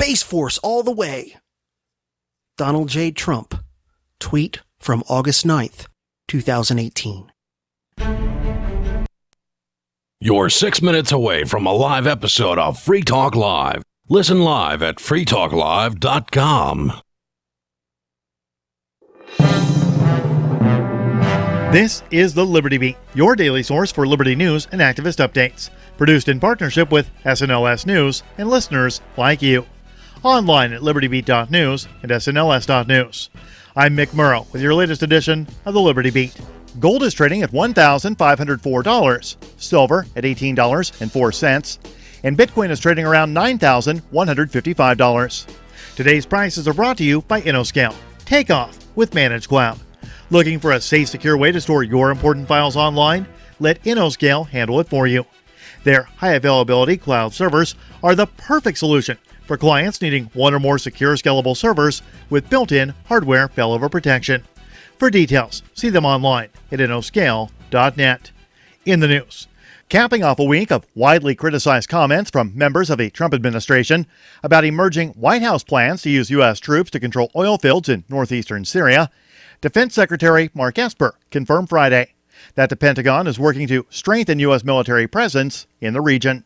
Space Force all the way. Donald J. Trump. Tweet from August 9th, 2018. You're 6 minutes away from a live episode of Free Talk Live. Listen live at freetalklive.com. This is the Liberty Beat, your daily source for liberty news and activist updates. Produced in partnership with SNLS News and listeners like you. Online at libertybeat.news and snls.news. I'm Mick Murrow with your latest edition of the Liberty Beat. Gold is trading at $1,504, silver at $18.04, and Bitcoin is trading around $9,155. Today's prices are brought to you by InnoScale. Take off with Managed Cloud. Looking for a safe, secure way to store your important files online? Let InnoScale handle it for you. Their high-availability cloud servers are the perfect solution for clients needing one or more secure, scalable servers with built-in hardware failover protection. For details, see them online at innoscale.net. In the news, capping off a week of widely criticized comments from members of the Trump administration about emerging White House plans to use U.S. troops to control oil fields in northeastern Syria, Defense Secretary Mark Esper confirmed Friday that the Pentagon is working to strengthen U.S. military presence in the region.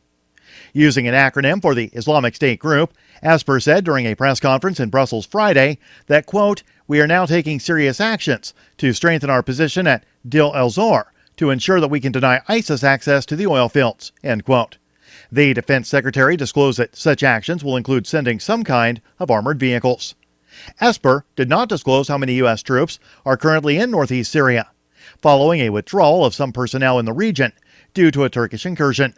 Using an acronym for the Islamic State group, Esper said during a press conference in Brussels Friday that, quote, "We are now taking serious actions to strengthen our position at Deir el-Zor to ensure that we can deny ISIS access to the oil fields," end quote. The Defense Secretary disclosed that such actions will include sending some kind of armored vehicles. Esper did not disclose how many U.S. troops are currently in northeast Syria, following a withdrawal of some personnel in the region due to a Turkish incursion,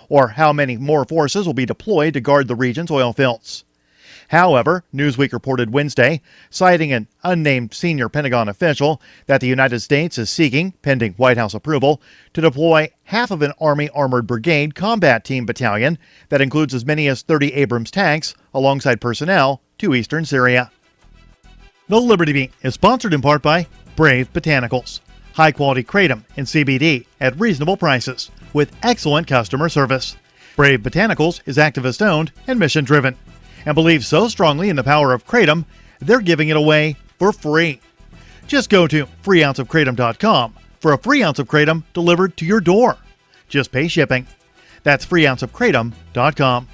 or how many more forces will be deployed to guard the region's oil fields. However, Newsweek reported Wednesday, citing an unnamed senior Pentagon official, that the United States is seeking, pending White House approval, to deploy half of an Army Armored Brigade Combat Team battalion that includes as many as 30 Abrams tanks alongside personnel to eastern Syria. The Liberty Beat is sponsored in part by Brave Botanicals. High-quality kratom and CBD at reasonable prices with excellent customer service. Brave Botanicals is activist-owned and mission-driven and believes so strongly in the power of kratom, they're giving it away for free. Just go to freeounceofkratom.com for a free ounce of kratom delivered to your door. Just pay shipping. That's freeounceofkratom.com.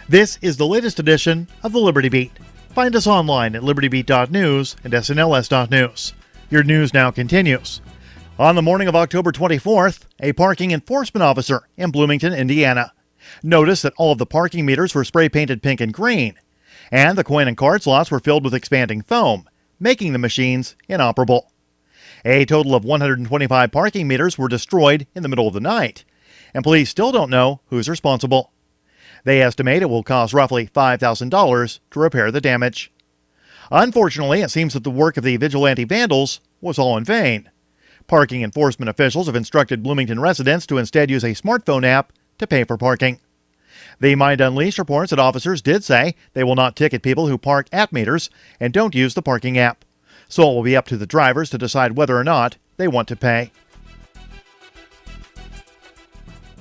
This is the latest edition of the Liberty Beat. Find us online at libertybeat.news and snls.news. Your news now continues. On the morning of October 24th, a parking enforcement officer in Bloomington, Indiana, noticed that all of the parking meters were spray-painted pink and green, and the coin and card slots were filled with expanding foam, making the machines inoperable. A total of 125 parking meters were destroyed in the middle of the night, and police still don't know who's responsible. They estimate it will cost roughly $5,000 to repair the damage. Unfortunately, it seems that the work of the vigilante vandals was all in vain. Parking enforcement officials have instructed Bloomington residents to instead use a smartphone app to pay for parking. The Mind Unleashed reports that officers did say they will not ticket people who park at meters and don't use the parking app, so it will be up to the drivers to decide whether or not they want to pay.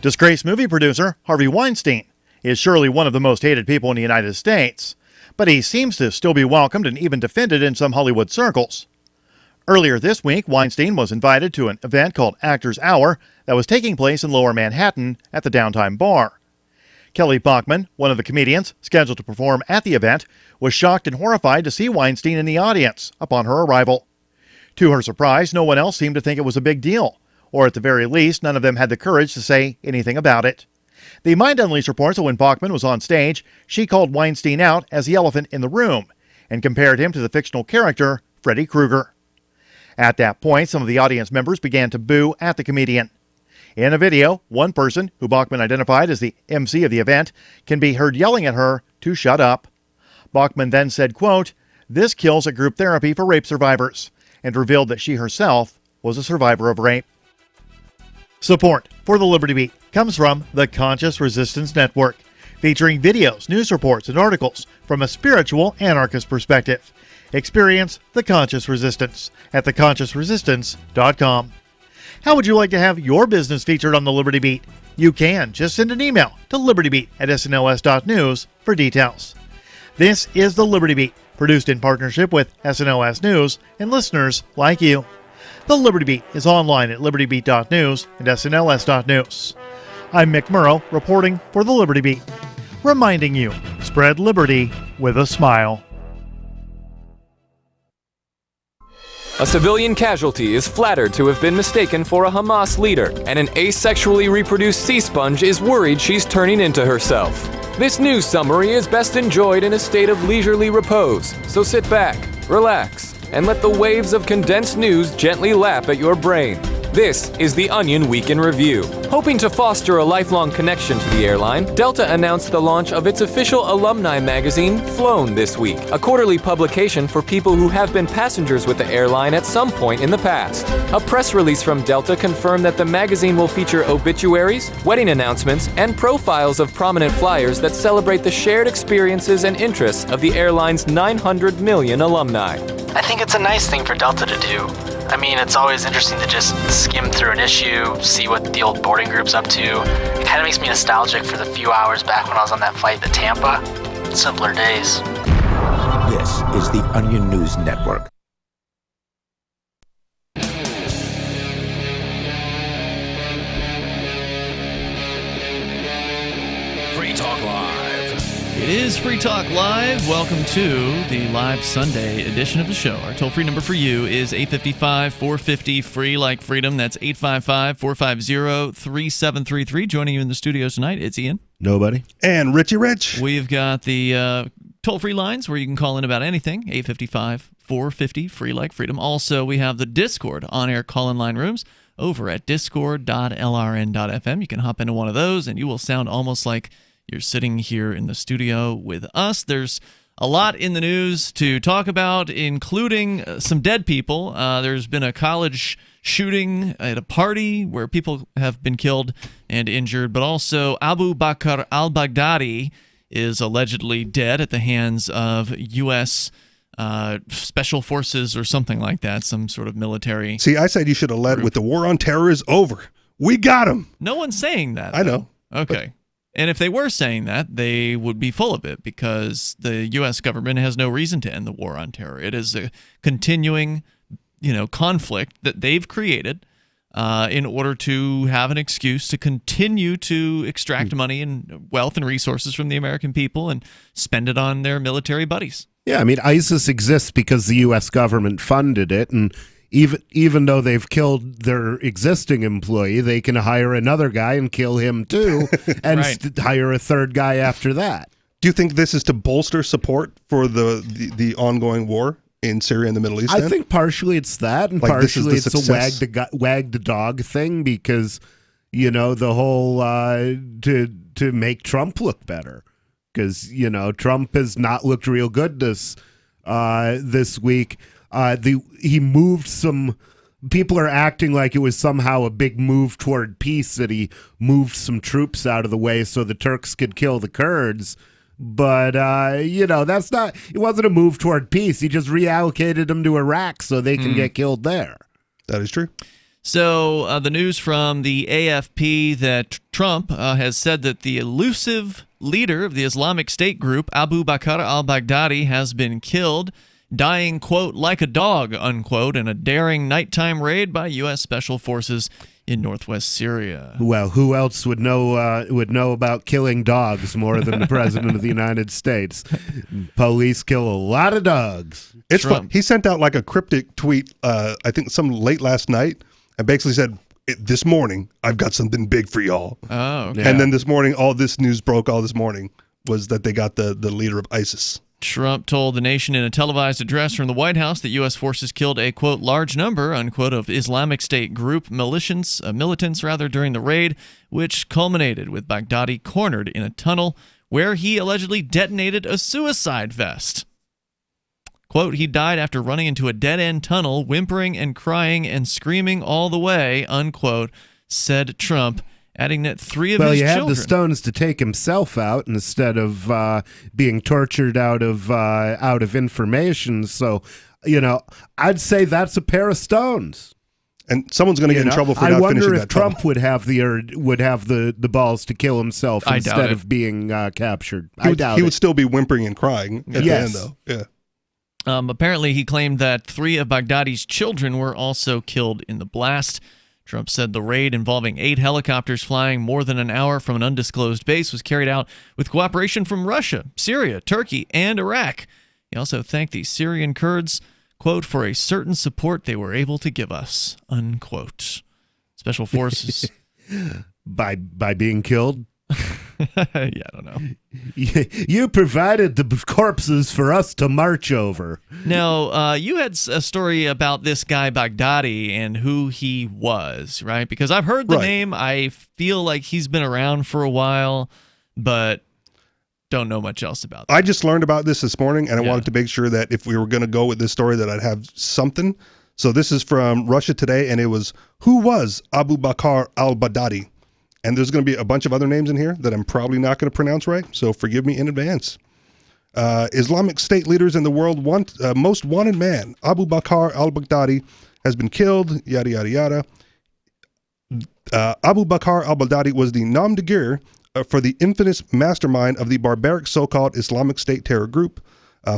Disgraced movie producer Harvey Weinstein is surely one of the most hated people in the United States, but he seems to still be welcomed and even defended in some Hollywood circles. Earlier this week, Weinstein was invited to an event called Actors Hour that was taking place in Lower Manhattan at the Downtime Bar. Kelly Bachman, one of the comedians scheduled to perform at the event, was shocked and horrified to see Weinstein in the audience upon her arrival. To her surprise, no one else seemed to think it was a big deal, or at the very least, none of them had the courage to say anything about it. The Mind Unleashed reports that when Bachman was on stage, she called Weinstein out as the elephant in the room and compared him to the fictional character Freddy Krueger. At that point, some of the audience members began to boo at the comedian. In a video, one person, who Bachman identified as the MC of the event, can be heard yelling at her to shut up. Bachman then said, quote, "This kills at group therapy for rape survivors," and revealed that she herself was a survivor of rape. Support for the Liberty Beat comes from the Conscious Resistance Network, featuring videos, news reports, and articles from a spiritual anarchist perspective. Experience the Conscious Resistance at theconsciousresistance.com. How would you like to have your business featured on the Liberty Beat? You can just send an email to libertybeat@snls.news for details. This is the Liberty Beat, produced in partnership with SNOS News and listeners like you. The Liberty Beat is online at libertybeat.news and snls.news. I'm Mick Murrow, reporting for the Liberty Beat, reminding you, spread liberty with a smile. A civilian casualty is flattered to have been mistaken for a Hamas leader, and an asexually reproduced sea sponge is worried she's turning into herself. This news summary is best enjoyed in a state of leisurely repose, so sit back, relax, and let the waves of condensed news gently lap at your brain. This is the Onion Week in Review. Hoping to foster a lifelong connection to the airline, Delta announced the launch of its official alumni magazine, Flown, this week, a quarterly publication for people who have been passengers with the airline at some point in the past. A press release from Delta confirmed that the magazine will feature obituaries, wedding announcements, and profiles of prominent flyers that celebrate the shared experiences and interests of the airline's 900 million alumni. I think it's a nice thing for Delta to do. I mean, it's always interesting to just skim through an issue, see what the old boarding group's up to. It kind of makes me nostalgic for the few hours back when I was on that flight to Tampa. Simpler days. This is the Onion News Network. Free Talk Live. It is Free Talk Live. Welcome to the live Sunday edition of the show. Our toll-free number for you is 855-450, free like freedom. That's 855-450-3733. Joining you in the studio tonight, it's Ian. Nobody. And Richie Rich. We've got the toll-free lines where you can call in about anything, 855-450, free like freedom. Also, we have the Discord on-air call-in line rooms over at discord.lrn.fm. You can hop into one of those, and you will sound almost like you're sitting here in the studio with us. There's a lot in the news to talk about, including some dead people. There's been a college shooting at a party where people have been killed and injured, but also Abu Bakr al-Baghdadi is allegedly dead at the hands of U.S. Special Forces or something like that, some sort of military. See, I said you should have led with the war on terror is over. We got him. No one's saying that. I know. Okay. And if they were saying that, they would be full of it because the U.S. government has no reason to end the war on terror. It is a continuing, conflict that they've created in order to have an excuse to continue to extract money and wealth and resources from the American people and spend it on their military buddies. Yeah, I mean, ISIS exists because the U.S. government funded it, and even though they've killed their existing employee, they can hire another guy and kill him too, and Right. hire a third guy after that. Do you think this is to bolster support for the ongoing war in Syria and the Middle East? I think partially it's that, and Like, this is partially the it's a success? wag the dog thing because, the whole to make Trump look better. Because, Trump has not looked real good this week. He moved some. People are acting like it was somehow a big move toward peace, that he moved some troops out of the way so the Turks could kill the Kurds. But, that's not. It wasn't a move toward peace. He just reallocated them to Iraq so they can get killed there. That is true. So the news from the AFP that Trump has said that the elusive leader of the Islamic State group, Abu Bakr al-Baghdadi, has been killed, dying, quote, like a dog, unquote, in a daring nighttime raid by U.S. Special Forces in northwest Syria. Well, who else would know about killing dogs more than the President of the United States? Police kill a lot of dogs. It's Trump. fun. He sent out like a cryptic tweet, I think some late last night, and basically said, this morning, I've got something big for y'all. Oh, okay. Yeah. And then this morning, all this news broke all this morning was that they got the leader of ISIS. Trump told the nation in a televised address from the White House that U.S. forces killed a, quote, large number, unquote, of Islamic State group militants during the raid, which culminated with Baghdadi cornered in a tunnel where he allegedly detonated a suicide vest. Quote, he died after running into a dead-end tunnel, whimpering and crying and screaming all the way, unquote, said Trump, adding that three of his Well, you children... had the stones to take himself out instead of being tortured out of information. So, I'd say that's a pair of stones. And someone's going to get in trouble for not finishing that I wonder if tunnel. Trump would have the balls to kill himself instead of being captured. I doubt he would still be whimpering and crying at the end, though. Yeah. Apparently, he claimed that 3 of Baghdadi's children were also killed in the blast. Trump said the raid involving 8 helicopters flying more than an hour from an undisclosed base was carried out with cooperation from Russia, Syria, Turkey, and Iraq. He also thanked the Syrian Kurds, quote, for a certain support they were able to give us, unquote. Special forces. By being killed? Yeah, I don't know. You provided the corpses for us to march over. Now, you had a story about this guy Baghdadi and who he was, right? Because I've heard the name. I feel like he's been around for a while, but don't know much else about that. I just learned about this morning, and I wanted to make sure that if we were going to go with this story that I'd have something. So this is from Russia Today, and it was, who was Abu Bakr al-Baghdadi? And there's going to be a bunch of other names in here that I'm probably not going to pronounce right, so forgive me in advance. Islamic State leaders in the world most wanted man, Abu Bakr al-Baghdadi, has been killed, yada, yada, yada. Abu Bakr al-Baghdadi was the nom de guerre for the infamous mastermind of the barbaric so-called Islamic State terror group.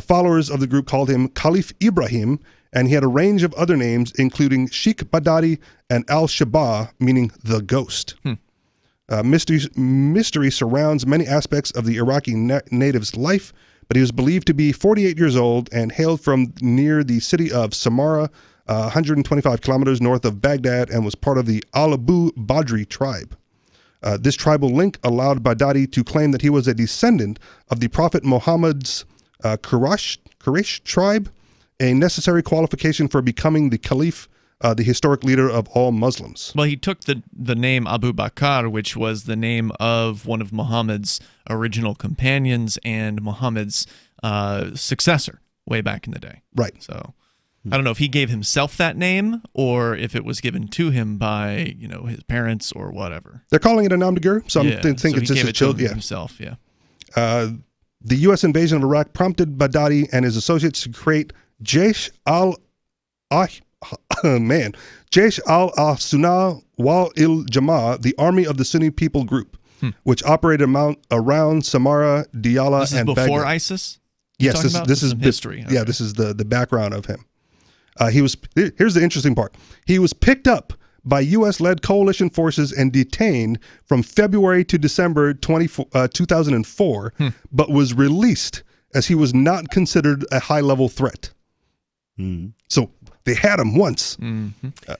Followers of the group called him Caliph Ibrahim, and he had a range of other names, including Sheikh Baghdadi and Al-Shabaab, meaning the ghost. Mystery surrounds many aspects of the Iraqi native's life, but he was believed to be 48 years old and hailed from near the city of Samarra, 125 kilometers north of Baghdad, and was part of the Al-Abu Badri tribe. This tribal link allowed Baghdadi to claim that he was a descendant of the Prophet Muhammad's Quraysh tribe, a necessary qualification for becoming the caliph, the historic leader of all Muslims. Well, he took the name Abu Bakr, which was the name of one of Muhammad's original companions and Muhammad's successor way back in the day. Right. So I don't know if he gave himself that name or if it was given to him by his parents or whatever. They're calling it a nom de guerre, so I think so it's just his children. Yeah. Himself. Yeah. The U.S. invasion of Iraq prompted Baghdadi and his associates to create Jaish al-Sunnah wal-Jamaa, the Army of the Sunni People Group, which operated around Samarra, Diyala, this is and before Baghdad. ISIS? Yes, this is history. Yeah, this is the background of him. Here's the interesting part. He was picked up by U.S.-led coalition forces and detained from February to December 2004, but was released as he was not considered a high-level threat. So they had him once.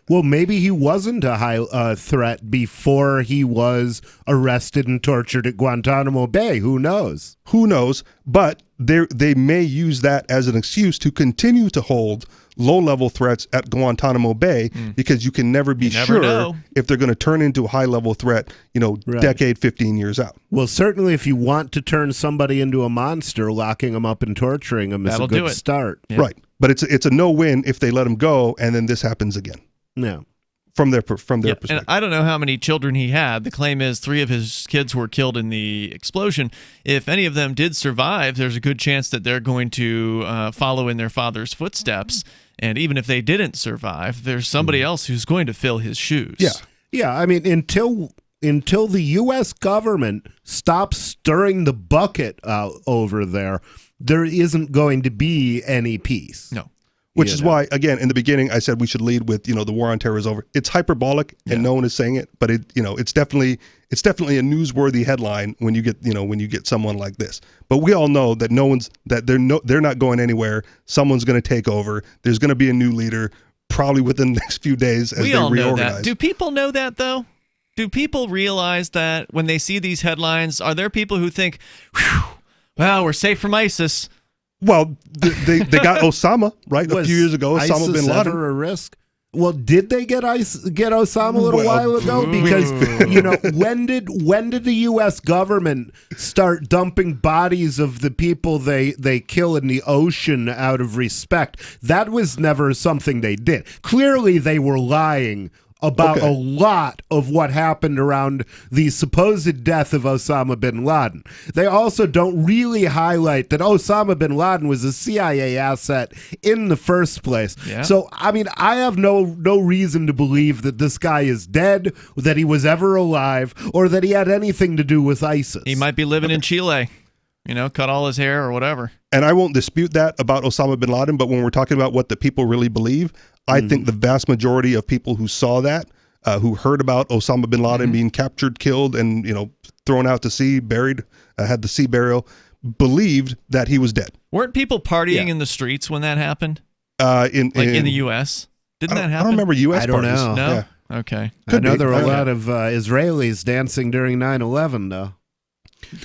Well, maybe he wasn't a high threat before he was arrested and tortured at Guantanamo Bay. Who knows? Who knows? But they may use that as an excuse to continue to hold low-level threats at Guantanamo Bay because you can never be sure if they're going to turn into a high-level threat, decade, 15 years out. Well, certainly if you want to turn somebody into a monster, locking them up and torturing them is a good start. Yeah. Right. But it's a no-win if they let him go and then this happens again. No. From their perspective. And I don't know how many children he had. The claim is 3 of his kids were killed in the explosion. If any of them did survive, there's a good chance that they're going to follow in their father's footsteps. And even if they didn't survive, there's somebody else who's going to fill his shoes. Yeah. Yeah, I mean, until the U.S. government stops stirring the bucket over there isn't going to be any peace. No. Which is why, again, in the beginning, I said we should lead with, the war on terror is over. It's hyperbolic, and no one is saying it, but it's definitely a newsworthy headline when you get someone like this. But we all know that they're not going anywhere. Someone's going to take over. There's going to be a new leader, probably within the next few days as they reorganize. We all know that. Do people know that though? Do people realize that when they see these headlines? Are there people who think, well, we're safe from ISIS? Well, they got Osama, right? A few years ago, Osama bin Laden. Ever a risk? Well, did they get Osama a little while ago? Because when did the U.S. government start dumping bodies of the people they kill in the ocean out of respect? That was never something they did. Clearly, they were lying about a lot of what happened around the supposed death of Osama bin Laden. They also don't really highlight that Osama bin Laden was a CIA asset in the first place. Yeah. So, I mean, I have no reason to believe that this guy is dead, that he was ever alive, or that he had anything to do with ISIS. He might be living in Chile, cut all his hair or whatever. And I won't dispute that about Osama bin Laden, but when we're talking about what the people really believe, I think the vast majority of people who saw that, who heard about Osama bin Laden being captured, killed, and thrown out to sea, buried, had the sea burial, believed that he was dead. Weren't people partying in the streets when that happened? In the U.S.? Didn't that happen? I don't remember U.S. I don't parties. know. No? Yeah. Okay. I know there were a lot of Israelis dancing during 9/11, though.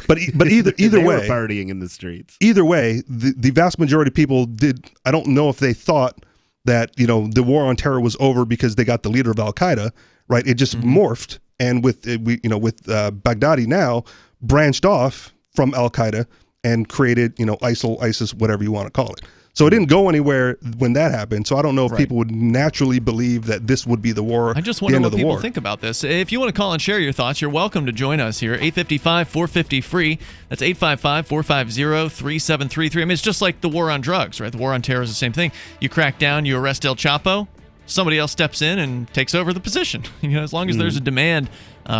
But either they way, were partying in the streets. Either way, the vast majority of people did. I don't know if they thought that the war on terror was over because they got the leader of Al Qaeda, right? It just morphed, and with Baghdadi now branched off from Al Qaeda and created ISIL, ISIS, whatever you want to call it. So it didn't go anywhere when that happened. So I don't know if people would naturally believe that this would be the war. I just wonder what people think about this. If you want to call and share your thoughts, you're welcome to join us here. 855-450-FREE. That's 855-450-3733. I mean, it's just like the war on drugs, right? The war on terror is the same thing. You crack down, you arrest El Chapo, somebody else steps in and takes over the position. As long as there's a demand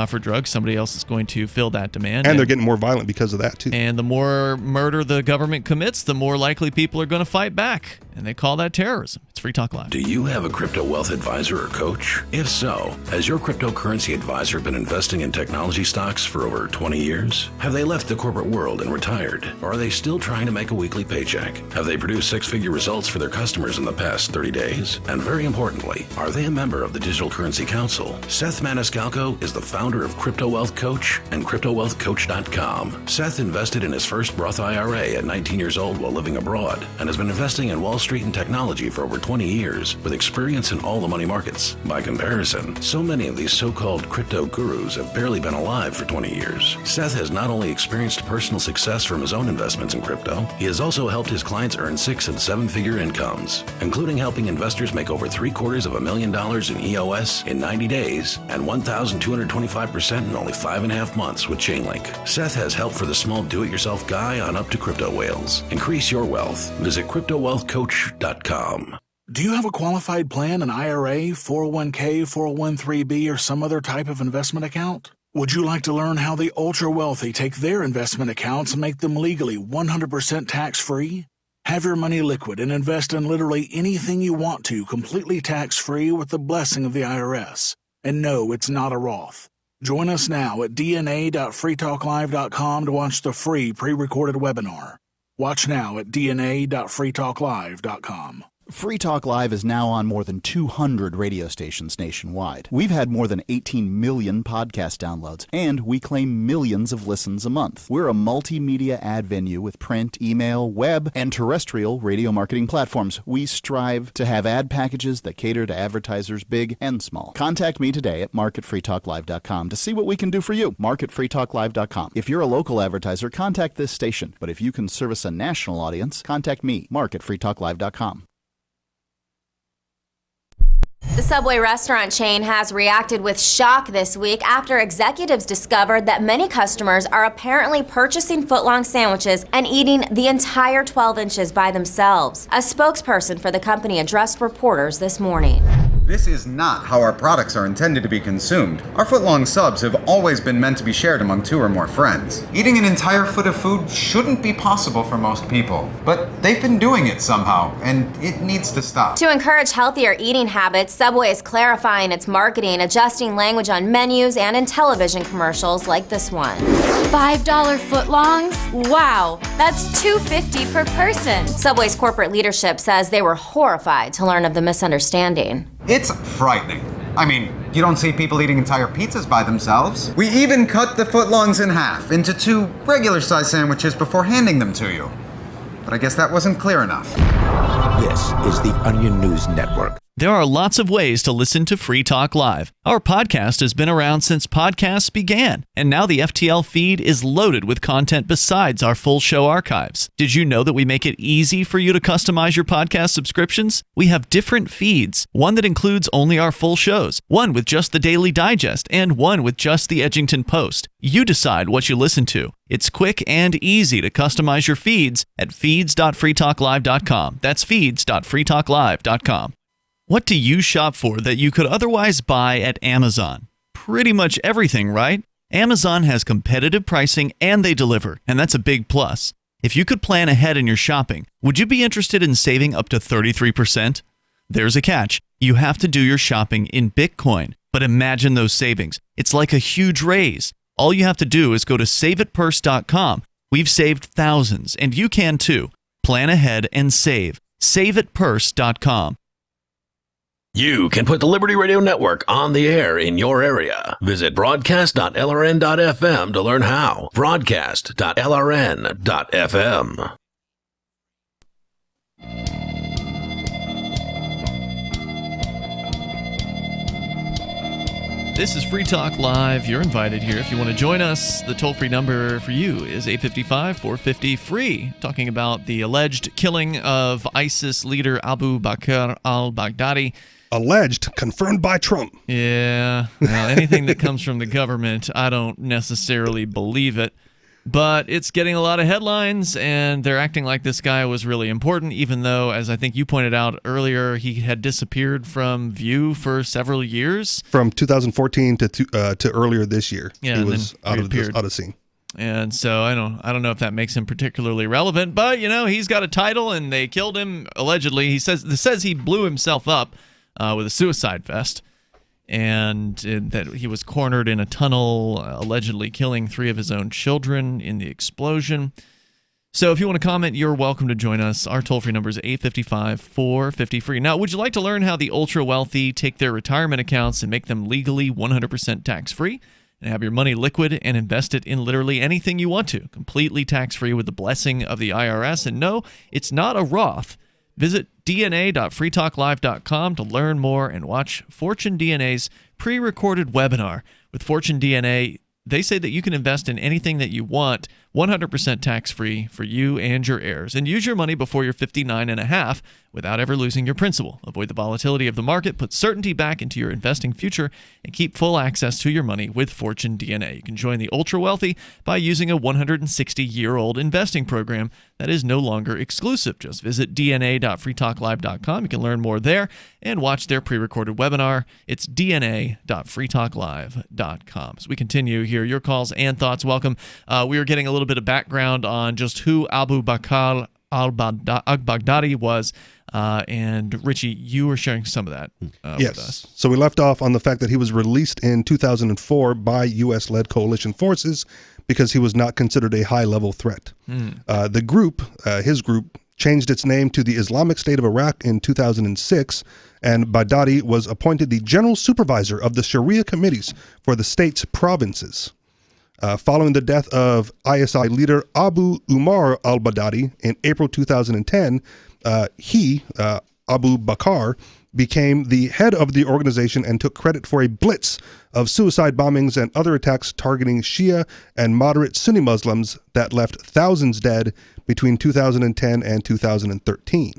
for drugs, somebody else is going to fill that demand. And they're getting more violent because of that, too. And the more murder the government commits, the more likely people are going to fight back. And they call that terrorism. It's Free Talk Live. Do you have a crypto wealth advisor or coach? If so, has your cryptocurrency advisor been investing in technology stocks for over 20 years? Have they left the corporate world and retired? Or are they still trying to make a weekly paycheck? Have they produced six-figure results for their customers in the past 30 days? And very importantly, are they a member of the Digital Currency Council? Seth Maniscalco is the founder of Crypto Wealth Coach and CryptoWealthCoach.com. Seth invested in his first Roth IRA at 19 years old while living abroad and has been investing in Wall Street and technology for over 20 years with experience in all the money markets. By comparison, so many of these so-called crypto gurus have barely been alive for 20 years. Seth has not only experienced personal success from his own investments in crypto, he has also helped his clients earn 6- and 7-figure incomes, including helping investors make over $750,000 in EOS in 90 days and 1,225% in only 5.5 months with Chainlink. Seth has help for the small do-it-yourself guy on up to crypto whales. Increase your wealth. Visit CryptoWealthCoach.com. Do you have a qualified plan, an IRA, 401k, 401(b), or some other type of investment account? Would you like to learn how the ultra-wealthy take their investment accounts and make them legally 100% tax-free? Have your money liquid and invest in literally anything you want to completely tax-free with the blessing of the IRS. And no, it's not a Roth. Join us now at dna.freetalklive.com to watch the free pre-recorded webinar. Watch now at dna.freetalklive.com. Free Talk Live is now on more than 200 radio stations nationwide. We've had more than 18 million podcast downloads, and we claim millions of listens a month. We're a multimedia ad venue with print, email, web, and terrestrial radio marketing platforms. We strive to have ad packages that cater to advertisers big and small. Contact me today at marketfreetalklive.com to see what we can do for you. Marketfreetalklive.com. If you're a local advertiser, contact this station. But if you can service a national audience, contact me, marketfreetalklive.com. The Subway restaurant chain has reacted with shock this week after executives discovered that many customers are apparently purchasing footlong sandwiches and eating the entire 12 inches by themselves. A spokesperson for the company addressed reporters this morning. This is not how our products are intended to be consumed. Our footlong subs have always been meant to be shared among 2 or more friends. Eating an entire foot of food shouldn't be possible for most people, but they've been doing it somehow, and it needs to stop. To encourage healthier eating habits, Subway is clarifying its marketing, adjusting language on menus and in television commercials like this one. $5 footlongs? Wow, that's $2.50 per person. Subway's corporate leadership says they were horrified to learn of the misunderstanding. It's frightening. I mean, you don't see people eating entire pizzas by themselves. We even cut the footlongs in half into 2 regular-sized sandwiches before handing them to you. But I guess that wasn't clear enough. This is the Onion News Network. There are lots of ways to listen to Free Talk Live. Our podcast has been around since podcasts began, and now the FTL feed is loaded with content besides our full show archives. Did you know that we make it easy for you to customize your podcast subscriptions? We have different feeds, one that includes only our full shows, one with just the Daily Digest, and one with just the Edgington Post. You decide what you listen to. It's quick and easy to customize your feeds at feeds.freetalklive.com. That's feeds.freetalklive.com. What do you shop for that you could otherwise buy at Amazon? Pretty much everything, right? Amazon has competitive pricing and they deliver, and that's a big plus. If you could plan ahead in your shopping, would you be interested in saving up to 33%? There's a catch. You have to do your shopping in Bitcoin. But imagine those savings. It's like a huge raise. All you have to do is go to saveitpurse.com. We've saved thousands, and you can too. Plan ahead and save. Saveitpurse.com. You can put the Liberty Radio Network on the air in your area. Visit broadcast.lrn.fm to learn how. Broadcast.lrn.fm. This is Free Talk Live. You're invited here if you want to join us. The toll-free number for you is 855-450-FREE. Talking about the alleged killing of ISIS leader Abu Bakr al-Baghdadi. Alleged, confirmed by Trump. Yeah. Well, anything that comes from the government, I don't necessarily believe it. But it's getting a lot of headlines, and they're acting like this guy was really important, even though, as I think you pointed out earlier, he had disappeared from view for several years. From 2014 to earlier this year. Yeah, he was out of scene. And so I don't know if that makes him particularly relevant, but he's got a title, and they killed him allegedly. He says he blew himself up with a suicide vest, and that he was cornered in a tunnel, allegedly killing 3 of his own children in the explosion. So if you want to comment, you're welcome to join us. Our toll-free number is 855-450-FREE. Now, would you like to learn how the ultra-wealthy take their retirement accounts and make them legally 100% tax-free? And have your money liquid and invest it in literally anything you want to, completely tax-free with the blessing of the IRS. And no, it's not a Roth. Visit dna.freetalklive.com to learn more and watch Fortune DNA's pre-recorded webinar. With Fortune DNA, they say that you can invest in anything that you want, 100% tax-free for you and your heirs, and use your money before you're 59 and a half without ever losing your principal. Avoid the volatility of the market, put certainty back into your investing future, and keep full access to your money with Fortune DNA. You can join the ultra-wealthy by using a 160-year-old investing program that is no longer exclusive. Just visit dna.freetalklive.com. You can learn more there and watch their pre-recorded webinar. It's dna.freetalklive.com. As we continue here, your calls and thoughts, welcome. We are getting a little bit of background on just who Abu Bakr al-Baghdadi was, and Richie, you were sharing some of that with us. So we left off on the fact that he was released in 2004 by U.S.-led coalition forces because he was not considered a high-level threat. The group, his group, changed its name to the Islamic State of Iraq in 2006, and Baghdadi was appointed the general supervisor of the Sharia committees for the state's provinces. Following the death of ISI leader Abu Umar al-Baghdadi in April 2010, Abu Bakr, became the head of the organization and took credit for a blitz of suicide bombings and other attacks targeting Shia and moderate Sunni Muslims that left thousands dead between 2010 and 2013.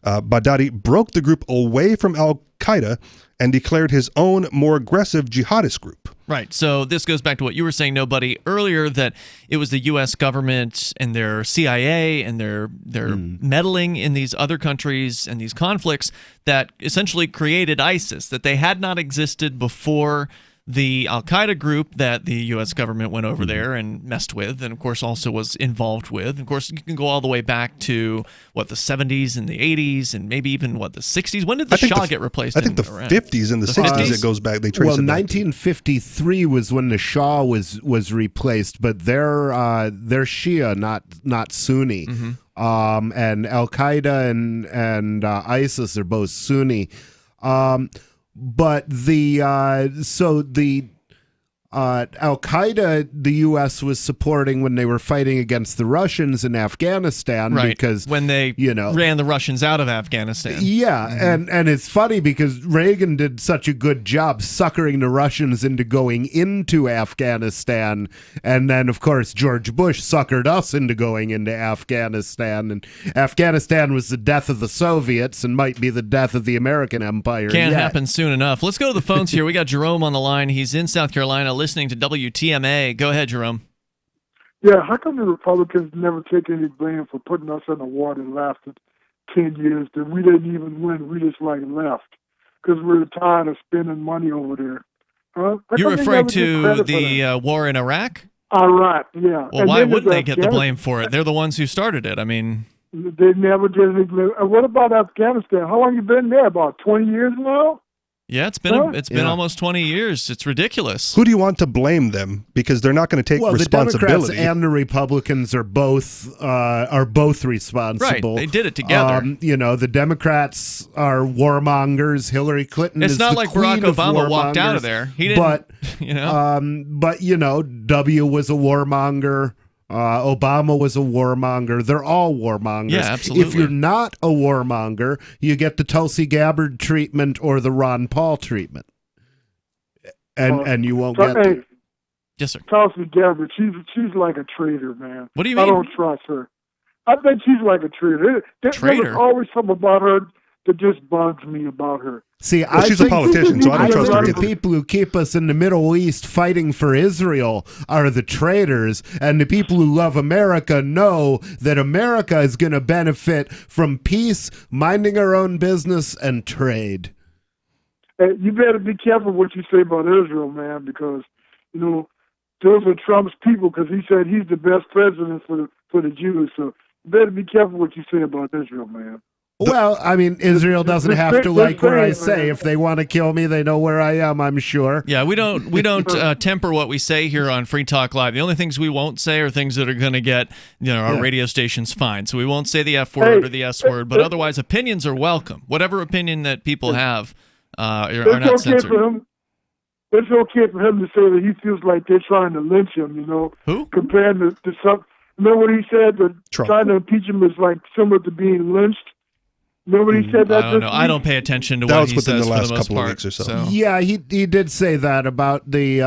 Baghdadi broke the group away from al-Qaeda and declared his own, more aggressive jihadist group. Right. So this goes back to what you were saying, Nobody, earlier, that it was the U.S. government and their CIA and their meddling in these other countries and these conflicts that essentially created ISIS, that they had not existed before the Al-Qaeda group that the U.S. government went over there and messed with, and of course also was involved with. Of course, you can go all the way back to, the 70s and the 80s and maybe even, the 60s? When did the Shah get replaced? I think the 50s and the 60s it goes back. They trace it back. 1953 was when the Shah was replaced, but they're Shia, not Sunni. And Al-Qaeda and ISIS are both Sunni. But the Al-Qaeda, the U.S. was supporting when they were fighting against the Russians in Afghanistan, Right, because when they ran the Russians out of Afghanistan. Yeah, and it's funny because Reagan did such a good job suckering the Russians into going into Afghanistan, and then, of course, George Bush suckered us into going into Afghanistan, and Afghanistan was the death of the Soviets and might be the death of the American empire. Can't yet. happen soon enough. Let's go to the phones here. We got Jerome on the line. He's in South Carolina listening to WTMA. Go ahead, Jerome. Yeah, how come the Republicans never take any blame for putting us in a war that lasted 10 years that we didn't even win? We just left because we're tired of spending money over there. You're referring to the war in Iraq? Iraq, yeah. Well, why wouldn't they get the blame for it? They're the ones who started it. I mean, they never did any blame. What about Afghanistan? How long you been there? About 20 years now? Yeah, it's been almost 20 years. It's ridiculous. Who do you want to blame them? Because they're not going to take responsibility. The Democrats and the Republicans are both responsible. Right, they did it together. The Democrats are warmongers. Hillary Clinton is the queen of warmongers. It's not like Barack Obama walked out of there. He didn't. W was a warmonger. Obama was a warmonger. They're all warmongers. Yeah, absolutely. If you're not a warmonger, you get the Tulsi Gabbard treatment or the Ron Paul treatment, and you won't get. Hey, yes, sir. Tulsi Gabbard, she's like a traitor, man. What do you mean? I don't trust her. I think she's like a traitor. There's always something about her that just bugs me about her. See, she's a politician, so I don't trust her either. The people who keep us in the Middle East fighting for Israel are the traitors, and the people who love America know that America is going to benefit from peace, minding our own business, and trade. Hey, you better be careful what you say about Israel, man, because, those are Trump's people, because he said he's the best president for the Jews, so you better be careful what you say about Israel, man. Well, I mean, Israel doesn't have to like where I say. If they want to kill me, they know where I am, I'm sure. Yeah, we don't temper what we say here on Free Talk Live. The only things we won't say are things that are going to get our radio stations fined. So we won't say the F word or the S word, but otherwise opinions are welcome. Whatever opinion that people have are not censored. It's okay for him to say that he feels like they're trying to lynch him, Who? Compared to some. Remember what he said? That Trump. Trying to impeach him is like similar to being lynched. Nobody said that. I don't know. I don't pay attention to what he says the last for the most couple part. of weeks or so. Yeah, he did say that about the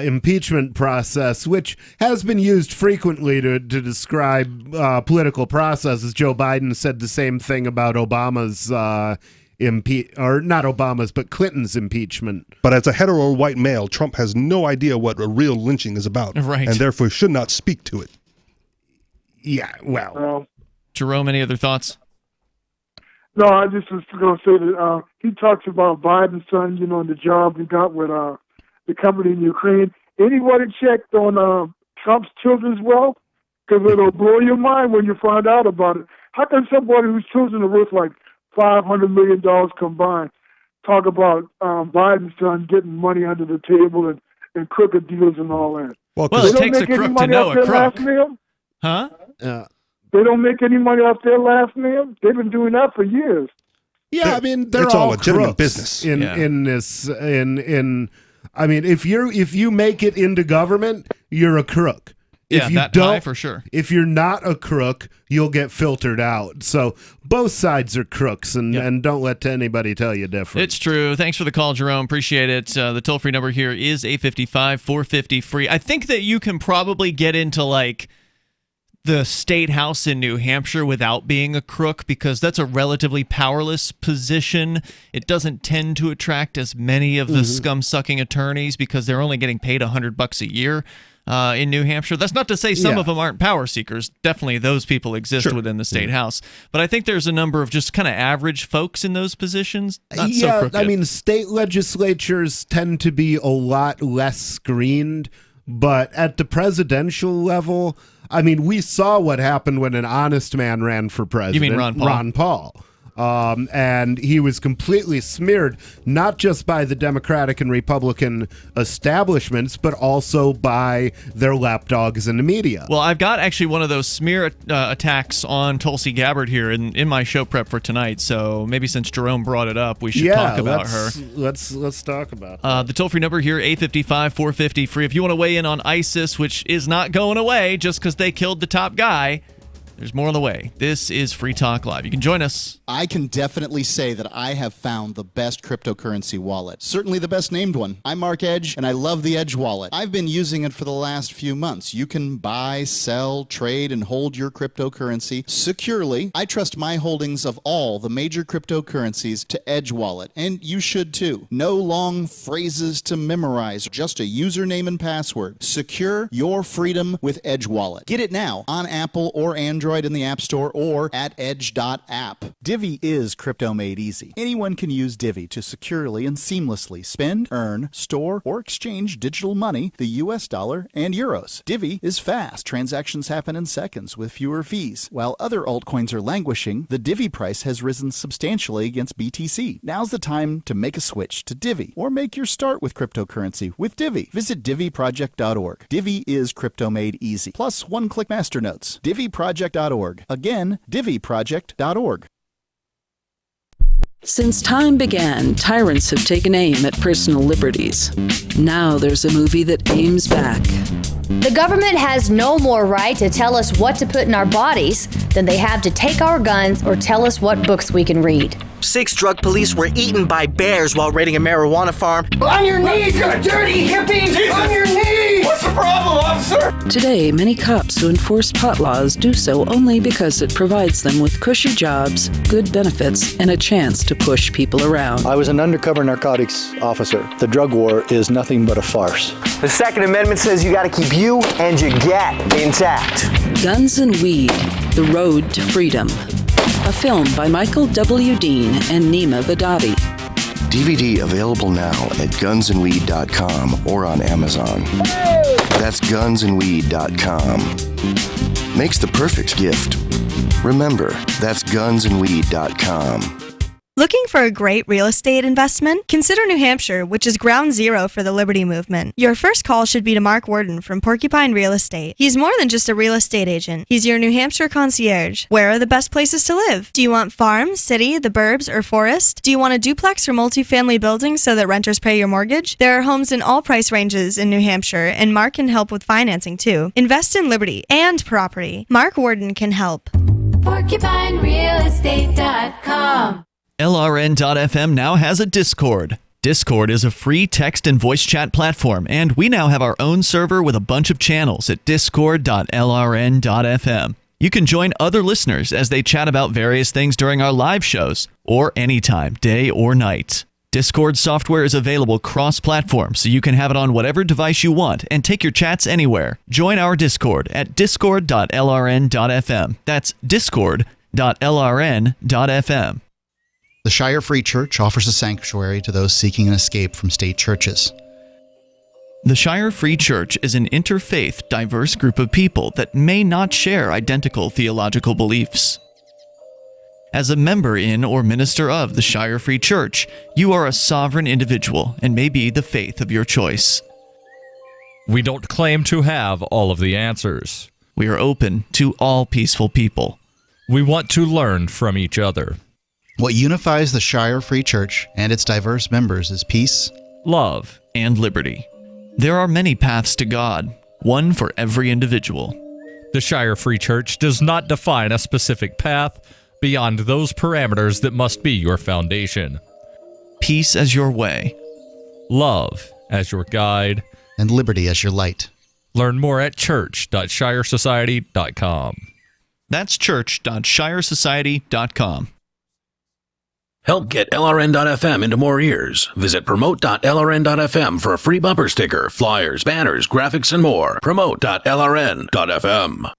impeachment process, which has been used frequently to describe political processes. Joe Biden said the same thing about Obama's not Obama's, but Clinton's impeachment. But as a hetero white male, Trump has no idea what a real lynching is about, right, and therefore should not speak to it. Yeah, well. Jerome, any other thoughts? No, I just was going to say that he talks about Biden's son, and the job he got with the company in Ukraine. Anybody checked on Trump's children's wealth? Because it'll blow your mind when you find out about it. How can somebody whose children are worth like $500 million combined talk about Biden's son getting money under the table and crooked deals and all that? Well, it takes a crook to know a crook. Huh? They don't make any money off their last name. They've been doing that for years. Yeah, I mean, they're it's all crooks legitimate business in this. I mean, if you make it into government, you're a crook. Yeah, if you that don't, high for sure. If you're not a crook, you'll get filtered out. So both sides are crooks, and don't let anybody tell you different. It's true. Thanks for the call, Jerome. Appreciate it. The toll-free number here is 855-450-FREE. I think that you can probably get into like the state house in New Hampshire without being a crook, because that's a relatively powerless position. It doesn't tend to attract as many of the scum-sucking attorneys because they're only getting paid $100 a year in New Hampshire. That's not to say some of them aren't power seekers. Definitely those people exist within the state house. But I think there's a number of just kind of average folks in those positions. Not so crooked. I mean, state legislatures tend to be a lot less screened, but at the presidential level, I mean, we saw what happened when an honest man ran for president. You mean Ron Paul? Ron Paul. And he was completely smeared, not just by the Democratic and Republican establishments, but also by their lapdogs in the media. Well, I've got actually one of those smear attacks on Tulsi Gabbard here in my show prep for tonight. So maybe since Jerome brought it up, we should talk about her. Let's talk about her. The toll-free number here, 855-450-FREE. If you want to weigh in on ISIS, which is not going away just because they killed the top guy, there's more on the way. This is Free Talk Live. You can join us. I can definitely say that I have found the best cryptocurrency wallet. Certainly the best named one. I'm Mark Edge, and I love the Edge wallet. I've been using it for the last few months. You can buy, sell, trade, and hold your cryptocurrency securely. I trust my holdings of all the major cryptocurrencies to Edge wallet, and you should too. No long phrases to memorize, just a username and password. Secure your freedom with Edge wallet. Get it now on Apple or Android in the App Store or at edge.app. Divvy is crypto made easy. Anyone can use Divvy to securely and seamlessly spend, earn, store, or exchange digital money, the US dollar, and euros. Divvy is fast. Transactions happen in seconds with fewer fees. While other altcoins are languishing, the Divvy price has risen substantially against BTC. Now's the time to make a switch to Divvy or make your start with cryptocurrency with Divvy. Visit DivvyProject.org. Divvy is crypto made easy. Plus one-click master notes. DivvyProject.org. Again, DivvyProject.org. Since time began, tyrants have taken aim at personal liberties. Now there's a movie that aims back. The government has no more right to tell us what to put in our bodies than they have to take our guns or tell us what books we can read. 6 drug police were eaten by bears while raiding a marijuana farm. On your knees, you dirty hippie! Jesus. On your knees! What's the problem, officer? Today, many cops who enforce pot laws do so only because it provides them with cushy jobs, good benefits, and a chance to push people around. I was an undercover narcotics officer. The drug war is nothing but a farce. The Second Amendment says you gotta keep you and your gat intact. Guns and Weed, The Road to Freedom. A film by Michael W. Dean and Nima Vadadi. DVD available now at gunsandweed.com or on Amazon. That's gunsandweed.com. Makes the perfect gift. Remember, that's gunsandweed.com. Looking for a great real estate investment? Consider New Hampshire, which is ground zero for the Liberty Movement. Your first call should be to Mark Worden from Porcupine Real Estate. He's more than just a real estate agent. He's your New Hampshire concierge. Where are the best places to live? Do you want farm, city, the burbs, or forest? Do you want a duplex or multifamily building so that renters pay your mortgage? There are homes in all price ranges in New Hampshire, and Mark can help with financing too. Invest in liberty and property. Mark Worden can help. PorcupineRealEstate.com. LRN.FM now has a Discord. Discord is a free text and voice chat platform, and we now have our own server with a bunch of channels at discord.lrn.fm. You can join other listeners as they chat about various things during our live shows, or anytime, day or night. Discord software is available cross-platform, so you can have it on whatever device you want and take your chats anywhere. Join our Discord at discord.lrn.fm. That's discord.lrn.fm. The Shire Free Church offers a sanctuary to those seeking an escape from state churches. The Shire Free Church is an interfaith, diverse group of people that may not share identical theological beliefs. As a member in or minister of the Shire Free Church, you are a sovereign individual and may be the faith of your choice. We don't claim to have all of the answers. We are open to all peaceful people. We want to learn from each other. What unifies the Shire Free Church and its diverse members is peace, love, and liberty. There are many paths to God, one for every individual. The Shire Free Church does not define a specific path beyond those parameters that must be your foundation. Peace as your way, love as your guide, and liberty as your light. Learn more at church.shiresociety.com. That's church.shiresociety.com. Help get LRN.FM into more ears. Visit promote.lrn.fm for a free bumper sticker, flyers, banners, graphics, and more. Promote.lrn.fm.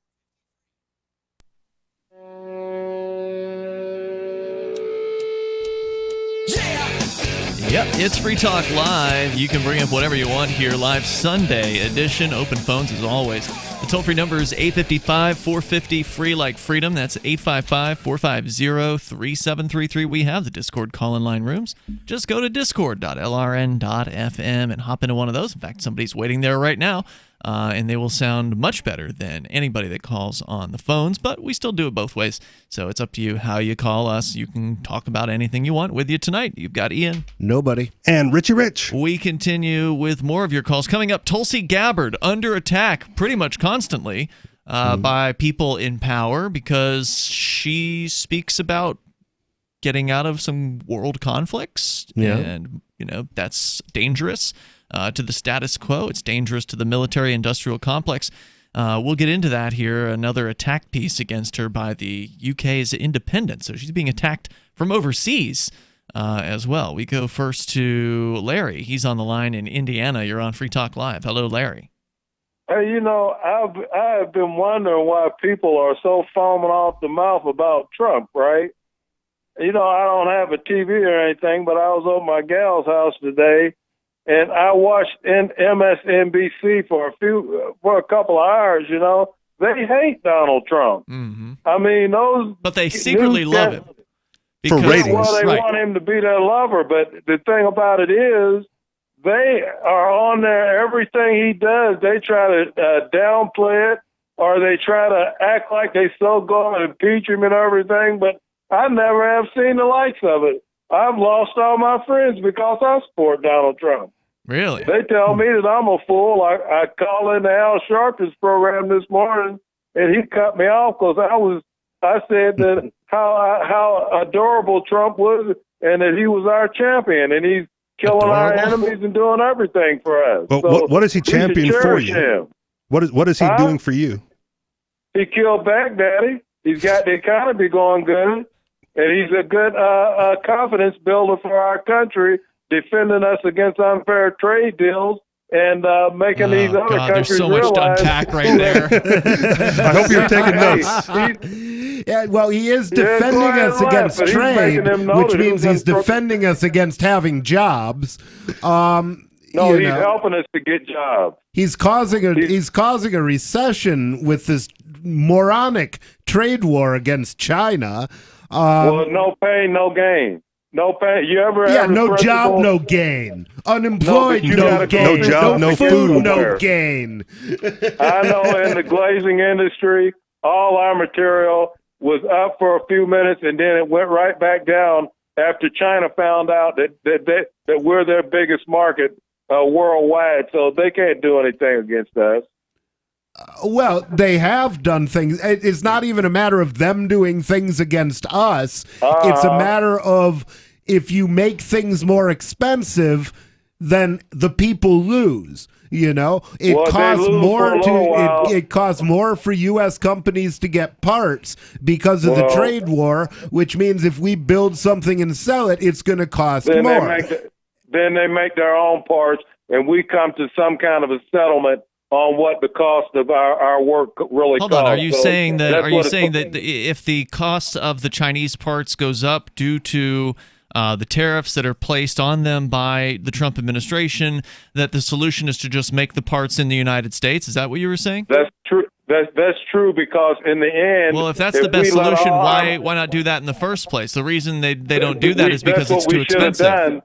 Yep, it's Free Talk Live. You can bring up whatever you want here. Live Sunday edition. Open phones as always. The toll-free number is 855-450-FREE like freedom. That's 855-450-3733. We have the Discord call-in line rooms. Just go to discord.lrn.fm and hop into one of those. In fact, somebody's waiting there right now, and they will sound much better than anybody that calls on the phones, but we still do it both ways. So it's up to you how you call us. You can talk about anything you want. With you tonight, you've got Ian. Nobody. And Richie Rich. We continue with more of your calls. Coming up, Tulsi Gabbard under attack pretty much constantly by people in power because she speaks about getting out of some world conflicts. Yeah. And, that's dangerous to the status quo. It's dangerous to the military-industrial complex. We'll get into that here. Another attack piece against her by the UK's independence. So she's being attacked from overseas as well. We go first to Larry. He's on the line in Indiana. You're on Free Talk Live. Hello, Larry. Hey, I've been wondering why people are so foaming off the mouth about Trump, right? I don't have a TV or anything, but I was over my gal's house today, and I watched MSNBC for a couple of hours. They hate Donald Trump. Mm-hmm. I mean, but they secretly love him for ratings. Well, they want him to be their lover, but the thing about it is, they are on there. Everything he does, they try to downplay it, or they try to act like they so going to impeach him and everything. But I never have seen the likes of it. I've lost all my friends because I support Donald Trump. Really? They tell me that I'm a fool. I called into Al Sharpton's program this morning, and he cut me off because I said that how adorable Trump was, and that he was our champion, and he's killing our enemies and doing everything for us. But so what is he championing for you? Him. What is he doing for you? He killed Baghdadi. He's got the economy going good, and he's a good confidence builder for our country, defending us against unfair trade deals and making these other countries there's so much to unpack right there. I hope you're taking notes. Yeah, well, he is defending us against trade, which means he's defending us against having jobs. No, he's helping us to get jobs. He's causing a recession with this moronic trade war against China. Well, no pain, no gain. No pain. You ever? Yeah, no job, no gain. Unemployed, no gain. No job, no food, no gain. I know in the glazing industry, all our material was up for a few minutes, and then it went right back down after China found out that we're their biggest market worldwide, so they can't do anything against us. Well, they have done things. It's not even a matter of them doing things against us. It's a matter of if you make things more expensive, then the people lose. It costs more it costs more for U.S. companies to get parts because of the trade war, which means if we build something and sell it, it's going to cost more. Then they make their own parts, and we come to some kind of a settlement on what the cost of our work really costs. Hold on, are you saying that if the cost of the Chinese parts goes up due to the tariffs that are placed on them by the Trump administration, that the solution is to just make the parts in the United States? Is that what you were saying? That's true. That's true because in the end, well, if that's the best solution, why not do that in the first place? The reason they don't do that is because it's too expensive.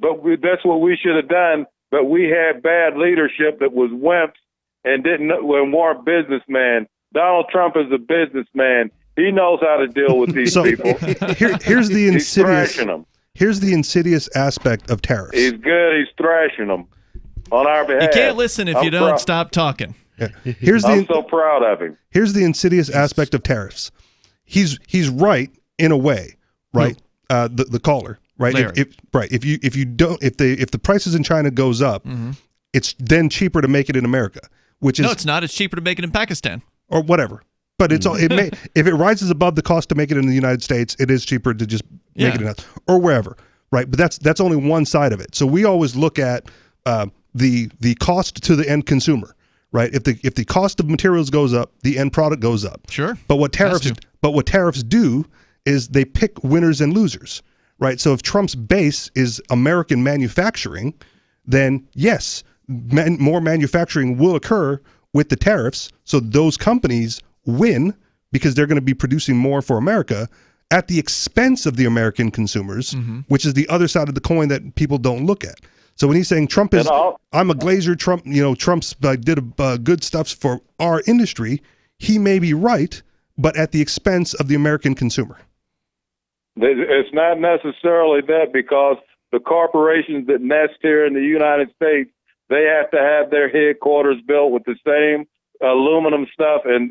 That's what we should have done. But we had bad leadership that was wimps and weren't businessmen. Donald Trump is a businessman. He knows how to deal with these people. Here's the insidious aspect of tariffs. He's good. He's thrashing them on our behalf. You can't listen if you don't stop talking. Yeah. I'm so proud of him. Here's the insidious aspect of tariffs. He's right in a way, right? The caller, right? If the prices in China goes up, it's then cheaper to make it in America. Which is no, it's not. It's cheaper to make it in Pakistan or whatever. But it's all if it rises above the cost to make it in the United States, it is cheaper to just make it in or wherever, right? But that's only one side of it. So we always look at the cost to the end consumer, right? If the cost of materials goes up, the end product goes up. Sure. But what tariffs do is they pick winners and losers, right? So if Trump's base is American manufacturing, then yes, more manufacturing will occur with the tariffs. So those companies win because they're going to be producing more for America at the expense of the American consumers, which is the other side of the coin that people don't look at. So when he's saying Trump is, I'm a glazer, Trump's did good stuff for our industry, he may be right, but at the expense of the American consumer. It's not necessarily that, because the corporations that nest here in the United States, they have to have their headquarters built with the same aluminum stuff and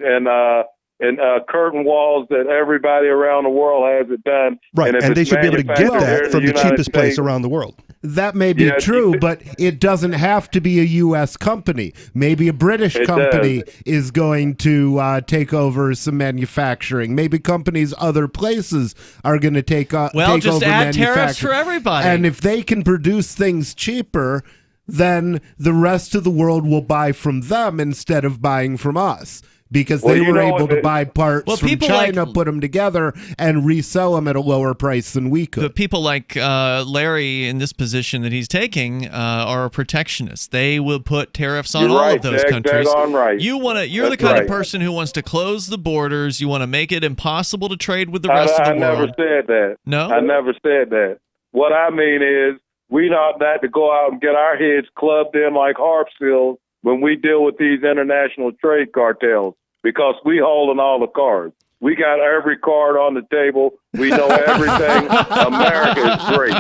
curtain walls that everybody around the world has it done. Right, and they should be able to get that from the cheapest place around the world. That may be true, but it doesn't have to be a U.S. company. Maybe a British company is going to take over some manufacturing. Maybe companies other places are going to take over manufacturing. Well, just add tariffs for everybody. And if they can produce things cheaper, then the rest of the world will buy from them instead of buying from us. Because they were able to buy parts from China, put them together, and resell them at a lower price than we could. But people like Larry in this position that he's taking are protectionists. They will put tariffs on all of those countries. Right. You're the kind of person who wants to close the borders. You want to make it impossible to trade with the rest of the world. I never said that. No? I never said that. What I mean is we not to go out and get our heads clubbed in like harp seals when we deal with these international trade cartels, because we holding all the cards. We got every card on the table. We know everything. America is great.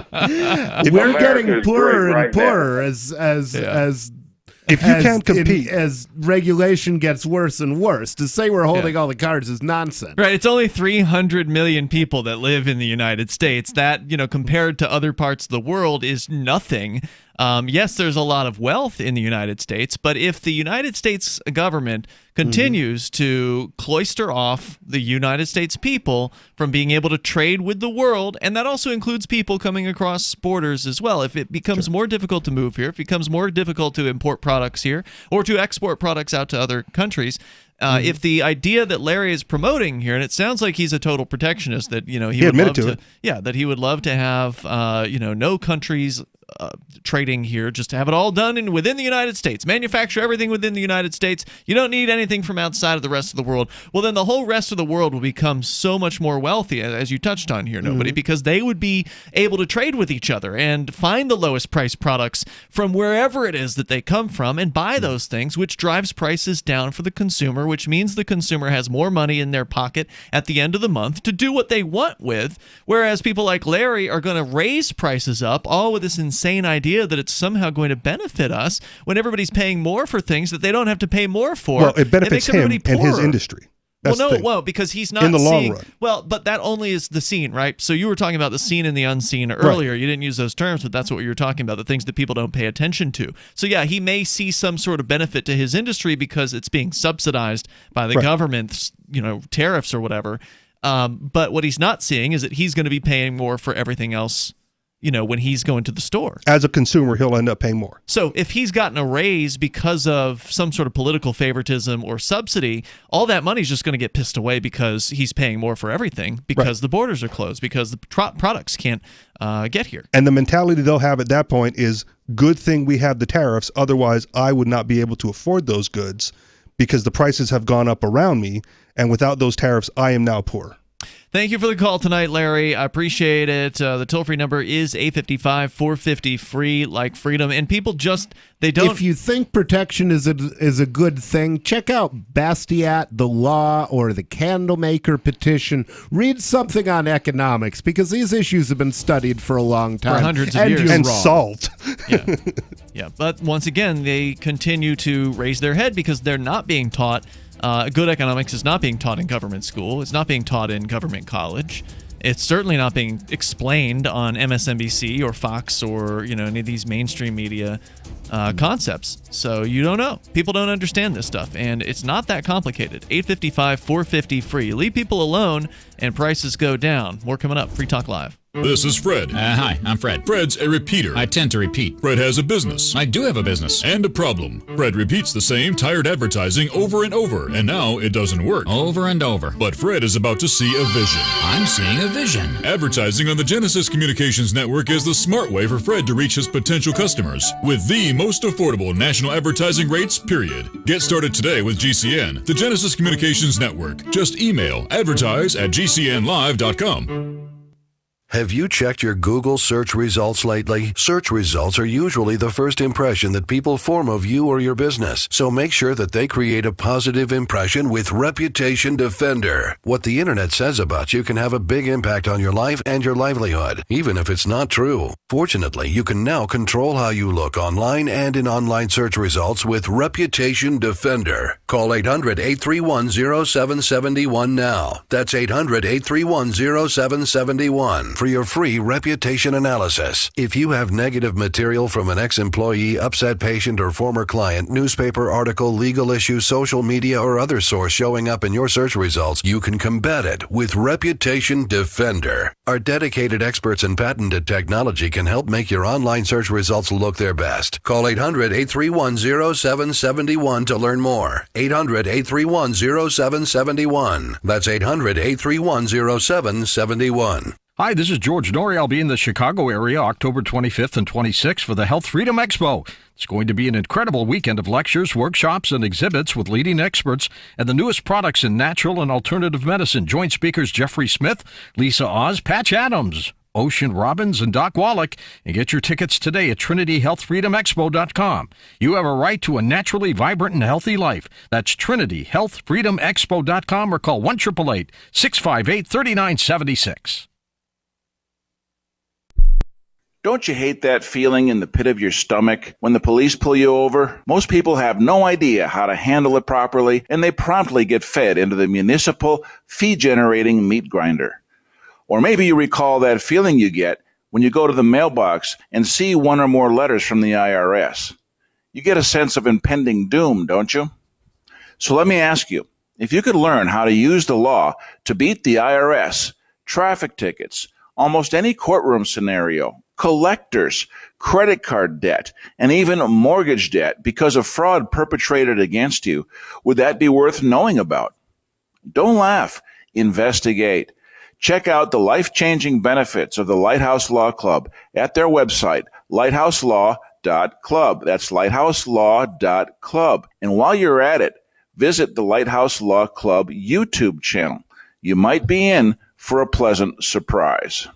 We're getting poorer and poorer as if you can't compete, as regulation gets worse and worse. To say we're holding all the cards is nonsense. Right. It's only 300 million people that live in the United States. That, compared to other parts of the world, is nothing. Yes, there's a lot of wealth in the United States, but if the United States government continues to cloister off the United States people from being able to trade with the world, and that also includes people coming across borders as well, if it becomes more difficult to move here, if it becomes more difficult to import products here or to export products out to other countries, if the idea that Larry is promoting here, and it sounds like he's a total protectionist, that he would love to, that he would love to have no countries trading here, just to have it all done within the United States, manufacture everything within the United States. You don't need anything from outside of the rest of the world. Well, then the whole rest of the world will become so much more wealthy, as you touched on here, Nobody, because they would be able to trade with each other and find the lowest price products from wherever it is that they come from and buy those things, which drives prices down for the consumer, which means the consumer has more money in their pocket at the end of the month to do what they want with, whereas people like Larry are going to raise prices up, all with this insane idea that it's somehow going to benefit us when everybody's paying more for things that they don't have to pay more for. Well, it benefits him and his industry. That's because he's not in the seeing, long run. Well, but that only is the seen, right? So you were talking about the seen and the unseen earlier. Right. You didn't use those terms, but that's what you were talking about, the things that people don't pay attention to. So yeah, he may see some sort of benefit to his industry because it's being subsidized by the government's, tariffs or whatever. But what he's not seeing is that he's going to be paying more for everything else, when he's going to the store. As a consumer, he'll end up paying more. So if he's gotten a raise because of some sort of political favoritism or subsidy, all that money is just going to get pissed away because he's paying more for everything, because the borders are closed, because the products can't get here. And the mentality they'll have at that point is, good thing we have the tariffs, otherwise I would not be able to afford those goods because the prices have gone up around me, and without those tariffs, I am now poor. Thank you for the call tonight, Larry. I appreciate it. The toll-free number is 855-450-FREE, like freedom. And people they don't... If you think protection is a good thing, check out Bastiat, the Law, or the Candlemaker petition. Read something on economics, because these issues have been studied for a long time. For hundreds of years. And solved. Yeah. But once again, they continue to raise their head because they're not being taught. Good economics is not being taught in government school. It's not being taught in government college. It's certainly not being explained on MSNBC or Fox or any of these mainstream media concepts. So you don't know. People don't understand this stuff, and it's not that complicated. 855-450-FREE. Leave people alone, and prices go down. More coming up. Free Talk Live. This is Fred. Hi, I'm Fred. Fred's a repeater. I tend to repeat. Fred has a business. I do have a business. And a problem. Fred repeats the same tired advertising over and over, and now it doesn't work. Over and over. But Fred is about to see a vision. I'm seeing a vision. Advertising on the Genesis Communications Network is the smart way for Fred to reach his potential customers with the most affordable national advertising rates, period. Get started today with GCN, the Genesis Communications Network. Just email advertise@gcnlive.com. Have you checked your Google search results lately? Search results are usually the first impression that people form of you or your business, so make sure that they create a positive impression with Reputation Defender. What the internet says about you can have a big impact on your life and your livelihood, even if it's not true. Fortunately, you can now control how you look online and in online search results with Reputation Defender. Call 800-831-0771 now. That's 800-831-0771 for your free reputation analysis. If you have negative material from an ex-employee, upset patient, or former client, newspaper article, legal issue, social media, or other source showing up in your search results, you can combat it with Reputation Defender. Our dedicated experts in patented technology can help make your online search results look their best. Call 800-831-0771 to learn more. 800-831-0771. That's 800-831-0771. Hi, this is George Norrie. I'll be in the Chicago area October 25th and 26th for the Health Freedom Expo. It's going to be an incredible weekend of lectures, workshops, and exhibits with leading experts and the newest products in natural and alternative medicine. Join speakers Jeffrey Smith, Lisa Oz, Patch Adams, Ocean Robbins, and Doc Wallach, and get your tickets today at TrinityHealthFreedomExpo.com. You have a right to a naturally vibrant and healthy life. That's TrinityHealthFreedomExpo.com or call 1-888-658-3976. Don't you hate that feeling in the pit of your stomach when the police pull you over? Most people have no idea how to handle it properly, and they promptly get fed into the municipal fee-generating meat grinder. Or maybe you recall that feeling you get when you go to the mailbox and see one or more letters from the IRS. You get a sense of impending doom, don't you? So let me ask you, if you could learn how to use the law to beat the IRS, traffic tickets, almost any courtroom scenario, collectors, credit card debt, and even mortgage debt because of fraud perpetrated against you, would that be worth knowing about? Don't laugh. Investigate. Check out the life-changing benefits of the Lighthouse Law Club at their website, lighthouselaw.club. That's lighthouselaw.club. And while you're at it, visit the Lighthouse Law Club YouTube channel. You might be in for a pleasant surprise.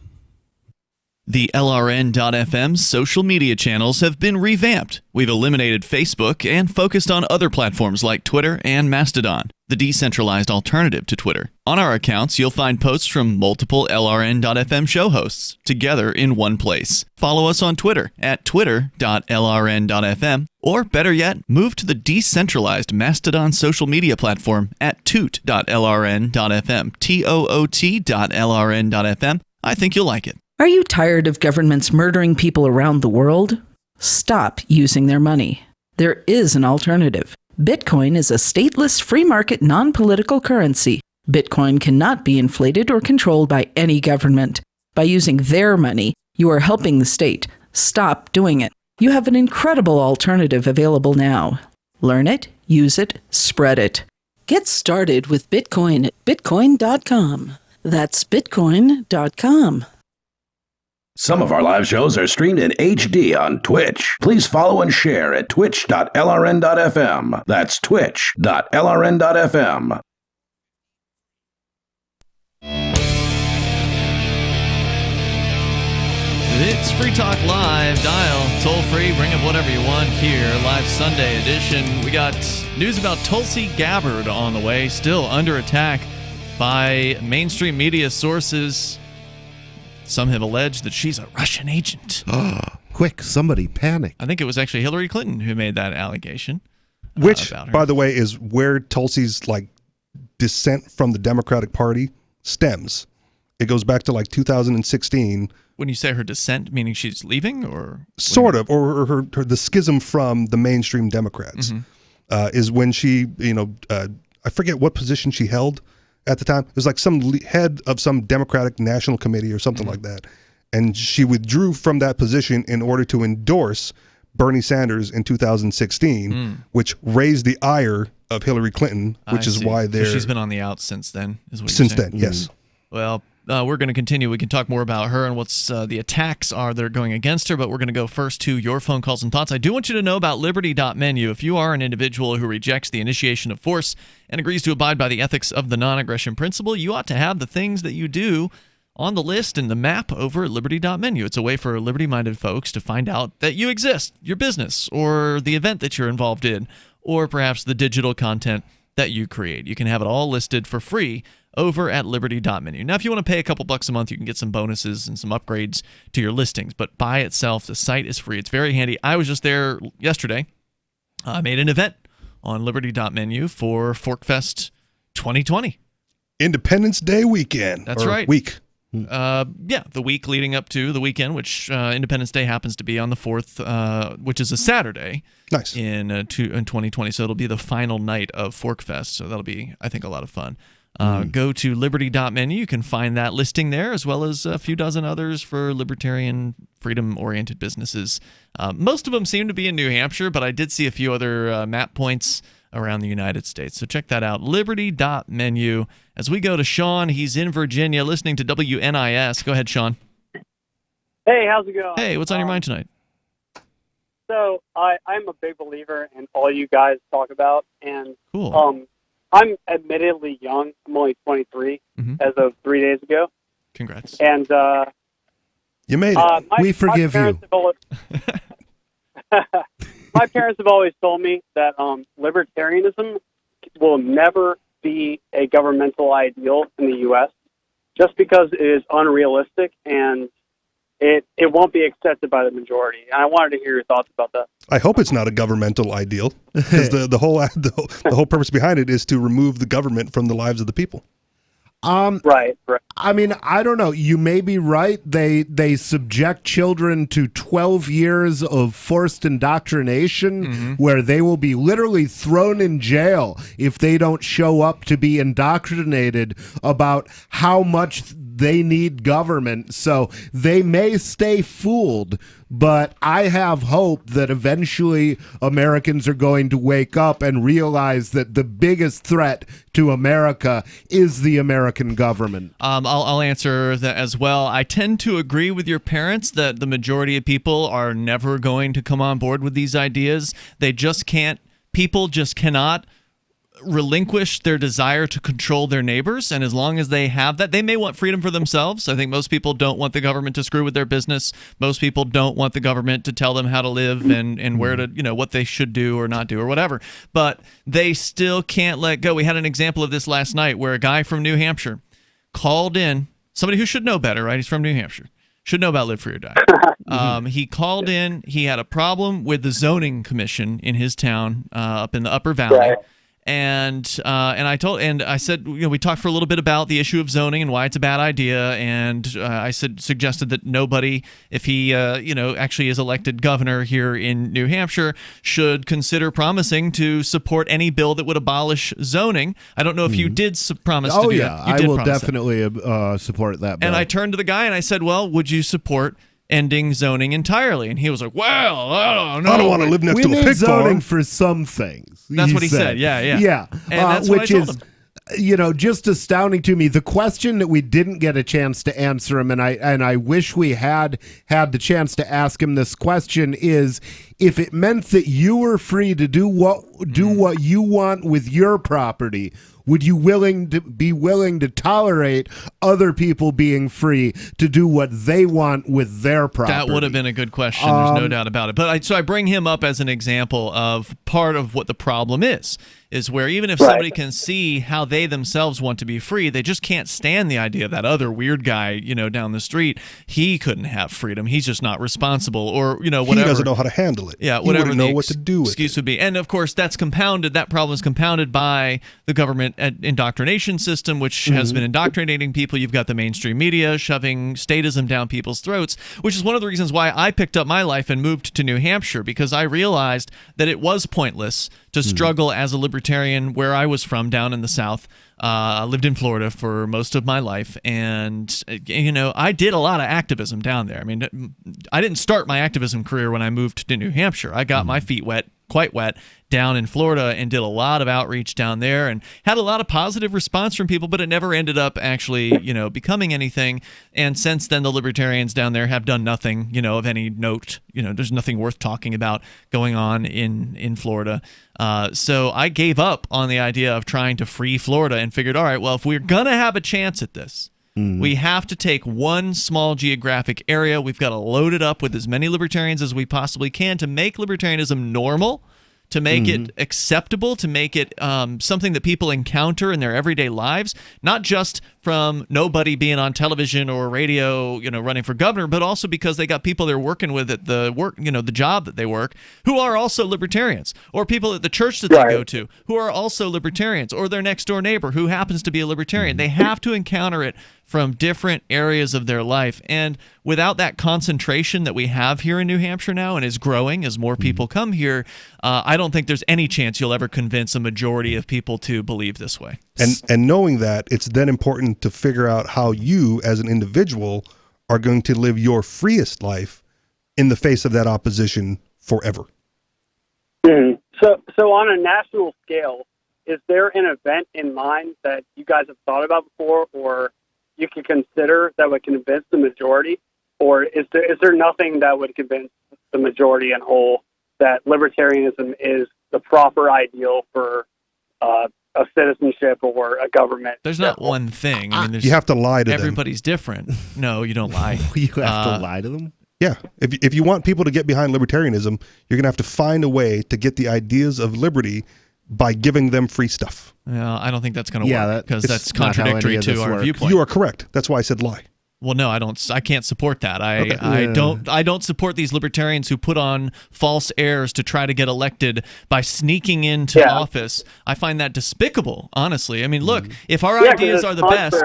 The LRN.FM social media channels have been revamped. We've eliminated Facebook and focused on other platforms like Twitter and Mastodon, the decentralized alternative to Twitter. On our accounts, you'll find posts from multiple LRN.FM show hosts together in one place. Follow us on Twitter at twitter.lrn.fm, or better yet, move to the decentralized Mastodon social media platform at toot.lrn.fm, toot.lrn.fm. I think you'll like it. Are you tired of governments murdering people around the world? Stop using their money. There is an alternative. Bitcoin is a stateless, free market, non-political currency. Bitcoin cannot be inflated or controlled by any government. By using their money, you are helping the state. Stop doing it. You have an incredible alternative available now. Learn it, use it, spread it. Get started with Bitcoin at bitcoin.com. That's bitcoin.com. Some of our live shows are streamed in HD on Twitch. Please follow and share at twitch.lrn.fm. That's twitch.lrn.fm. It's Free Talk Live. Dial toll free. Bring up whatever you want here. Live Sunday edition. We got news about Tulsi Gabbard on the way. Still under attack by mainstream media sources. Some have alleged that she's a Russian agent. Quick, somebody panic. I think it was actually Hillary Clinton who made that allegation. Which, about her. by the way, is where Tulsi's descent from the Democratic Party stems. It goes back to 2016. When you say her descent, meaning she's leaving, or sort of, or her the schism from the mainstream Democrats is when she, I forget what position she held at the time. It was some head of some Democratic National Committee or something like that. and she withdrew from that position in order to endorse Bernie Sanders in 2016, which raised the ire of Hillary Clinton, which is why they're... So she's been on the outs since then, is what Since you're saying? then, yes. Well, we're going to continue. We can talk more about her and what's the attacks are that are going against her, but we're going to go first to your phone calls and thoughts. I do want you to know about Liberty.menu. If you are an individual who rejects the initiation of force and agrees to abide by the ethics of the non-aggression principle, you ought to have the things that you do on the list and the map over at Liberty.menu. It's a way for liberty-minded folks to find out that you exist, your business, or the event that you're involved in, or perhaps the digital content that you create. You can have it all listed for free over at Liberty.menu. Now, if you want to pay a couple bucks a month, you can get some bonuses and some upgrades to your listings. But by itself, the site is free. It's very handy. I was just there yesterday. I made an event on Liberty.menu for ForkFest 2020. Independence Day weekend. That's right. Week. Yeah, the week leading up to the weekend, which Independence Day happens to be on the 4th, which is a Saturday. Nice. In 2020. So it'll be the final night of ForkFest. So that'll be, I think, a lot of fun. Go to Liberty.menu. You can find that listing there, as well as a few dozen others for libertarian, freedom-oriented businesses. Most of them seem to be in New Hampshire, but I did see a few other map points around the United States. So check that out, Liberty.menu. As we go to Sean, he's in Virginia listening to WNIS. Go ahead, Sean. Hey, how's it going? Hey, what's on your mind tonight? So I'm a big believer in all you guys talk about, and cool. I'm admittedly young. I'm only 23 as of 3 days ago. Congrats. And you made it. We forgive you. My parents have always told me that libertarianism will never be a governmental ideal in the U.S. just because it is unrealistic and it won't be accepted by the majority. And I wanted to hear your thoughts about that. I hope it's not a governmental ideal, because the whole purpose behind it is to remove the government from the lives of the people. Right. I mean, I don't know. You may be right. They subject children to 12 years of forced indoctrination, where they will be literally thrown in jail if they don't show up to be indoctrinated about how much they need government. So they may stay fooled, but I have hope that eventually Americans are going to wake up and realize that the biggest threat to America is the American government. I'll answer that as well. I tend to agree with your parents that the majority of people are never going to come on board with these ideas. They just can't. People just cannot relinquish their desire to control their neighbors, and as long as they have that, they may want freedom for themselves. I think most people don't want the government to screw with their business. Most people don't want the government to tell them how to live and where to, what they should do or not do or whatever, but they still can't let go. We had an example of this last night where a guy from New Hampshire called in, somebody who should know better, right? He's from New Hampshire, should know about Live Free or Die. He called in, he had a problem with the zoning commission in his town up in the Upper Valley. Right. And I said, we talked for a little bit about the issue of zoning and why it's a bad idea. And I suggested that nobody, if he, actually is elected governor here in New Hampshire, should consider promising to support any bill that would abolish zoning. I don't know if you did promise to do that. I will definitely support that bill. And I turned to the guy and I said, well, would you support ending zoning entirely? And he was like, well, I don't know. I don't want to live next to a pig zoning farm. For some things. That's what he said. Yeah. And that's which what I told is, just astounding to me. The question that we didn't get a chance to answer him, and I wish we had the chance to ask him this question, is if it meant that you were free to do what you want with your property, would you be willing to tolerate other people being free to do what they want with their property? That would have been a good question. There's no doubt about it. But so I bring him up as an example of part of what the problem is where even if somebody can see how they themselves want to be free, they just can't stand the idea of that other weird guy, down the street. He couldn't have freedom. He's just not responsible, or whatever. He doesn't know how to handle it. Yeah, he whatever. Know what to do with excuse would be, and of course that's compounded. That problem is compounded by the government indoctrination system, which has been indoctrinating people. You've got the mainstream media shoving statism down people's throats, which is one of the reasons why I picked up my life and moved to New Hampshire, because I realized that it was pointless to struggle as a libertarian where I was from, down in the South, I lived in Florida for most of my life, and I did a lot of activism down there. I mean, I didn't start my activism career when I moved to New Hampshire. I got my feet quite wet down in Florida and did a lot of outreach down there and had a lot of positive response from people, but it never ended up actually, becoming anything. And since then, the Libertarians down there have done nothing, of any note. There's nothing worth talking about going on in Florida. So I gave up on the idea of trying to free Florida and figured, all right, well, if we're going to have a chance at this, we have to take one small geographic area. We've got to load it up with as many libertarians as we possibly can to make libertarianism normal, to make it acceptable, to make it something that people encounter in their everyday lives, not just from nobody being on television or radio, running for governor, but also because they got people they're working with at the work, the job that they work, who are also libertarians, or people at the church that they go to who are also libertarians, or their next door neighbor who happens to be a libertarian. They have to encounter it from different areas of their life. And without that concentration that we have here in New Hampshire now, and is growing as more people come here, I don't think there's any chance you'll ever convince a majority of people to believe this way. And knowing that, it's then important to figure out how you as an individual are going to live your freest life in the face of that opposition forever. So on a national scale, is there an event in mind that you guys have thought about before, or you can consider that would convince the majority? Or is there nothing that would convince the majority in whole that libertarianism is the proper ideal for a citizenship or a government? There's not one thing. I mean, you have to lie to everybody's different. No, you don't lie. You have to lie to them? Yeah. If you want people to get behind libertarianism, you're going to have to find a way to get the ideas of liberty by giving them free stuff. Yeah, I don't think that's going to work, because that's contradictory to our viewpoint. You are correct. That's why I said lie. Well, no, I don't. I can't support that. I don't support these libertarians who put on false airs to try to get elected by sneaking into office. I find that despicable, honestly. I mean, look, if our ideas are the best,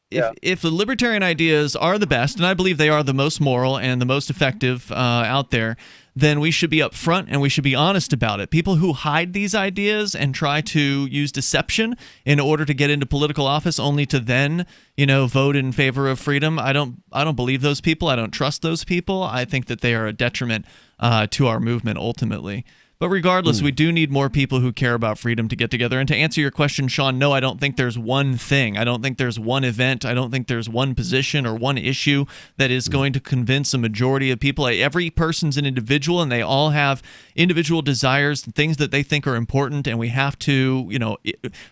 if the libertarian ideas are the best, and I believe they are the most moral and the most effective out there, then we should be upfront and we should be honest about it. People who hide these ideas and try to use deception in order to get into political office only to then, vote in favor of freedom, I don't believe those people. I don't trust those people. I think that they are a detriment to our movement ultimately. But regardless, we do need more people who care about freedom to get together. And to answer your question, Sean, no, I don't think there's one thing. I don't think there's one event. I don't think there's one position or one issue that is going to convince a majority of people. Every person's an individual, and they all have individual desires and things that they think are important. And we have to,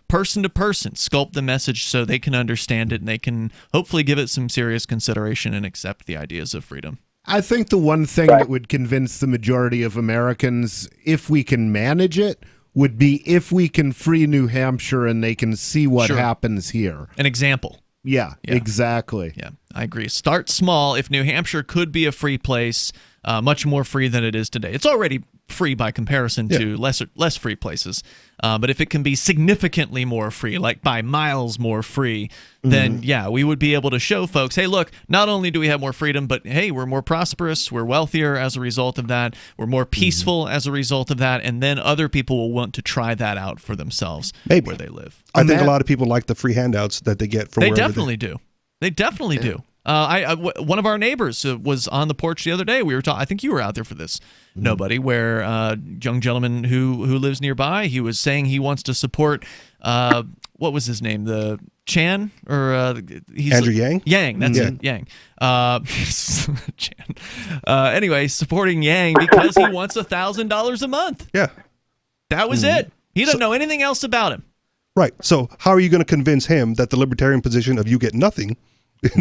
person to person, sculpt the message so they can understand it and they can hopefully give it some serious consideration and accept the ideas of freedom. I think the one thing that would convince the majority of Americans, if we can manage it, would be if we can free New Hampshire and they can see what happens here. An example. Yeah, exactly. Yeah, I agree. Start small. If New Hampshire could be a free place, much more free than it is today. It's already free by comparison to less free places. But if it can be significantly more free, like by miles more free, then we would be able to show folks, hey, look, not only do we have more freedom, but hey, we're more prosperous, we're wealthier as a result of that, we're more peaceful as a result of that, and then other people will want to try that out for themselves where they live. I think a lot of people like the free handouts that they get from They definitely do. They definitely do. One of our neighbors was on the porch the other day. We were talking. I think you were out there for this. Nobody. Where young gentleman who lives nearby, he was saying he wants to support. What was his name? The Chan or he's Andrew Yang. Yang. That's it. Yang. Chan. Anyway, supporting Yang because he wants $1,000 a month. Yeah. That was it. He doesn't know anything else about him. Right. So how are you going to convince him that the libertarian position of you get nothing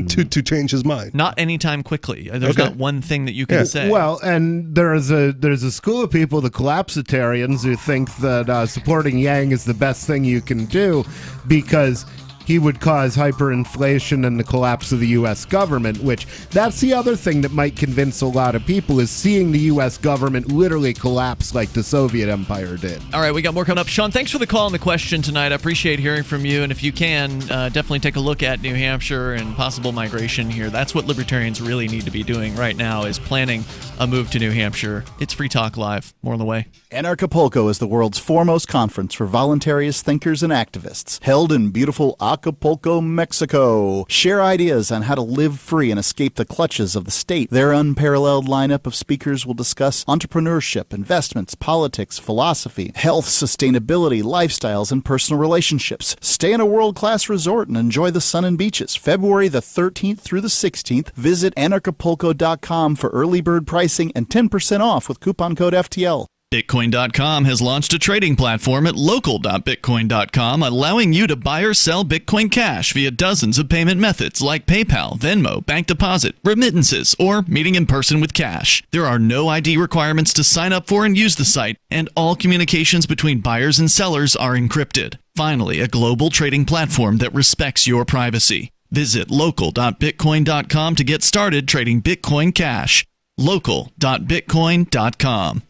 to change his mind? Not anytime quickly. There's not one thing that you can say. Well, and there's a school of people, the collapsitarians, who think that supporting Yang is the best thing you can do because he would cause hyperinflation and the collapse of the U.S. government, which that's the other thing that might convince a lot of people is seeing the U.S. government literally collapse like the Soviet Empire did. All right, we got more coming up. Sean, thanks for the call and the question tonight. I appreciate hearing from you. And if you can, definitely take a look at New Hampshire and possible migration here. That's what libertarians really need to be doing right now, is planning a move to New Hampshire. It's Free Talk Live. More on the way. Anarchapulco is the world's foremost conference for voluntarist thinkers and activists, held in beautiful Acapulco, Mexico. Share ideas on how to live free and escape the clutches of the state. Their unparalleled lineup of speakers will discuss entrepreneurship, investments, politics, philosophy, health, sustainability, lifestyles, and personal relationships. Stay in a world-class resort and enjoy the sun and beaches. February the 13th through the 16th. Visit anarchapulco.com for early bird pricing and 10% off with coupon code FTL. Bitcoin.com has launched a trading platform at local.bitcoin.com, allowing you to buy or sell Bitcoin Cash via dozens of payment methods like PayPal, Venmo, bank deposit, remittances, or meeting in person with cash. There are no ID requirements to sign up for and use the site, and all communications between buyers and sellers are encrypted. Finally, a global trading platform that respects your privacy. Visit local.bitcoin.com to get started trading Bitcoin Cash. local.bitcoin.com.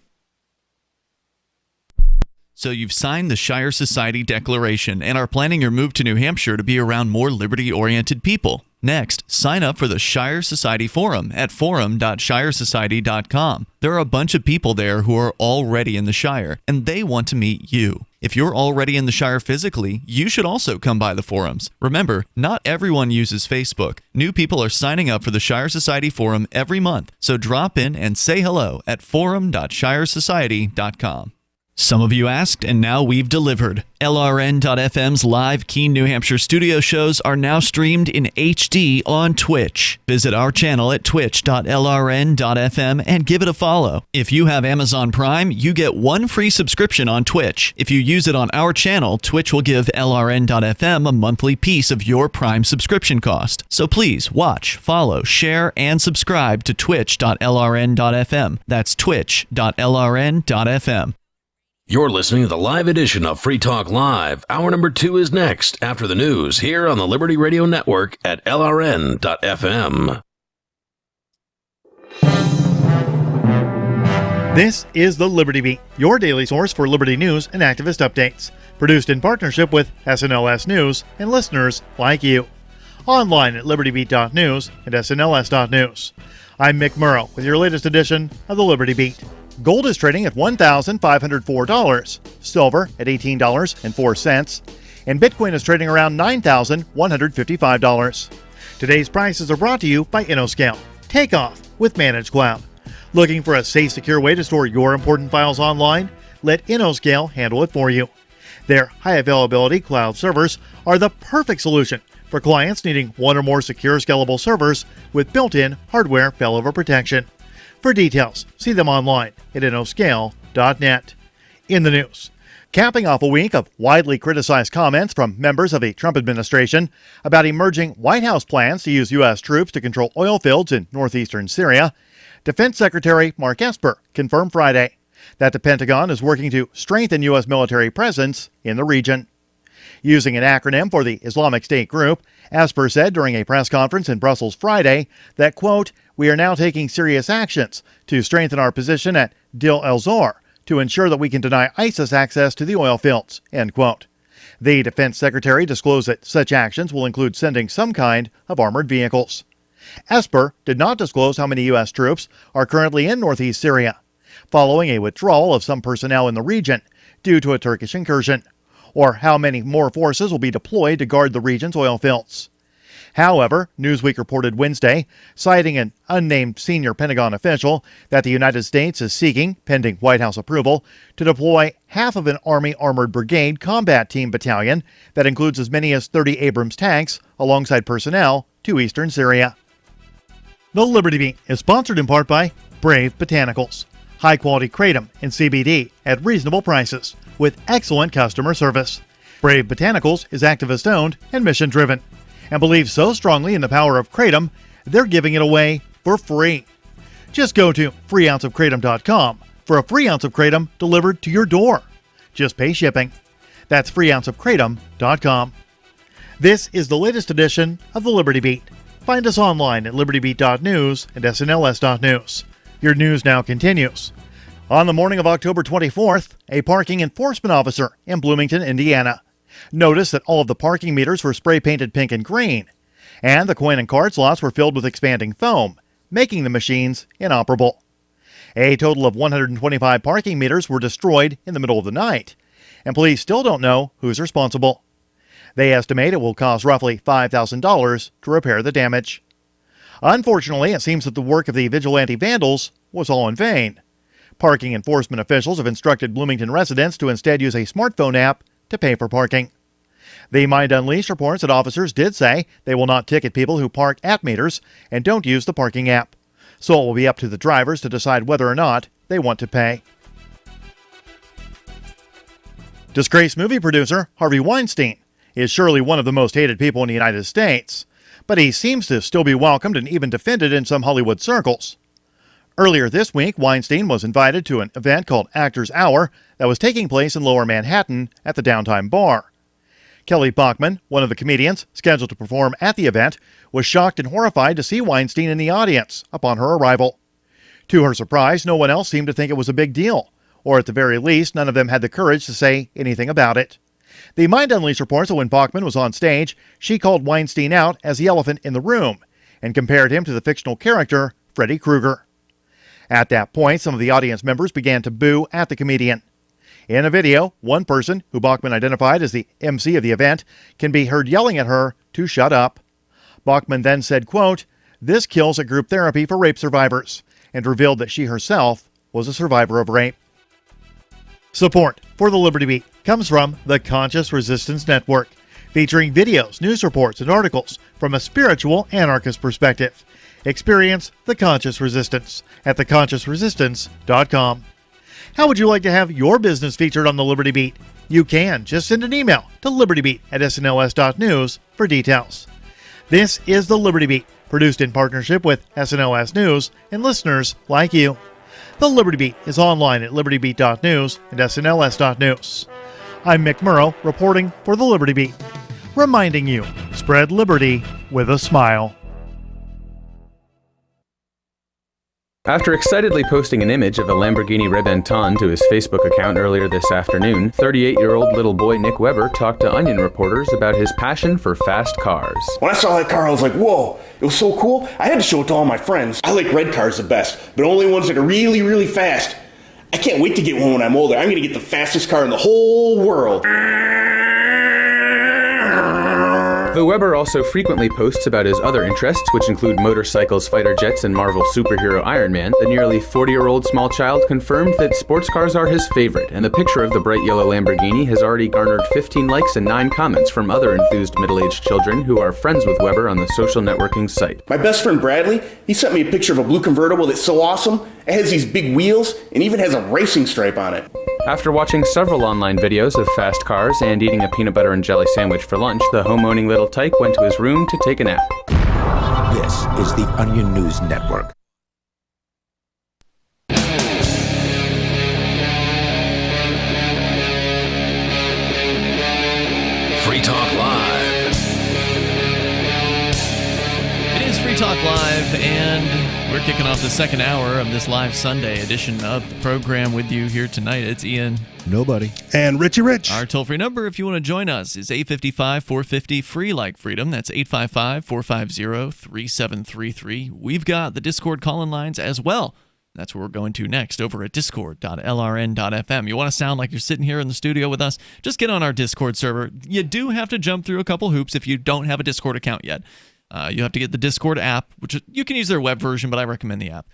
So you've signed the Shire Society Declaration and are planning your move to New Hampshire to be around more liberty-oriented people. Next, sign up for the Shire Society Forum at forum.shiresociety.com. There are a bunch of people there who are already in the Shire, and they want to meet you. If you're already in the Shire physically, you should also come by the forums. Remember, not everyone uses Facebook. New people are signing up for the Shire Society Forum every month, so drop in and say hello at forum.shiresociety.com. Some of you asked, and now we've delivered. LRN.FM's live Keene, New Hampshire studio shows are now streamed in HD on Twitch. Visit our channel at twitch.lrn.fm and give it a follow. If you have Amazon Prime, you get one free subscription on Twitch. If you use it on our channel, Twitch will give LRN.FM a monthly piece of your Prime subscription cost. So please watch, follow, share, and subscribe to twitch.lrn.fm. That's twitch.lrn.fm. You're listening to the live edition of Free Talk Live. Hour number 2 is next, after the news, here on the Liberty Radio Network at LRN.FM. This is the Liberty Beat, your daily source for liberty news and activist updates. Produced in partnership with SNLS News and listeners like you. Online at libertybeat.news and snls.news. I'm Mick Murrow with your latest edition of the Liberty Beat. Gold is trading at $1,504, silver at $18.04, and Bitcoin is trading around $9,155. Today's prices are brought to you by InnoScale. Take off with Managed Cloud. Looking for a safe, secure way to store your important files online? Let InnoScale handle it for you. Their high-availability cloud servers are the perfect solution for clients needing one or more secure, scalable servers with built-in hardware failover protection. For details, see them online at innoscale.net. In the news, capping off a week of widely criticized comments from members of the Trump administration about emerging White House plans to use U.S. troops to control oil fields in northeastern Syria, Defense Secretary Mark Esper confirmed Friday that the Pentagon is working to strengthen U.S. military presence in the region. Using an acronym for the Islamic State group, Esper said during a press conference in Brussels Friday that, quote, "We are now taking serious actions to strengthen our position at Deir el-Zor to ensure that we can deny ISIS access to the oil fields," end quote. The defense secretary disclosed that such actions will include sending some kind of armored vehicles. Esper did not disclose how many U.S. troops are currently in northeast Syria, following a withdrawal of some personnel in the region due to a Turkish incursion, or how many more forces will be deployed to guard the region's oil fields. However, Newsweek reported Wednesday, citing an unnamed senior Pentagon official, that the United States is seeking, pending White House approval, to deploy half of an Army Armored Brigade Combat Team battalion that includes as many as 30 Abrams tanks alongside personnel to eastern Syria. The Liberty Beat is sponsored in part by Brave Botanicals. High-quality kratom and CBD at reasonable prices with excellent customer service. Brave Botanicals is activist-owned and mission-driven, and believes so strongly in the power of kratom, they're giving it away for free. Just go to freeounceofkratom.com for a free ounce of kratom delivered to your door. Just pay shipping. That's freeounceofkratom.com. This is the latest edition of the Liberty Beat. Find us online at libertybeat.news and snls.news. Your news now continues. On the morning of October 24th, a parking enforcement officer in Bloomington, Indiana, noticed that all of the parking meters were spray-painted pink and green, and the coin and card slots were filled with expanding foam, making the machines inoperable. A total of 125 parking meters were destroyed in the middle of the night, and police still don't know who's responsible. They estimate it will cost roughly $5,000 to repair the damage. Unfortunately, it seems that the work of the vigilante vandals was all in vain. Parking enforcement officials have instructed Bloomington residents to instead use a smartphone app to pay for parking. The Mind Unleashed reports that officers did say they will not ticket people who park at meters and don't use the parking app. So it will be up to the drivers to decide whether or not they want to pay. Disgraced movie producer Harvey Weinstein is surely one of the most hated people in the United States, but he seems to still be welcomed and even defended in some Hollywood circles. Earlier this week, Weinstein was invited to an event called Actors Hour that was taking place in Lower Manhattan at the Downtime Bar. Kelly Bachman, one of the comedians scheduled to perform at the event, was shocked and horrified to see Weinstein in the audience upon her arrival. To her surprise, no one else seemed to think it was a big deal, or at the very least, none of them had the courage to say anything about it. The Mind Unleashed reports that when Bachman was on stage, she called Weinstein out as the elephant in the room and compared him to the fictional character Freddy Krueger. At that point, some of the audience members began to boo at the comedian. In a video, one person, who Bachman identified as the MC of the event, can be heard yelling at her to shut up. Bachman then said, quote, "This kills at group therapy for rape survivors," and revealed that she herself was a survivor of rape. Support for the Liberty Beat comes from the Conscious Resistance Network, featuring videos, news reports, and articles from a spiritual anarchist perspective. Experience the Conscious Resistance at theconsciousresistance.com. How would you like to have your business featured on the Liberty Beat? You can. Just send an email to libertybeat@snls.news for details. This is the Liberty Beat, produced in partnership with SNLS News and listeners like you. The Liberty Beat is online at libertybeat.news and snls.news. I'm Mick Murrow, reporting for the Liberty Beat, reminding you, spread liberty with a smile. After excitedly posting an image of a Lamborghini Rebenton to his Facebook account earlier this afternoon, 38-year-old little boy Nick Weber talked to Onion reporters about his passion for fast cars. When I saw that car, I was like, whoa, it was so cool. I had to show it to all my friends. I like red cars the best, but only ones that are really, really fast. I can't wait to get one when I'm older. I'm going to get the fastest car in the whole world. Though Weber also frequently posts about his other interests, which include motorcycles, fighter jets, and Marvel superhero Iron Man, the nearly 40-year-old small child confirmed that sports cars are his favorite, and the picture of the bright yellow Lamborghini has already garnered 15 likes and 9 comments from other enthused middle-aged children who are friends with Weber on the social networking site. My best friend Bradley, he sent me a picture of a blue convertible that's so awesome. It has these big wheels and even has a racing stripe on it. After watching several online videos of fast cars and eating a peanut butter and jelly sandwich for lunch, the home-owning little tyke went to his room to take a nap. This is the Onion News Network. Free Talk Live. It is Free Talk Live, and we're kicking off the second hour of this live Sunday edition of the program with you here tonight. It's Ian. Nobody. And Richie Rich. Our toll-free number, if you want to join us, is 855-450 free like freedom. That's 855-450-3733. We've got the Discord call-in lines as well. That's where we're going to next, over at discord.lrn.fm. You want to sound like you're sitting here in the studio with us? Just get on our Discord server. You do have to jump through a couple hoops if you don't have a Discord account yet. You have to get the Discord app, which you can use their web version, but I recommend the app.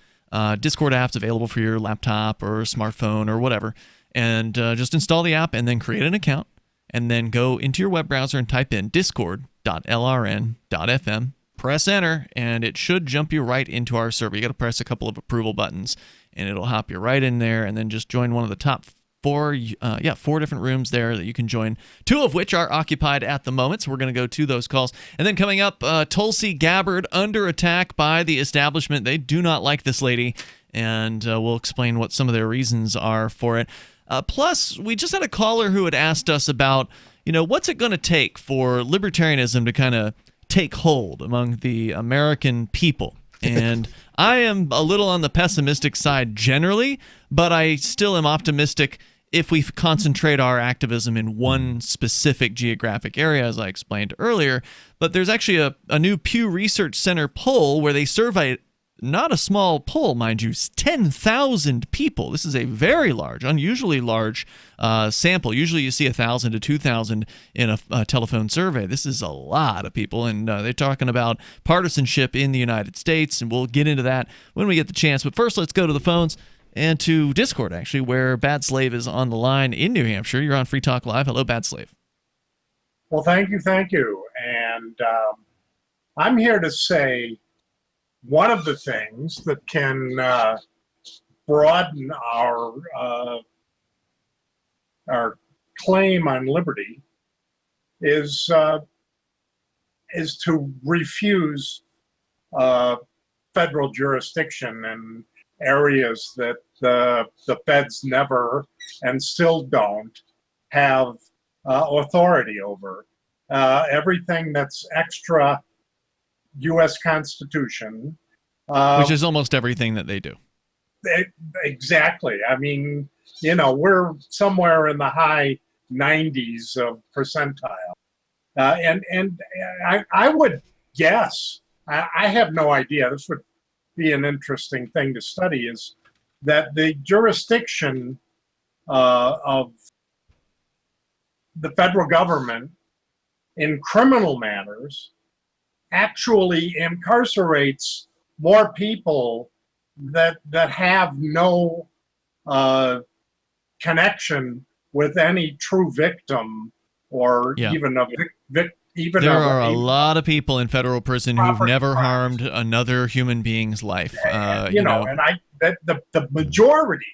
Discord app's available for your laptop or smartphone or whatever. And just install the app and then create an account. And then go into your web browser and type in discord.lrn.fm. Press enter, and it should jump you right into our server. You got to press a couple of approval buttons, and it'll hop you right in there. And then just join one of the top four different rooms there that you can join, 2 of which are occupied at the moment. So we're going to go to those calls. And then coming up, Tulsi Gabbard under attack by the establishment. They do not like this lady, and we'll explain what some of their reasons are for it. Plus, we just had a caller who had asked us about, what's it going to take for libertarianism to kind of take hold among the American people? And I am a little on the pessimistic side generally, but I still am optimistic if we concentrate our activism in one specific geographic area, as I explained earlier. But there's actually a new Pew Research Center poll where they surveyed, not a small poll, mind you, 10,000 people. This is a very large, unusually large sample. Usually you see 1,000 to 2,000 in a telephone survey. This is a lot of people, and they're talking about partisanship in the United States, and we'll get into that when we get the chance. But first, let's go to the phones and to Discord, actually, where Bad Slave is on the line in New Hampshire. You're on Free Talk Live. Hello, Bad Slave. Well, thank you. And I'm here to say one of the things that can broaden our claim on liberty is to refuse federal jurisdiction in areas that the feds never and still don't have authority over. Everything that's extra U.S. Constitution. Which is almost everything that they do. Exactly. I mean, we're somewhere in the high 90s of percentile. And I would guess, I have no idea, this would be an interesting thing to study, is that the jurisdiction of the federal government in criminal matters actually incarcerates more people that have no connection with any true victim or even a victim. There are a lot of people in federal prison who've never harmed another human being's life. And the majority.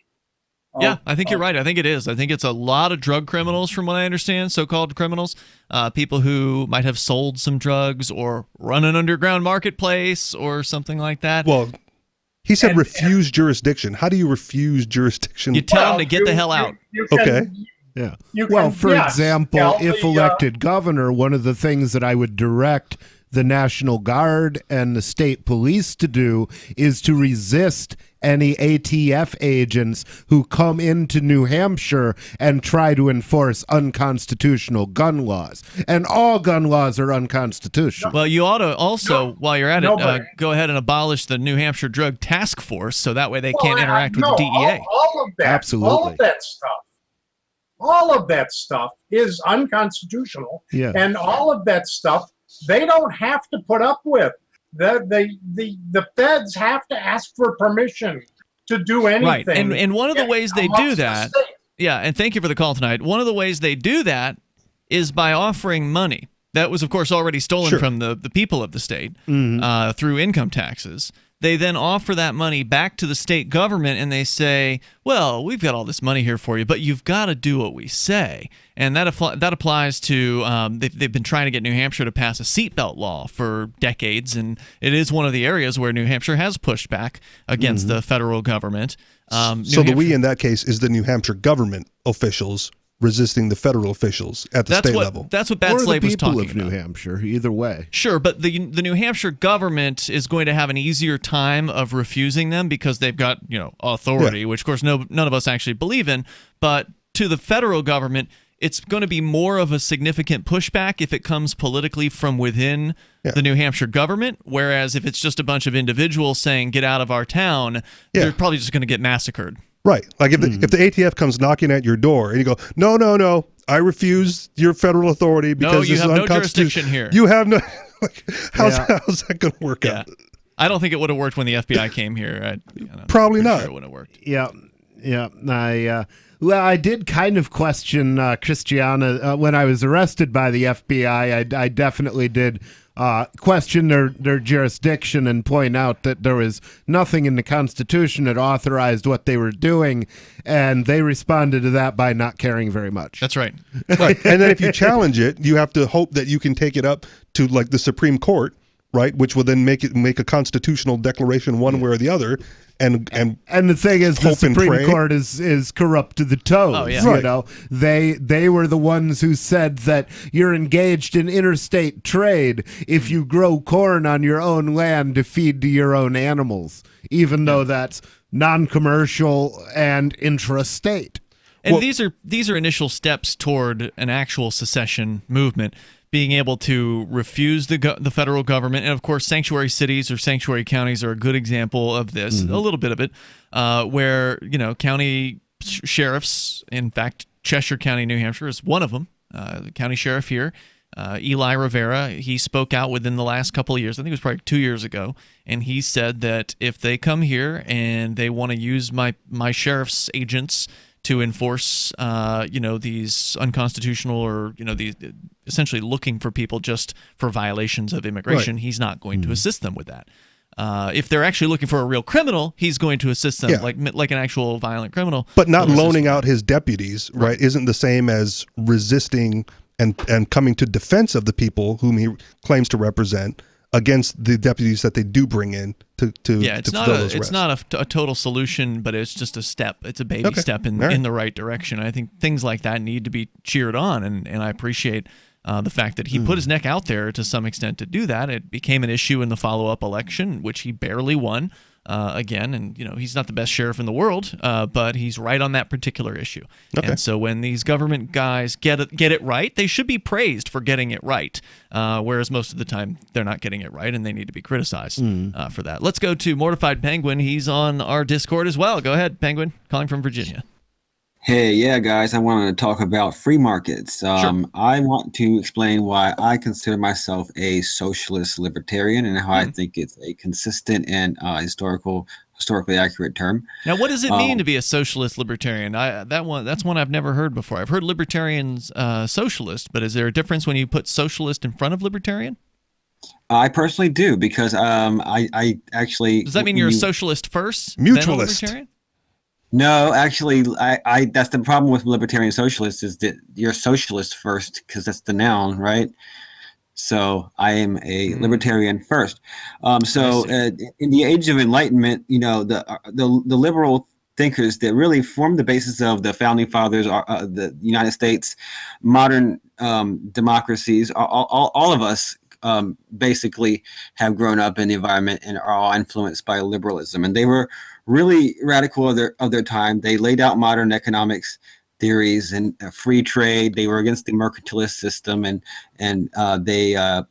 I think you're right. I think it is. I think it's a lot of drug criminals, from what I understand, so-called criminals, people who might have sold some drugs or run an underground marketplace or something like that. Well, he said refuse jurisdiction. How do you refuse jurisdiction? You tell them to get the hell out. Okay. Yeah. Well, for example, if elected governor, one of the things that I would direct the National Guard and the state police to do is to resist any ATF agents who come into New Hampshire and try to enforce unconstitutional gun laws. And all gun laws are unconstitutional. Well, you ought to also, while you're at it, go ahead and abolish the New Hampshire Drug Task Force, so that way they can't interact with the DEA. All of that. Absolutely. All of that stuff is unconstitutional. Yeah. And all of that stuff they don't have to put up with. The feds have to ask for permission to do anything. Right, and one of the ways they do that, and thank you for the call tonight. One of the ways they do that is by offering money. That was, of course, already stolen from the people of the state through income taxes. They then offer that money back to the state government, and they say, well, we've got all this money here for you, but you've got to do what we say. And that applies to they've been trying to get New Hampshire to pass a seatbelt law for decades, and it is one of the areas where New Hampshire has pushed back against the federal government. So the we in that case is the New Hampshire government officials resisting the federal officials at the state level. That's what Bad Slave was talking about. Or the people of New Hampshire, either way. Sure, but the New Hampshire government is going to have an easier time of refusing them because they've got authority, which of course none of us actually believe in. But to the federal government, it's going to be more of a significant pushback if it comes politically from within the New Hampshire government, whereas if it's just a bunch of individuals saying, get out of our town, they're probably just going to get massacred. Right. Like if the ATF comes knocking at your door and you go, no, I refuse your federal authority because you this have is no jurisdiction here. You have no. How's that going to work out? I don't think it would have worked when the FBI came here. Probably not. Sure it would have worked. Yeah. I did kind of question Christiana when I was arrested by the FBI. I definitely did question their jurisdiction and point out that there was nothing in the Constitution that authorized what they were doing, and they responded to that by not caring very much. That's right. Right. And then if you challenge it, you have to hope that you can take it up to like the Supreme Court, right? Which will then make a constitutional declaration one way or the other. And the thing is, the Supreme Court is corrupt to the toes. Oh, yeah. You Right. know, they were the ones who said that you're engaged in interstate trade if you grow corn on your own land to feed to your own animals, even though that's non-commercial and intrastate. And these are initial steps toward an actual secession movement, being able to refuse the federal government. And of course, sanctuary cities or sanctuary counties are a good example of this, a little bit of it, where, county sheriffs, in fact, Cheshire County, New Hampshire is one of them, the county sheriff here, Eli Rivera, he spoke out within the last couple of years, I think it was probably 2 years ago, and he said that if they come here and they want to use my sheriff's agents to enforce, these unconstitutional or, these essentially looking for people just for violations of immigration, Right. he's not going to assist them with that. If they're actually looking for a real criminal, he's going to assist them like an actual violent criminal. But not loaning out his deputies, right, isn't the same as resisting and coming to defense of the people whom he claims to represent against the deputies that they do bring in to it's not fulfill those it's arrests. not a total solution, but it's just a step. It's a baby step in the right direction. I think things like that need to be cheered on, and I appreciate the fact that he put his neck out there to some extent to do that. It became an issue in the follow-up election, which he barely won again. And, he's not the best sheriff in the world, but he's right on that particular issue. Okay. And so when these government guys get it right, they should be praised for getting it right, whereas most of the time they're not getting it right, and they need to be criticized for that. Let's go to Mortified Penguin. He's on our Discord as well. Go ahead, Penguin, calling from Virginia. Hey, yeah, guys, I wanted to talk about free markets. Sure. I want to explain why I consider myself a socialist libertarian and how I think it's a consistent and historically accurate term. Now, what does it mean to be a socialist libertarian? That's one I've never heard before. I've heard libertarians socialist, but is there a difference when you put socialist in front of libertarian? I personally do, because I actually... Does that mean you're a socialist first, mutualist, then a libertarian? No, actually, I that's the problem with libertarian socialists, is that you're socialist first because that's the noun, right? So I am a libertarian first. In the age of enlightenment, the liberal thinkers that really formed the basis of the founding fathers, are the United States, modern democracies, all of us basically have grown up in the environment and are all influenced by liberalism. And they were really radical of their time. They laid out modern economics theories and free trade. They were against the mercantilist system, and they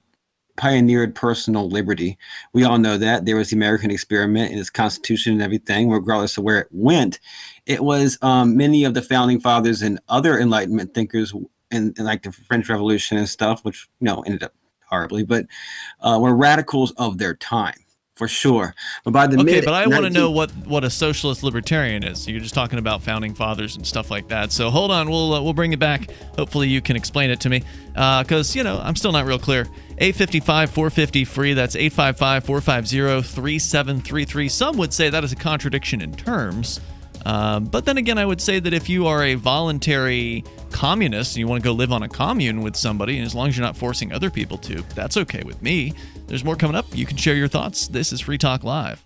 pioneered personal liberty. We all know that. There was the American experiment and its constitution and everything, regardless of where it went. It was many of the founding fathers and other Enlightenment thinkers, and like the French Revolution and stuff, which ended up horribly, but were radicals of their time. For sure. But by the but I want to know what a socialist libertarian is. You're just talking about founding fathers and stuff like that. So hold on, we'll bring it back. Hopefully you can explain it to me, because I'm still not real clear. 855-450 free. That's 855-450-3733. Some would say that is a contradiction in terms. But then again, I would say that if you are a voluntary communist and you want to go live on a commune with somebody, and as long as you're not forcing other people to, that's okay with me. There's more coming up. You can share your thoughts. This is Free Talk Live.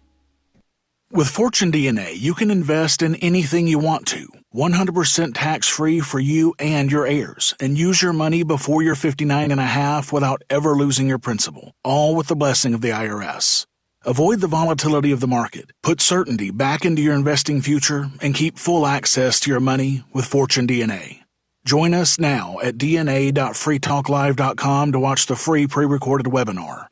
With Fortune DNA, you can invest in anything you want to, 100% tax-free for you and your heirs, and use your money before you're 59 and a half without ever losing your principal, all with the blessing of the IRS. Avoid the volatility of the market, put certainty back into your investing future, and keep full access to your money with Fortune DNA. Join us now at dna.freetalklive.com to watch the free pre-recorded webinar.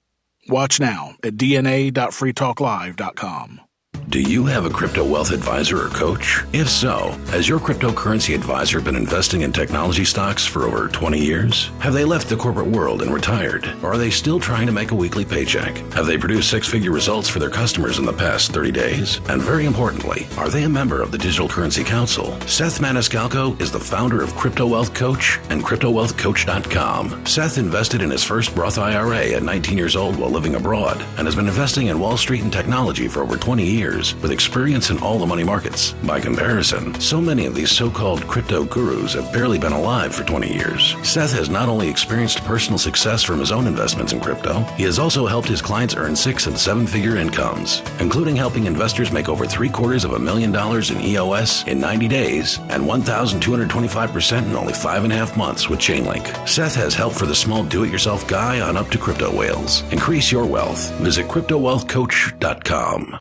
Watch now at dna.freetalklive.com. Do you have a crypto wealth advisor or coach? If so, has your cryptocurrency advisor been investing in technology stocks for over 20 years? Have they left the corporate world and retired? Or are they still trying to make a weekly paycheck? Have they produced six-figure results for their customers in the past 30 days? And very importantly, are they a member of the Digital Currency Council? Seth Maniscalco is the founder of Crypto Wealth Coach and CryptoWealthCoach.com. Seth invested in his first Roth IRA at 19 years old while living abroad and has been investing in Wall Street and technology for over 20 years. advisors with experience in all the money markets. By comparison, so many of these so-called crypto gurus have barely been alive for 20 years. Seth has not only experienced personal success from his own investments in crypto, he has also helped his clients earn 6- and 7-figure incomes, including helping investors make over $750,000 in EOS in 90 days and 1,225% in only 5.5 months with Chainlink. Seth has help for the small do-it-yourself guy on up to crypto whales. Increase your wealth. Visit CryptoWealthCoach.com.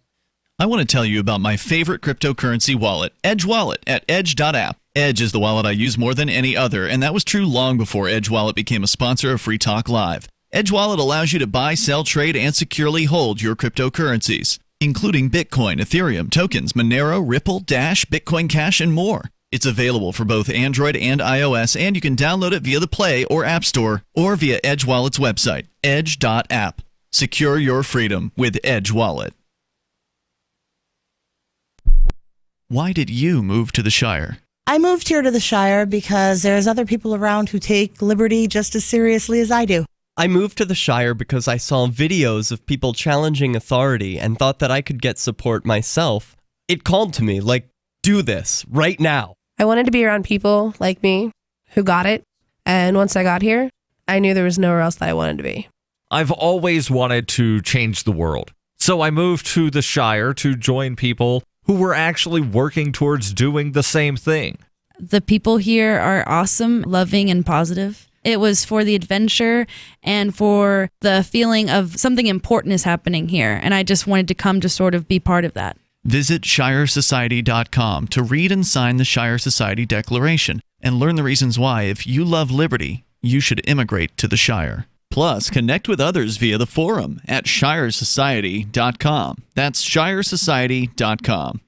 I want to tell you about my favorite cryptocurrency wallet, Edge Wallet, at edge.app. Edge is the wallet I use more than any other, and that was true long before Edge Wallet became a sponsor of Free Talk Live. Edge Wallet allows you to buy, sell, trade, and securely hold your cryptocurrencies, including Bitcoin, Ethereum, tokens, Monero, Ripple, Dash, Bitcoin Cash, and more. It's available for both Android and iOS, and you can download it via the Play or App Store or via Edge Wallet's website, edge.app. Secure your freedom with Edge Wallet. Why did you move to the Shire? I moved here to the Shire because there's other people around who take liberty just as seriously as I do. I moved to the Shire because I saw videos of people challenging authority and thought that I could get support myself. It called to me, like, do this, right now. I wanted to be around people like me who got it, and once I got here, I knew there was nowhere else that I wanted to be. I've always wanted to change the world, so I moved to the Shire to join people who were actually working towards doing the same thing. The people here are awesome, loving, and positive. It was for the adventure and for the feeling of something important is happening here, and I just wanted to come to sort of be part of that. Visit ShireSociety.com to read and sign the Shire Society Declaration and learn the reasons why, if you love liberty, you should immigrate to the Shire. Plus, connect with others via the forum at ShireSociety.com. That's ShireSociety.com.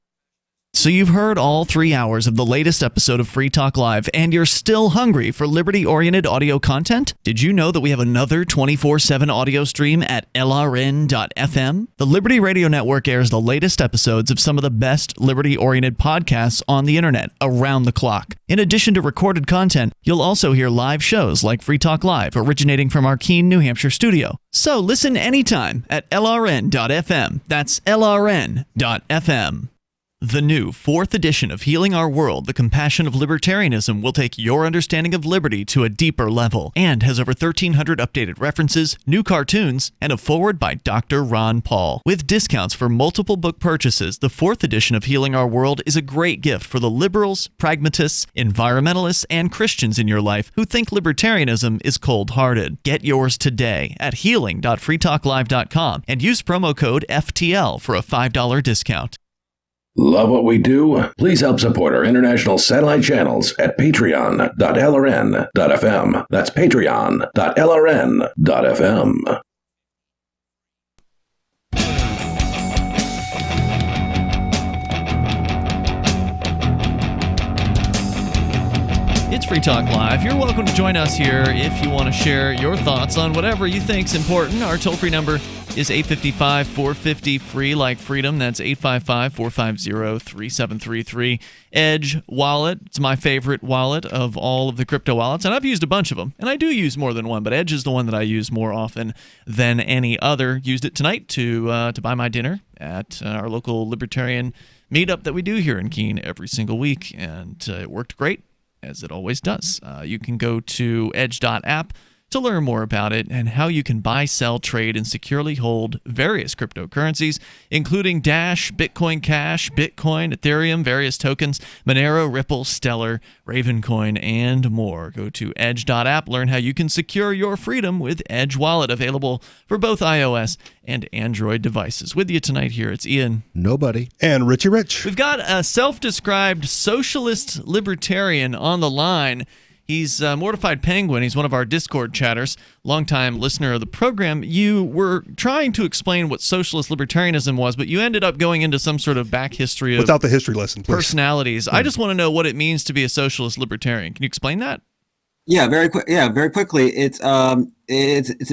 So you've heard all 3 hours of the latest episode of Free Talk Live, and you're still hungry for liberty-oriented audio content? Did you know that we have another 24/7 audio stream at LRN.FM? The Liberty Radio Network airs the latest episodes of some of the best liberty-oriented podcasts on the internet around the clock. In addition to recorded content, you'll also hear live shows like Free Talk Live, originating from our Keene, New Hampshire studio. So listen anytime at LRN.FM. That's LRN.FM. The new 4th edition of Healing Our World, The Compassion of Libertarianism, will take your understanding of liberty to a deeper level and has over 1,300 updated references, new cartoons, and a foreword by Dr. Ron Paul. With discounts for multiple book purchases, the 4th edition of Healing Our World is a great gift for the liberals, pragmatists, environmentalists, and Christians in your life who think libertarianism is cold-hearted. Get yours today at healing.freetalklive.com and use promo code FTL for a $5 discount. Love what we do? Please help support our international satellite channels at patreon.lrn.fm. That's patreon.lrn.fm. It's Free Talk Live. You're welcome to join us here if you want to share your thoughts on whatever you think's important. Our toll-free number is 855-450-FREE like freedom. That's 855-450-3733. Edge Wallet. It's my favorite wallet of all of the crypto wallets, and I've used a bunch of them, and I do use more than one, but Edge is the one that I use more often than any other. Used it tonight to buy my dinner at our local Libertarian meetup that we do here in Keene every single week, and it worked great, as it always does. You can go to edge.app to learn more about it and how you can buy, sell, trade, and securely hold various cryptocurrencies, including Dash, Bitcoin Cash, Bitcoin, Ethereum, various tokens, Monero, Ripple, Stellar, Ravencoin, and more. Go to edge.app, learn how you can secure your freedom with Edge Wallet, available for both iOS and Android devices. With you tonight here, it's Ian. Nobody. And Richie Rich. We've got a self-described socialist libertarian on the line. He's Mortified Penguin. He's one of our Discord chatters, longtime listener of the program. You were trying to explain what socialist libertarianism was, but you ended up going into some sort of back history of without the history lesson, please. Personalities. I just want to know what it means to be a socialist libertarian. Can you explain that? Yeah, very quickly. It's an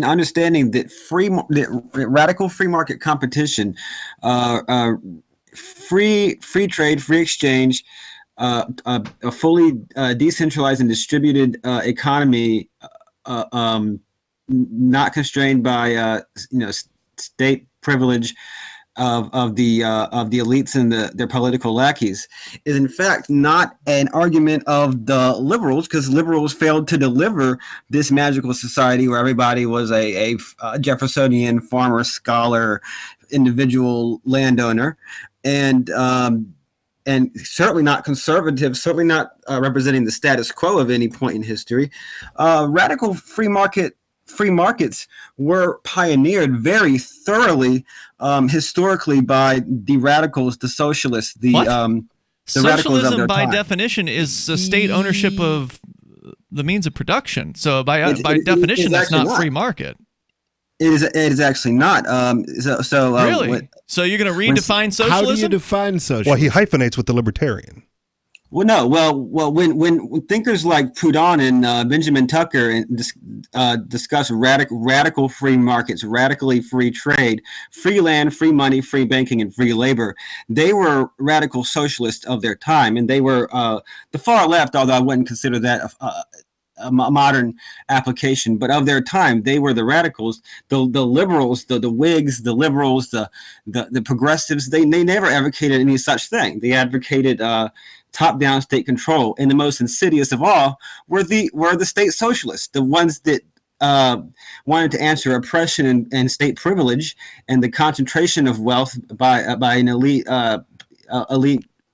understanding that radical free market competition, free trade, free exchange, a fully decentralized and distributed economy, not constrained by state privilege, of the elites and their political lackeys is in fact not an argument of the liberals, because liberals failed to deliver this magical society where everybody was a Jeffersonian farmer, scholar, individual landowner, and certainly not conservative, certainly not representing the status quo of any point in history. Radical free markets were pioneered very thoroughly historically by the radicals, the socialists, the radicals of Socialism, their by time. definition, is the state ownership of the means of production. So by definition, that's not free market. It is actually not. Really? So you're going to redefine socialism? How do you define socialism? Well, he hyphenates with the libertarian. Well, no. Well, when thinkers like Proudhon and Benjamin Tucker discuss radical free markets, radically free trade, free land, free money, free banking, and free labor, they were radical socialists of their time, and they were the far left. Although I wouldn't consider that a modern application, but of their time, they were the radicals. The liberals, the Whigs, the liberals, the progressives. They never advocated any such thing. They advocated top-down state control, and the most insidious of all were the state socialists, the ones that wanted to answer oppression and state privilege and the concentration of wealth by an elite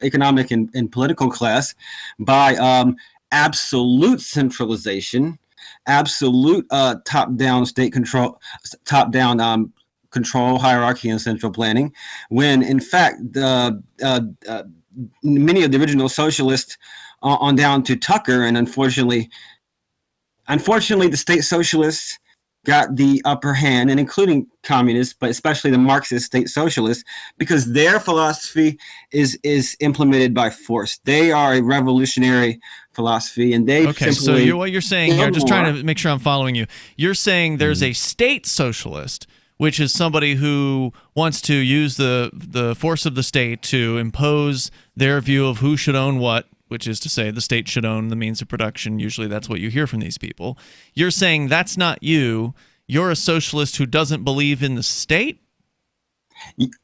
economic and political class by absolute centralization, absolute top-down state control, top-down control, hierarchy, and central planning, when in fact many of the original socialists on down to Tucker, and unfortunately the state socialists got the upper hand, and including communists, but especially the Marxist state socialists, because their philosophy is implemented by force. They are a revolutionary philosophy, and they so what you're saying here, just trying to make sure I'm following you. You're saying there's a state socialist, which is somebody who wants to use the force of the state to impose their view of who should own what, which is to say the state should own the means of production. Usually that's what you hear from these people. You're saying that's not you. You're a socialist who doesn't believe in the state?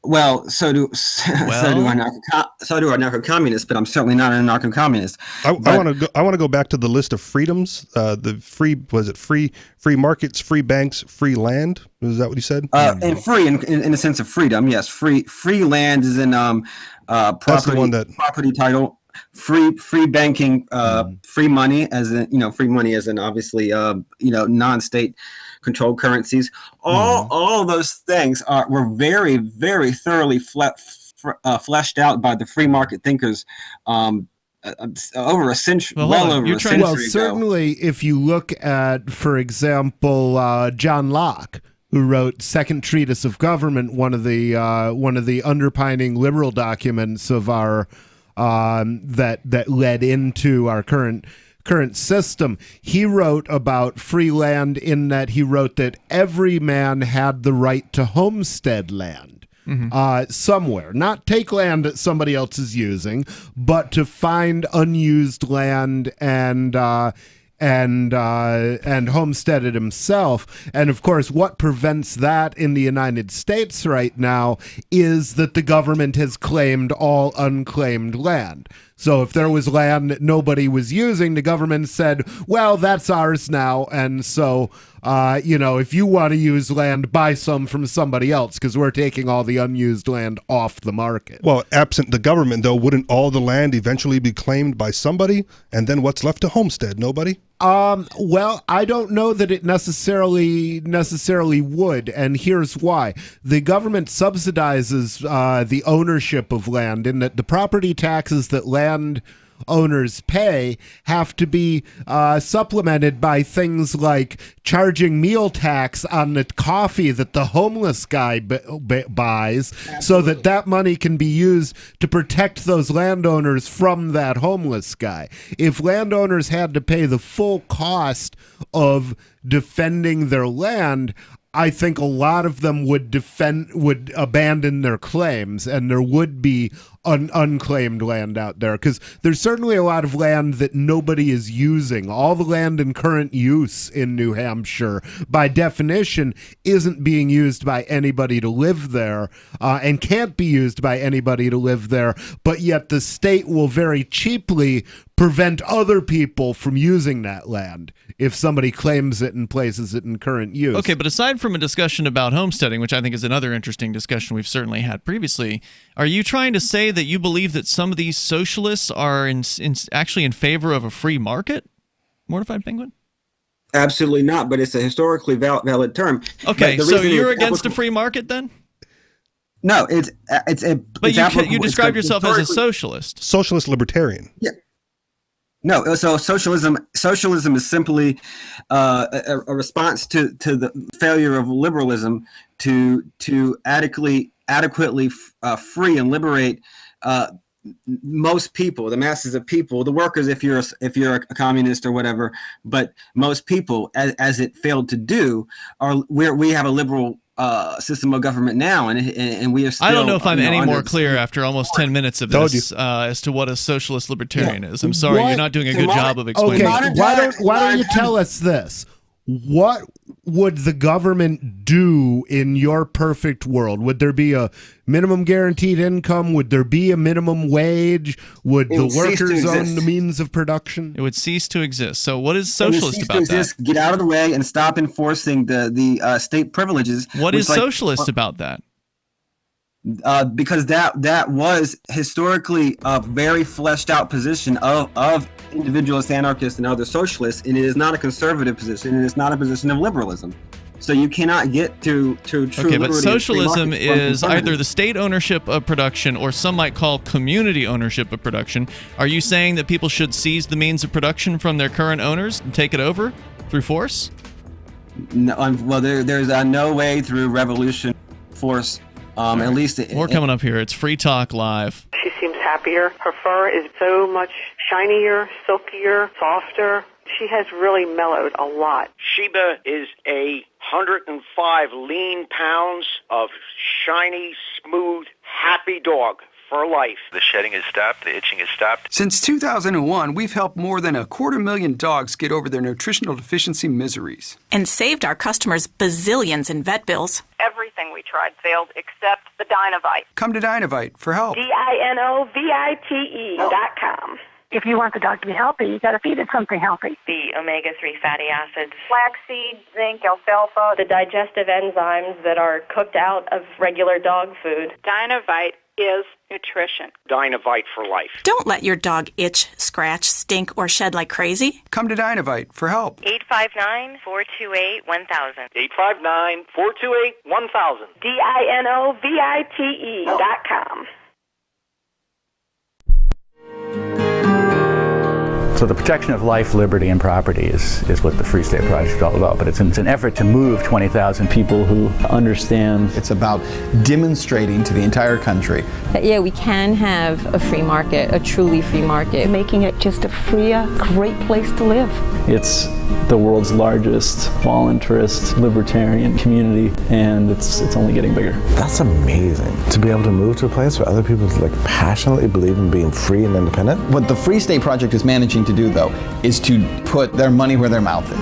Well, so do anarcho-communists, but I'm certainly not an anarcho-communist. I want to go back to the list of freedoms. The free markets, free banks, free land. Is that what you said? And free in the sense of freedom, yes. Free land is in property title. Free banking, free money as in obviously non-state controlled currencies. All those things were very, very thoroughly fleshed out by the free market thinkers over a century. Well, certainly, if you look at, for example, John Locke, who wrote Second Treatise of Government, one of the underpinning liberal documents of our that led into our current system. He wrote about free land in that he wrote that every man had the right to homestead land somewhere, not take land that somebody else is using, but to find unused land and homestead it himself. And of course, what prevents that in the United States right now is that the government has claimed all unclaimed land. So if there was land that nobody was using, the government said, well, that's ours now. And so, if you want to use land, buy some from somebody else, because we're taking all the unused land off the market. Well, absent the government, though, wouldn't all the land eventually be claimed by somebody? And then what's left to homestead? Nobody? Well, I don't know that it necessarily would, and here's why. The government subsidizes the ownership of land in that the property taxes that land owners pay have to be supplemented by things like charging meal tax on the coffee that the homeless guy buys. Absolutely. So that money can be used to protect those landowners from that homeless guy. If landowners had to pay the full cost of defending their land, I think a lot of them would abandon their claims, and there would be unclaimed land out there, because there's certainly a lot of land that nobody is using. All the land in current use in New Hampshire, by definition, isn't being used by anybody to live there, and can't be used by anybody to live there, but yet the state will very cheaply prevent other people from using that land if somebody claims it and places it in current use. Okay, but aside from a discussion about homesteading, which I think is another interesting discussion we've certainly had previously, are you trying to say that you believe that some of these socialists are actually in favor of a free market? Mortified Penguin? Absolutely not, but it's a historically valid term. Okay, so you're against a free market then? No, But you describe yourself as a socialist. Socialist libertarian. Yeah. No, so socialism is simply a response to the failure of liberalism to adequately free and liberate most people, the masses of people, the workers, if you're a communist or whatever, but most people, as it failed to do, we have a liberal system of government now, and we are still. I don't know if I'm any more clear after almost 10 minutes of this as to what a socialist libertarian is. I'm sorry, you're not doing a good job of explaining. Okay, why don't you tell us this? What would the government do in your perfect world? Would there be a minimum guaranteed income? Would there be a minimum wage? Would the workers own the means of production? It would cease to exist. So what is socialist about that? Get out of the way and stop enforcing the state privileges. What is socialist about that? Because that was historically a very fleshed out position of individualist anarchists and other socialists, and it is not a conservative position. It is not a position of liberalism. So you cannot get to true liberty. Okay, but socialism is either the state ownership of production or some might call community ownership of production. Are you saying that people should seize the means of production from their current owners and take it over through force? No, well, there's no way through revolution, force. At least more coming up here. It's Free Talk Live. She seems happier. Her fur is so much shinier, silkier, softer. She has really mellowed a lot. Sheba is 105 lean pounds of shiny, smooth, happy dog for life. The shedding has stopped. The itching has stopped. Since 2001, we've helped more than 250,000 dogs get over their nutritional deficiency miseries. And saved our customers bazillions in vet bills. Everything we tried failed except the Dynovite. Come to Dynovite for help. DINOVITE.com. If you want the dog to be healthy, you got to feed it something healthy. The omega-3 fatty acids, flaxseed, zinc, alfalfa, the digestive enzymes that are cooked out of regular dog food. Dynovite is nutrition. Dynovite for life. Don't let your dog itch, scratch, stink, or shed like crazy. Come to Dynovite for help. 859-428-1000. 859-428-1000. DINOVITE.com. So the protection of life, liberty, and property is what the Free State Project is all about. But it's an effort to move 20,000 people who understand. It's about demonstrating to the entire country that, yeah, we can have a free market, a truly free market. Making it just a freer, great place to live. It's the world's largest voluntarist libertarian community, and it's only getting bigger. That's amazing, to be able to move to a place where other people passionately believe in being free and independent. What the Free State Project is managing to do, though, is to put their money where their mouth is.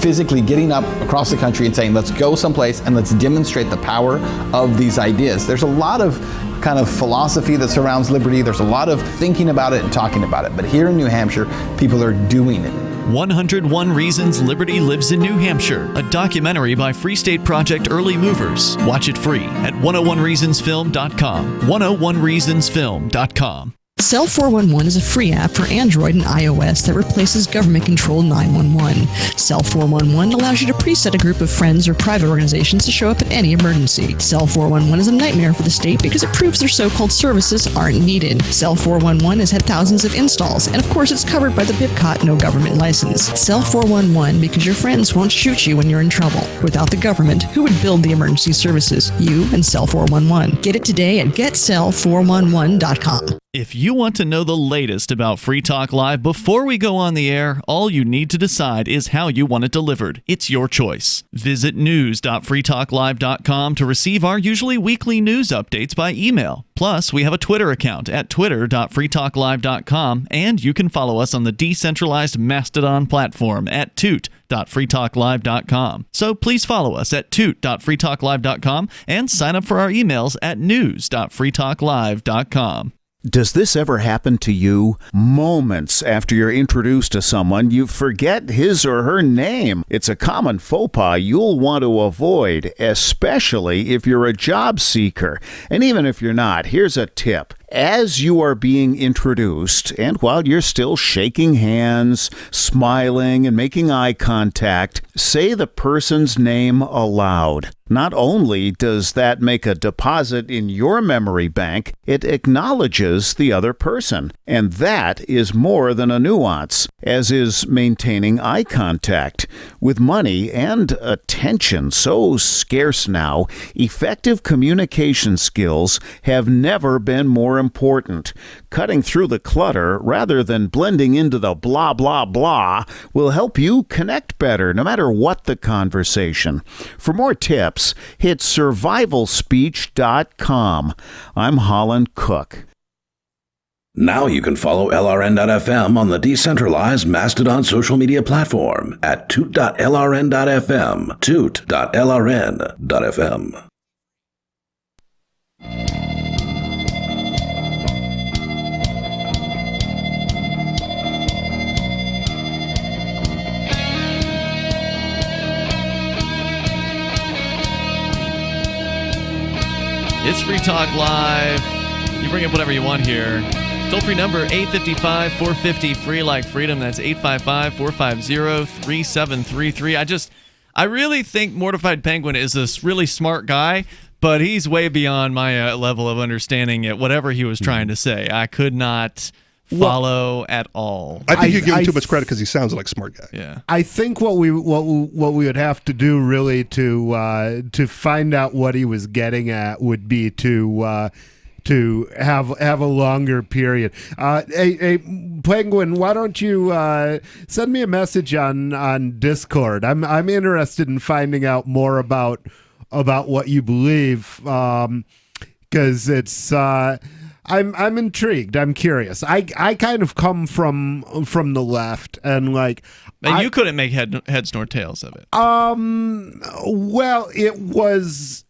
Physically getting up across the country and saying, let's go someplace and let's demonstrate the power of these ideas. There's a lot of kind of philosophy that surrounds liberty. There's a lot of thinking about it and talking about it. But here in New Hampshire, people are doing it. 101 Reasons Liberty Lives in New Hampshire, a documentary by Free State Project Early Movers. Watch it free at 101reasonsfilm.com. 101reasonsfilm.com. Cell 411 is a free app for Android and iOS that replaces government-controlled 911. Cell 411 allows you to preset a group of friends or private organizations to show up in any emergency. Cell 411 is a nightmare for the state because it proves their so-called services aren't needed. Cell 411 has had thousands of installs, and of course it's covered by the BIPCOT no government license. Cell 411 because your friends won't shoot you when you're in trouble. Without the government, who would build the emergency services? You and Cell 411. Get it today at getcell411.com. If you want to know the latest about Free Talk Live before we go on the air, all you need to decide is how you want it delivered. It's your choice. Visit news.freetalklive.com to receive our usually weekly news updates by email. Plus, we have a Twitter account at twitter.freetalklive.com, and you can follow us on the decentralized Mastodon platform at toot.freetalklive.com. So please follow us at toot.freetalklive.com and sign up for our emails at news.freetalklive.com. Does this ever happen to you? Moments after you're introduced to someone, you forget his or her name. It's a common faux pas you'll want to avoid, especially if you're a job seeker. And even if you're not, here's a tip. As you are being introduced, and while you're still shaking hands, smiling, and making eye contact, say the person's name aloud. Not only does that make a deposit in your memory bank, it acknowledges the other person. And that is more than a nuance, as is maintaining eye contact. With money and attention so scarce now, effective communication skills have never been more important. Cutting through the clutter rather than blending into the blah, blah, blah will help you connect better, no matter what the conversation. For more tips, hit survivalspeech.com. I'm Holland Cook. Now you can follow LRN.FM on the decentralized Mastodon social media platform at toot.lrn.fm, toot.lrn.fm. It's Free Talk Live. You bring up whatever you want here. Toll-free number, 855-450-FREE like freedom. That's 855-450-3733. I really think Mortified Penguin is a really smart guy, but he's way beyond my level of understanding at whatever he was trying to say. I could not follow at all. I think you give him too much credit because he sounds like a smart guy. Yeah. I think what we would have to do really to find out what he was getting at would be to have a longer period. Hey, Penguin, why don't you send me a message on Discord? I'm interested in finding out more about what you believe, because it's I'm intrigued. I'm curious. I kind of come from the left, and like, and you couldn't make heads nor tails of it. Well, it was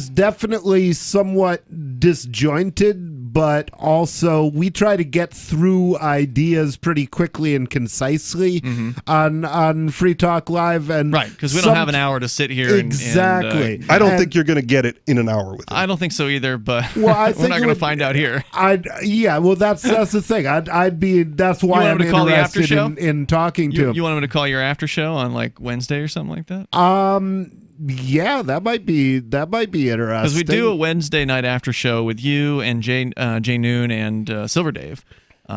definitely somewhat disjointed, but also we try to get through ideas pretty quickly and concisely on Free Talk Live, and right, because we don't have an hour to sit here. Exactly. And I don't think you're going to get it in an hour with it. I don't think so either, but I we're not going to find out here. Well, that's the thing. That's why I'm interested in talking to him. You want him to call your after show on like Wednesday or something like that? Yeah, that might be interesting. Because we do a Wednesday night after show with you and Jay Noon and Silver Dave.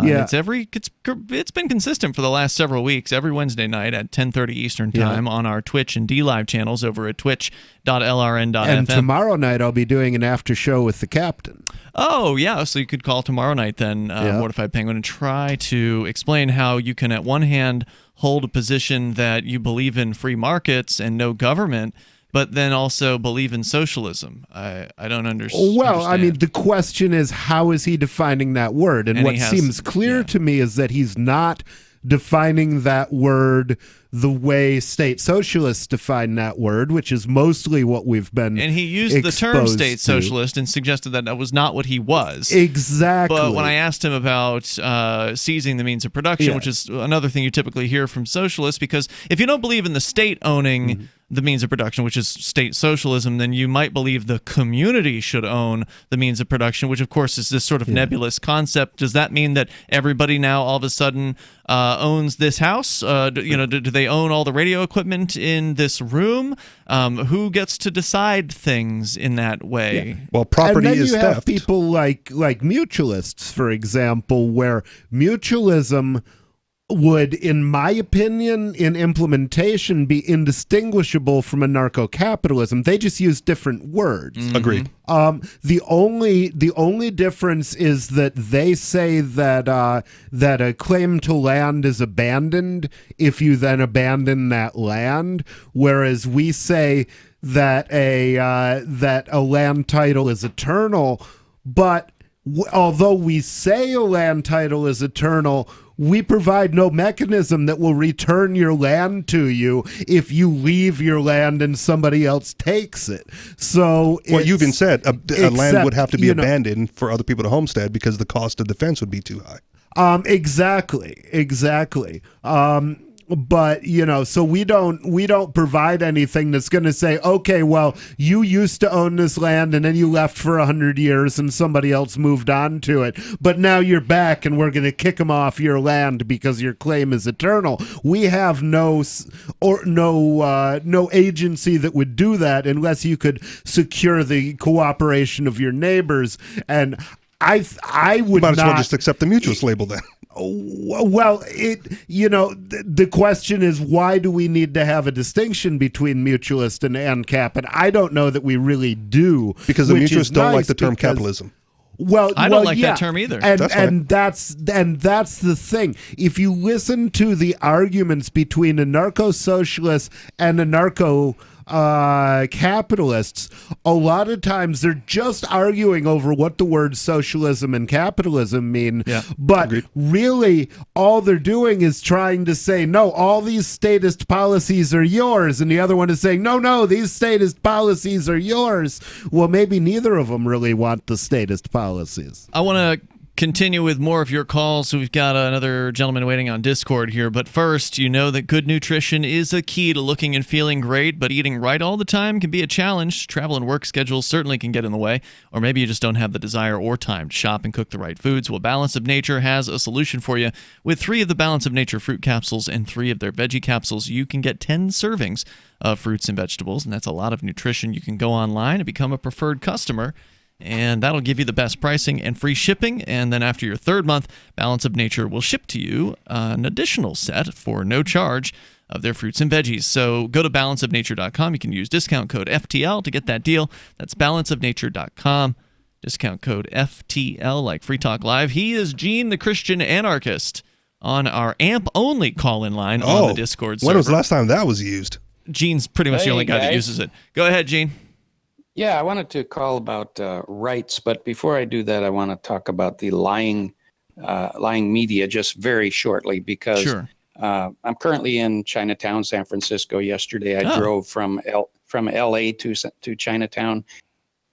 Yeah, it's been consistent for the last several weeks. Every Wednesday night at 10:30 Eastern time on our Twitch and DLive channels over at twitch.lrn.fm. And tomorrow night I'll be doing an after show with the captain. Oh yeah, so you could call tomorrow night then, Mortified Penguin, and try to explain how you can at one hand hold a position that you believe in free markets and no government, but then also believe in socialism. I don't understand. Well, I mean, the question is, how is he defining that word? And what seems clear to me is that he's not defining that word the way state socialists define that word, which is mostly what we've been And he used the term state socialist and suggested that was not what he was. Exactly. But when I asked him about seizing the means of production, which is another thing you typically hear from socialists, because if you don't believe in the state owning the means of production, which is state socialism, then you might believe the community should own the means of production, which of course is this sort of nebulous concept. Does that mean that everybody now all of a sudden owns this house? Do they own all the radio equipment in this room? Who gets to decide things in that way? Yeah. Well, property and then is you theft. have people like mutualists, for example, where mutualism would, in my opinion, in implementation, be indistinguishable from anarcho-capitalism. They just use different words. Agreed. The only difference is that they say that that a claim to land is abandoned if you then abandon that land, whereas we say that a land title is eternal. But although we say a land title is eternal, we provide no mechanism that will return your land to you if you leave your land and somebody else takes it. So well, you even said a land would have to be abandoned for other people to homestead because the cost of defense would be too high. Exactly. But, so we don't provide anything that's going to say, okay, well, you used to own this land and then you left for 100 years and somebody else moved on to it. But now you're back and we're going to kick them off your land because your claim is eternal. We have no agency that would do that unless you could secure the cooperation of your neighbors. And I would might as not well just accept the mutualist label then. Well, the question is, why do we need to have a distinction between mutualist and ANCAP? And I don't know that we really do. Because the mutualists don't like the term capitalism. Well, I don't like that term either. And that's the thing. If you listen to the arguments between anarcho-socialists and anarcho-capitalists, a lot of times they're just arguing over what the words socialism and capitalism mean. Yeah, but agreed. Really, all they're doing is trying to say, no, all these statist policies are yours. And the other one is saying, no, these statist policies are yours. Well, maybe neither of them really want the statist policies. I want to continue with more of your calls. So we've got another gentleman waiting on Discord here. But first, you know that good nutrition is a key to looking and feeling great, but eating right all the time can be a challenge. Travel and work schedules certainly can get in the way, or maybe you just don't have the desire or time to shop and cook the right foods. Well, Balance of Nature has a solution for you. With 3 of the Balance of Nature fruit capsules and 3 of their veggie capsules, you can get 10 servings of fruits and vegetables, and that's a lot of nutrition. You can go online and become a preferred customer, and that'll give you the best pricing and free shipping. And then after your 3rd month, Balance of Nature will ship to you an additional set for no charge of their fruits and veggies. So go to balanceofnature.com. You can use discount code FTL to get that deal. That's balanceofnature.com. Discount code FTL, like Free Talk Live. He is Gene, the Christian anarchist, on our AMP-only call-in line on the Discord server. When was the last time that was used? Gene's pretty much the only guy that uses it. Go ahead, Gene. Yeah, I wanted to call about rights, but before I do that, I want to talk about the lying media just very shortly because I'm currently in Chinatown, San Francisco. Yesterday, I drove from L.A. to Chinatown,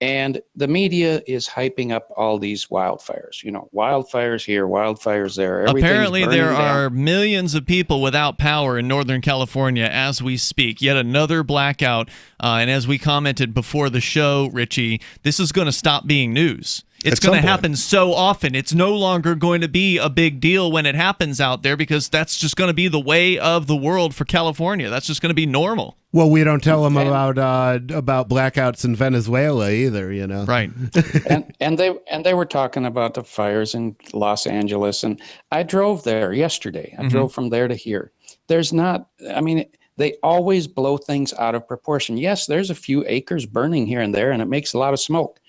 and the media is hyping up all these wildfires. Wildfires here, wildfires there. Apparently, there are millions of people without power in Northern California as we speak. Yet another blackout. And as we commented before the show, Richie, this is going to stop being news. It's going to happen so often. It's no longer going to be a big deal when it happens out there because that's just going to be the way of the world for California. That's just going to be normal. Well, we don't tell them about blackouts in Venezuela either, Right. and they were talking about the fires in Los Angeles, and I drove there yesterday. I drove from there to here. There's not. I mean, they always blow things out of proportion. Yes, there's a few acres burning here and there, and it makes a lot of smoke,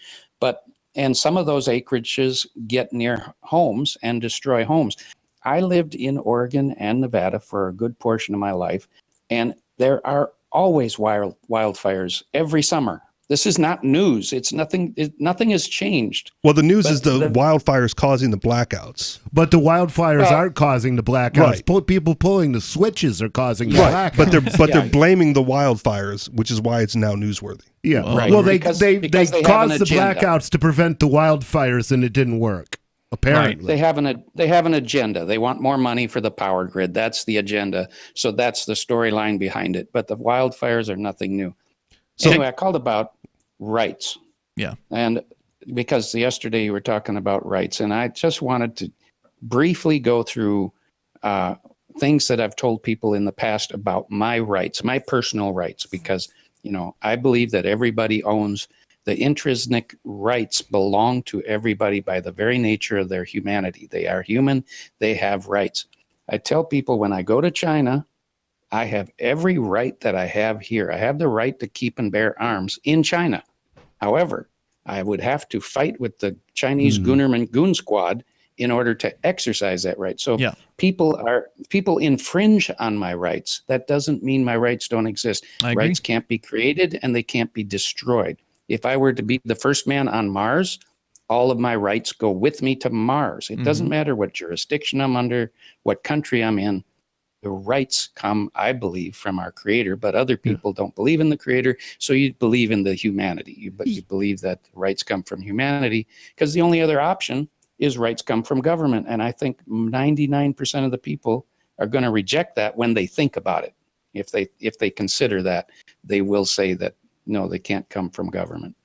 and some of those acreages get near homes and destroy homes. I lived in Oregon and Nevada for a good portion of my life, and there are always wildfires every summer. This is not news. It's nothing. Nothing has changed. Well, the news is the wildfires causing the blackouts. But the wildfires aren't causing the blackouts. Right. People pulling the switches are causing the blackouts. But they're blaming the wildfires, which is why it's now newsworthy. Yeah. Right. Well, Because they have caused an the agenda. blackouts to prevent the wildfires, and it didn't work. Apparently, they have an agenda. They want more money for the power grid. That's the agenda. So that's the storyline behind it. But the wildfires are nothing new. So anyway, I called about rights. Yeah. And because yesterday you were talking about rights, and I just wanted to briefly go through things that I've told people in the past about my rights, my personal rights, because I believe that everybody owns. The intrinsic rights belong to everybody by the very nature of their humanity. They are human. They have rights. I tell people when I go to China, I have every right that I have here. I have the right to keep and bear arms in China. However, I would have to fight with the Chinese goon squad in order to exercise that right. So people infringe on my rights. That doesn't mean my rights don't exist. Rights can't be created and they can't be destroyed. If I were to be the first man on Mars, all of my rights go with me to Mars. It doesn't matter what jurisdiction I'm under, what country I'm in. The rights come, I believe, from our Creator, but other people don't believe in the Creator, so you believe in the humanity. But you believe that rights come from humanity, because the only other option is rights come from government. And I think 99% of the people are going to reject that when they think about it. If they consider that, they will say that, no, they can't come from government.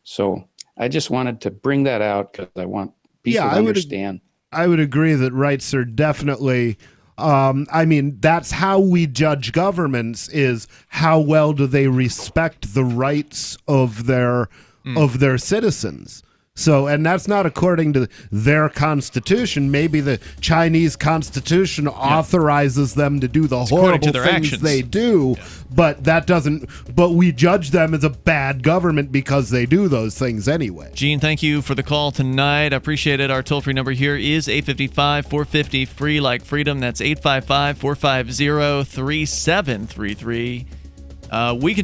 So I just wanted to bring that out because I want people to understand. I would agree that rights are definitely... that's how we judge governments, is how well do they respect the rights of their citizens. So, and that's not according to their constitution. Maybe the Chinese constitution authorizes them to do the horrible things actions they do, but that doesn't. But we judge them as a bad government because they do those things anyway. Gene, thank you for the call tonight. I appreciate it. Our toll-free number here is 855-450 free like freedom. That's 855-450-3733. We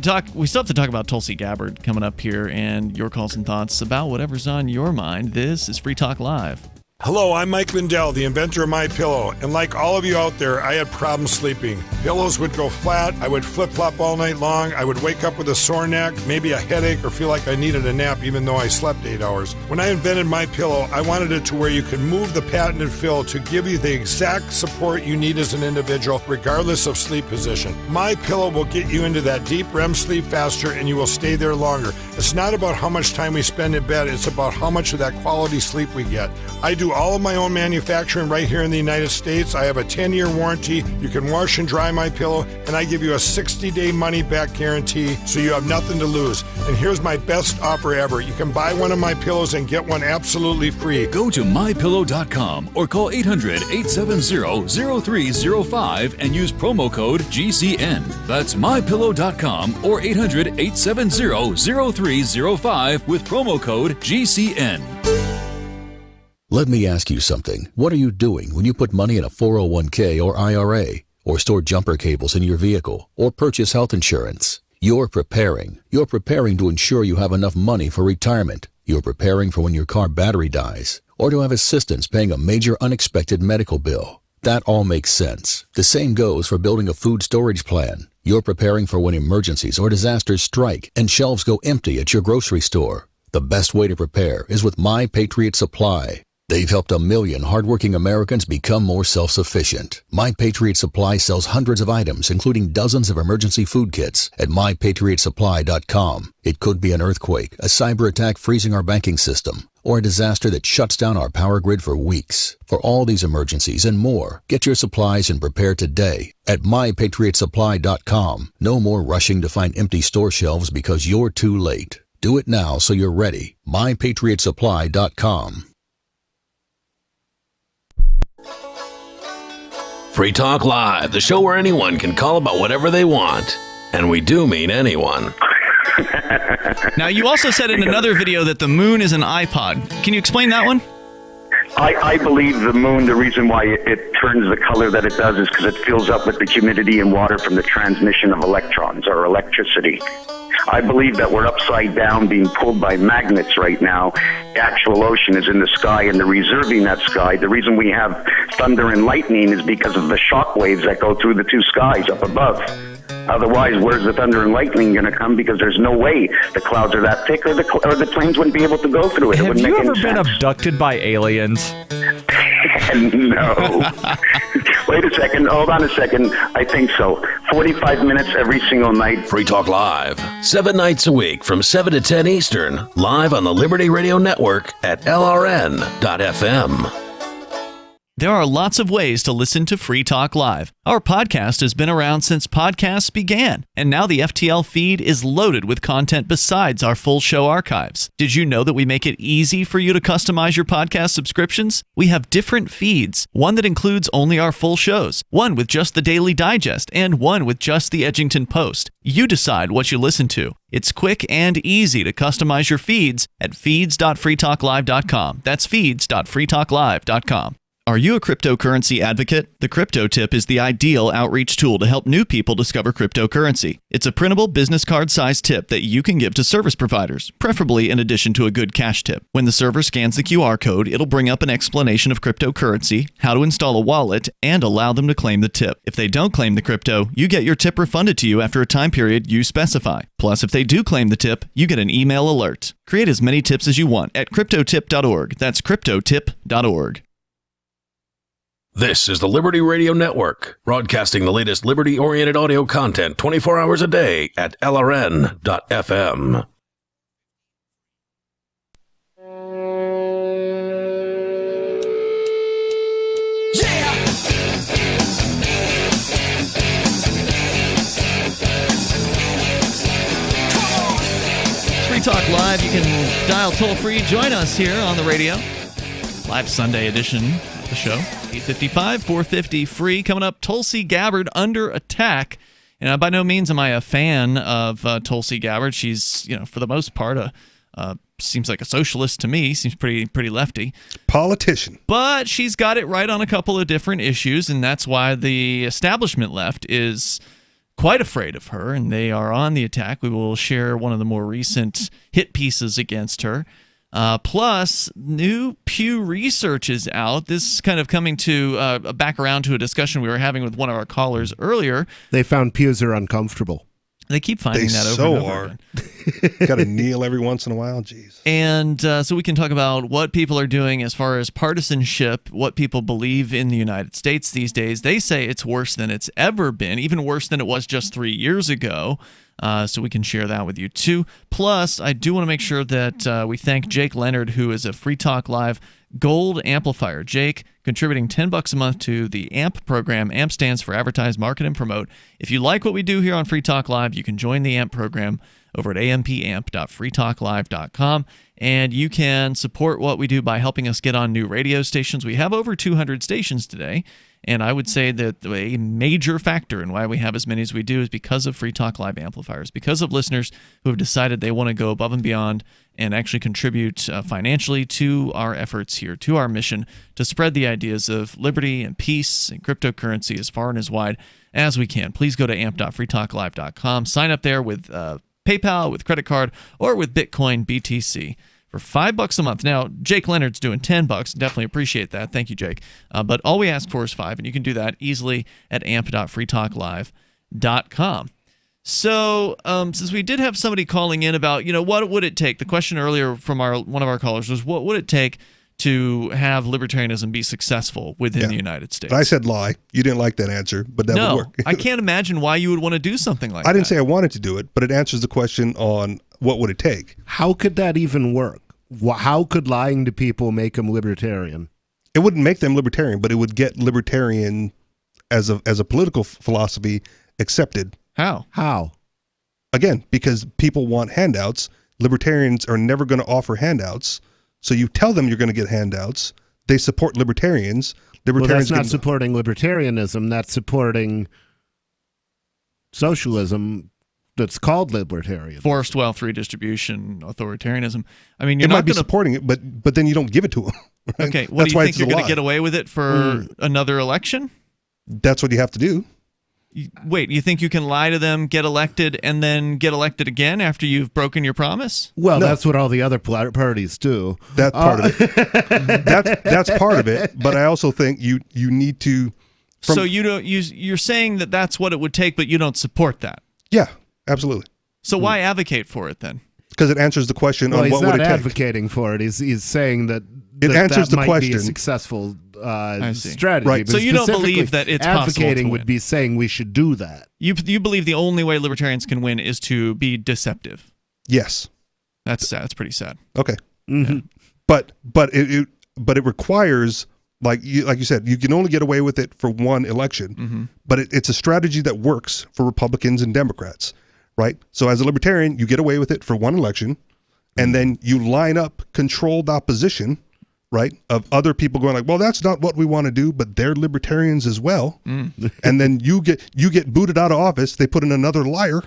still have to talk about Tulsi Gabbard coming up here, and your calls and thoughts about whatever's on your mind. This is Free Talk Live. Hello, I'm Mike Lindell, the inventor of MyPillow, and like all of you out there, I had problems sleeping. Pillows would go flat, I would flip-flop all night long, I would wake up with a sore neck, maybe a headache, or feel like I needed a nap even though I slept 8 hours. When I invented MyPillow, I wanted it to where you could move the patented fill to give you the exact support you need as an individual, regardless of sleep position. MyPillow will get you into that deep REM sleep faster, and you will stay there longer. It's not about how much time we spend in bed, it's about how much of that quality sleep we get. I do all of my own manufacturing right here in the United States. I have a 10-year warranty. You can wash and dry my pillow, and I give you a 60-day money-back guarantee, so you have nothing to lose. And here's my best offer ever. You can buy one of my pillows and get one absolutely free. Go to MyPillow.com or call 800-870-0305 and use promo code GCN. That's MyPillow.com or 800-870-0305 with promo code GCN. Let me ask you something. What are you doing when you put money in a 401k or IRA, or store jumper cables in your vehicle, or purchase health insurance? You're preparing. You're preparing to ensure you have enough money for retirement. You're preparing for when your car battery dies, or to have assistance paying a major unexpected medical bill. That all makes sense. The same goes for building a food storage plan. You're preparing for when emergencies or disasters strike and shelves go empty at your grocery store. The best way to prepare is with My Patriot Supply. They've helped 1 million hardworking Americans become more self-sufficient. My Patriot Supply sells hundreds of items, including dozens of emergency food kits, at MyPatriotSupply.com. It could be an earthquake, a cyber attack freezing our banking system, or a disaster that shuts down our power grid for weeks. For all these emergencies and more, get your supplies and prepare today at MyPatriotSupply.com. No more rushing to find empty store shelves because you're too late. Do it now so you're ready. MyPatriotSupply.com. Free Talk Live, the show where anyone can call about whatever they want. And we do mean anyone. Now, you also said in another video that the moon is an iPod. Can you explain that one? I believe the moon, the reason why it turns the color that it does is because it fills up with the humidity and water from the transmission of electrons or electricity. I believe that we're upside down being pulled by magnets right now. The actual ocean is in the sky, and they're reserving that sky. The reason we have thunder and lightning is because of the shock waves that go through the two skies up above. Otherwise, where's the thunder and lightning going to come? Because there's no way the clouds are that thick, or the planes wouldn't be able to go through it. Have you ever been abducted by aliens? No. Wait a second. Hold on a second. I think so. 45 minutes every single night. Free Talk Live, 7 nights a week from 7 to 10 Eastern, live on the Liberty Radio Network at LRN.FM. There are lots of ways to listen to Free Talk Live. Our podcast has been around since podcasts began, and now the FTL feed is loaded with content besides our full show archives. Did you know that we make it easy for you to customize your podcast subscriptions? We have different feeds, one that includes only our full shows, one with just the Daily Digest, and one with just the Edgington Post. You decide what you listen to. It's quick and easy to customize your feeds at feeds.freetalklive.com. That's feeds.freetalklive.com. Are you a cryptocurrency advocate? The Crypto Tip is the ideal outreach tool to help new people discover cryptocurrency. It's a printable business card-sized tip that you can give to service providers, preferably in addition to a good cash tip. When the server scans the QR code, it'll bring up an explanation of cryptocurrency, how to install a wallet, and allow them to claim the tip. If they don't claim the crypto, you get your tip refunded to you after a time period you specify. Plus, if they do claim the tip, you get an email alert. Create as many tips as you want at cryptotip.org. That's cryptotip.org. This is the Liberty Radio Network, broadcasting the latest liberty-oriented audio content 24 hours a day at LRN.FM. Free Talk Live. You can dial toll-free. Join us here on the radio. Live Sunday edition of the show. 855 450 free. Coming up, Tulsi Gabbard under attack. And by no means am I a fan of Tulsi Gabbard. She's, for the most part, seems like a socialist to me. Seems pretty lefty. Politician. But she's got it right on a couple of different issues, and that's why the establishment left is quite afraid of her, and they are on the attack. We will share one of the more recent hit pieces against her. Plus, new Pew research is out. This is kind of coming to back around to a discussion we were having with one of our callers earlier. They found pews are uncomfortable. They keep finding that over and over again. Got to kneel every once in a while. Jeez. And so we can talk about what people are doing as far as partisanship, what people believe in the United States these days. They say it's worse than it's ever been, even worse than it was just 3 years ago. So we can share that with you too. Plus, I do want to make sure that we thank Jake Leonard, who is a Free Talk Live Gold Amplifier. Jake contributing $10 a month to the AMP program. AMP stands for Advertise, Market, and Promote. If you like what we do here on Free Talk Live, you can join the AMP program over at ampamp.freetalklive.com. And you can support what we do by helping us get on new radio stations. We have over 200 stations today. And I would say that a major factor in why we have as many as we do is because of Free Talk Live amplifiers, because of listeners who have decided they want to go above and beyond and actually contribute financially to our efforts here, to our mission to spread the ideas of liberty and peace and cryptocurrency as far and as wide as we can. Please go to amp.freetalklive.com. Sign up there with PayPal, with credit card, or with Bitcoin BTC. For $5 a month. Now, Jake Leonard's doing $10. Definitely appreciate that. Thank you, Jake. But all we ask for is $5, and you can do that easily at amp.freetalklive.com. So, since we did have somebody calling in about, what would it take? The question earlier from one of our callers was, what would it take to have libertarianism be successful within the United States? But I said lie. You didn't like that answer, but that would work. I can't imagine why you would want to do something like that. I didn't say I wanted to do it, but it answers the question on what would it take. How could that even work? How could lying to people make them libertarian? It wouldn't make them libertarian, but it would get libertarian as a political philosophy accepted. How? Again, because people want handouts. Libertarians are never going to offer handouts. So you tell them you're going to get handouts. They support libertarians. Well, that's not supporting libertarianism. That's supporting socialism. That's called libertarian. Forced wealth redistribution, authoritarianism. I mean, you might be supporting it, but then you don't give it to them. Right? Okay, what do you think you're going to get away with it for another election? That's what you have to do. Wait, you think you can lie to them, get elected, and then get elected again after you've broken your promise? Well, that's what all the other parties do. That's part of it. That's part of it. But I also think you need to. So you're saying that that's what it would take, but you don't support that. Yeah. Absolutely. So why advocate for it then? Because it answers the question on what would it take. He's not advocating for it. He's saying that it answers the might question. Be a successful strategy. Right. So you don't believe that it's possible to advocating win. would be saying we should do that. You believe the only way libertarians can win is to be deceptive. Yes. That's sad. That's pretty sad. Okay. Mm-hmm. Yeah. But it requires Like you said, you can only get away with it for one election, but it's a strategy that works for Republicans and Democrats, right? So as a libertarian, you get away with it for one election, and then you line up controlled opposition, right, of other people going like, well, that's not what we want to do, but they're libertarians as well. And then you get booted out of office. They put in another liar.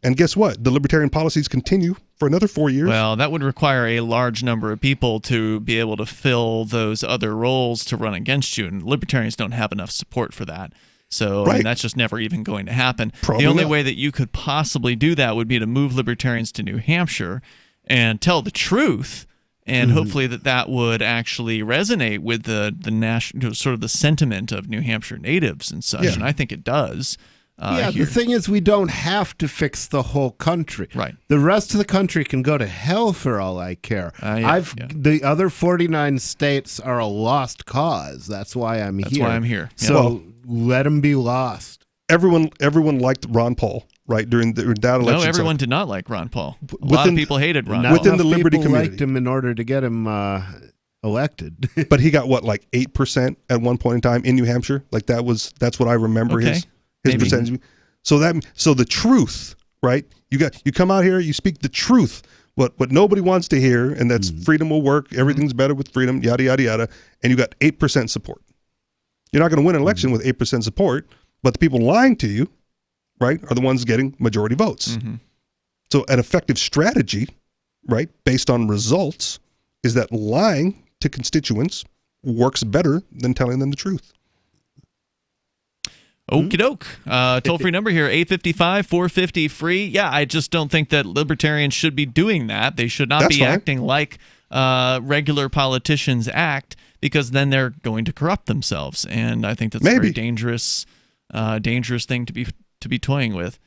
And guess what? The libertarian policies continue for another 4 years. Well, that would require a large number of people to be able to fill those other roles to run against you, and libertarians don't have enough support for that. So I mean, that's just never even going to happen. Probably the only not. way that you could possibly do that would be to move libertarians to New Hampshire and tell the truth, and hopefully that would actually resonate with the national sort of the sentiment of New Hampshire natives and such. And I think it does. The thing is, we don't have to fix the whole country. Right. The rest of the country can go to hell for all I care. The other 49 states are a lost cause. That's why I'm here. That's why I'm here. Yeah. So let them be lost. Everyone liked Ron Paul, right, during that election. No, everyone did not like Ron Paul. A lot of people hated Ron Paul. Within the Liberty people community. liked him in order to get him elected. But he got, what, like 8% at one point in time in New Hampshire? Like that's what I remember his percentage. So the truth, right? You come out here, you speak the truth, what nobody wants to hear, and that's freedom will work, everything's better with freedom, yada yada yada, and you got 8% support. You're not going to win an election with 8% support, but the people lying to you, right, are the ones getting majority votes. So an effective strategy, right, based on results, is that lying to constituents works better than telling them the truth. Okie doke. Toll-free number here, 855-450-FREE. Yeah, I just don't think that libertarians should be doing that. They should not be acting like regular politicians act, because then they're going to corrupt themselves. And I think that's a very dangerous thing to be toying with.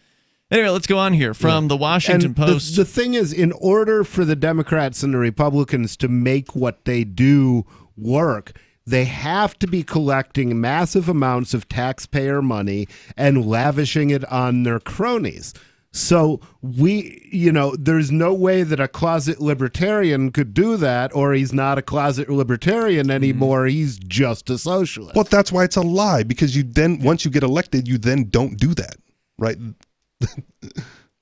Anyway, let's go on here from the Washington Post. The thing is, in order for the Democrats and the Republicans to make what they do work, they have to be collecting massive amounts of taxpayer money and lavishing it on their cronies. So there's no way that a closet libertarian could do that, or he's not a closet libertarian anymore. He's just a socialist. Well, that's why it's a lie, because once you get elected, you then don't do that, right?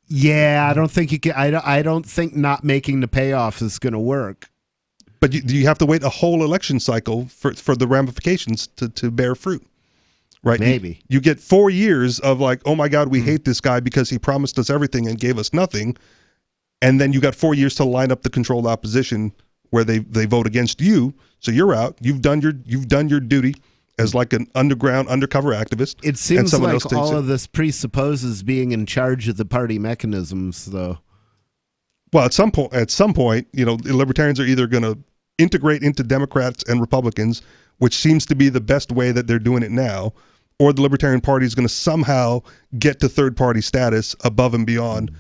Yeah, I don't think you can. I don't think not making the payoffs is going to work. But you have to wait a whole election cycle for the ramifications to bear fruit, right? Maybe. You get 4 years of like, oh my God, we hate this guy because he promised us everything and gave us nothing. And then you got 4 years to line up the controlled opposition where they vote against you. So you're out. You've done your duty as like an undercover activist. It seems like all of this presupposes being in charge of the party mechanisms, though. Well, at some point, the libertarians are either going to integrate into Democrats and Republicans, which seems to be the best way that they're doing it now, or the Libertarian Party is going to somehow get to third party status above and beyond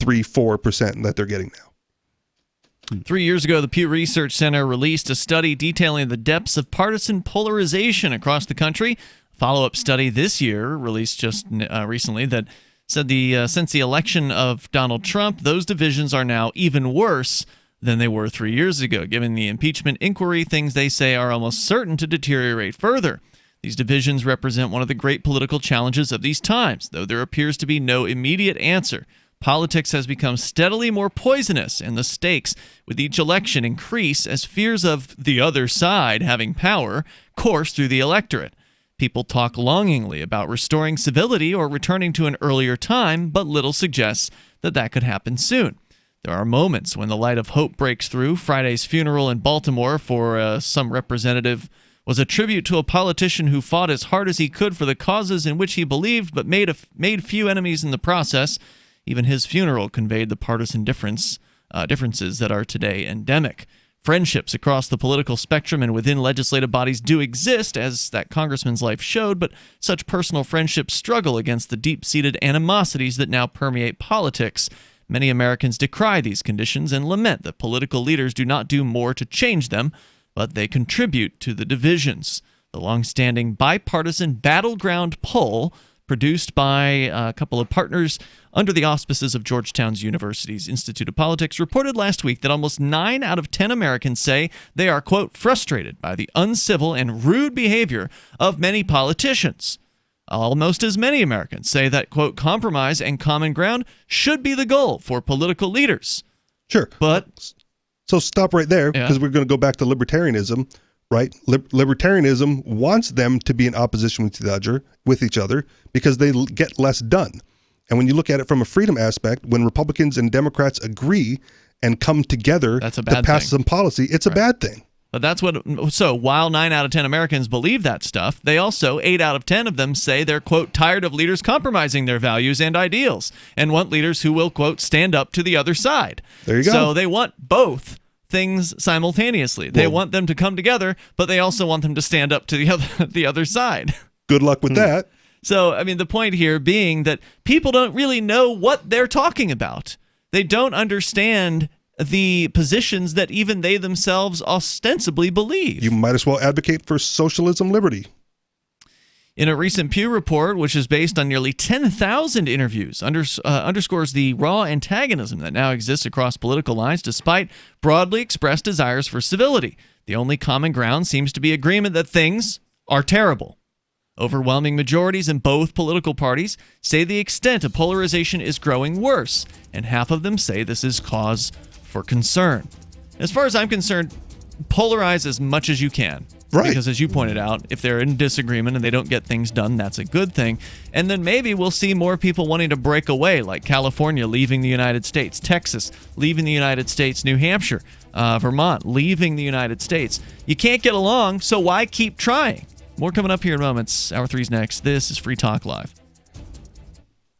3-4% that they're getting now. 3 years ago, the Pew Research Center released a study detailing the depths of partisan polarization across the country. A follow-up study this year, released just recently, that said since the election of Donald Trump, those divisions are now even worse than they were 3 years ago. Given the impeachment inquiry, things they say are almost certain to deteriorate further. These divisions represent one of the great political challenges of these times, though there appears to be no immediate answer. Politics has become steadily more poisonous, and the stakes with each election increase as fears of the other side having power course through the electorate. People talk longingly about restoring civility or returning to an earlier time, but little suggests that could happen soon. There are moments when the light of hope breaks through. Friday's funeral in Baltimore for some representative was a tribute to a politician who fought as hard as he could for the causes in which he believed, but made few enemies in the process. Even his funeral conveyed the partisan differences that are today endemic. Friendships across the political spectrum and within legislative bodies do exist, as that congressman's life showed, but such personal friendships struggle against the deep-seated animosities that now permeate politics. Many Americans decry these conditions and lament that political leaders do not do more to change them, but they contribute to the divisions. The long-standing bipartisan battleground poll produced by a couple of partners under the auspices of Georgetown University's Institute of Politics, reported last week that almost 9 out of 10 Americans say they are, quote, frustrated by the uncivil and rude behavior of many politicians. Almost as many Americans say that, quote, compromise and common ground should be the goal for political leaders. Sure. But so stop right there, because we're going to go back to libertarianism, right? Libertarianism wants them to be in opposition with each other because they get less done. And when you look at it from a freedom aspect, when Republicans and Democrats agree and come together to pass some policy, it's a bad thing. But that's what. So while 9 out of 10 Americans believe that stuff, they also 8 out of 10 of them say they're, quote, tired of leaders compromising their values and ideals and want leaders who will, quote, stand up to the other side. There you go. So they want both things simultaneously. They want them to come together, but they also want them to stand up to the other side. Good luck with that. So, I mean, the point here being that people don't really know what they're talking about. They don't understand the positions that even they themselves ostensibly believe. You might as well advocate for socialism liberty. In a recent Pew report, which is based on nearly 10,000 interviews, underscores the raw antagonism that now exists across political lines despite broadly expressed desires for civility. The only common ground seems to be agreement that things are terrible. Overwhelming majorities in both political parties say the extent of polarization is growing worse, and half of them say this is cause for concern. As far as I'm concerned, polarize as much as you can. Right. Because as you pointed out, if they're in disagreement and they don't get things done, that's a good thing. And then maybe we'll see more people wanting to break away, like California leaving the United States, Texas leaving the United States, New Hampshire, Vermont leaving the United States. You can't get along, so why keep trying? More coming up here in moments. Hour 3's next. This is Free Talk Live.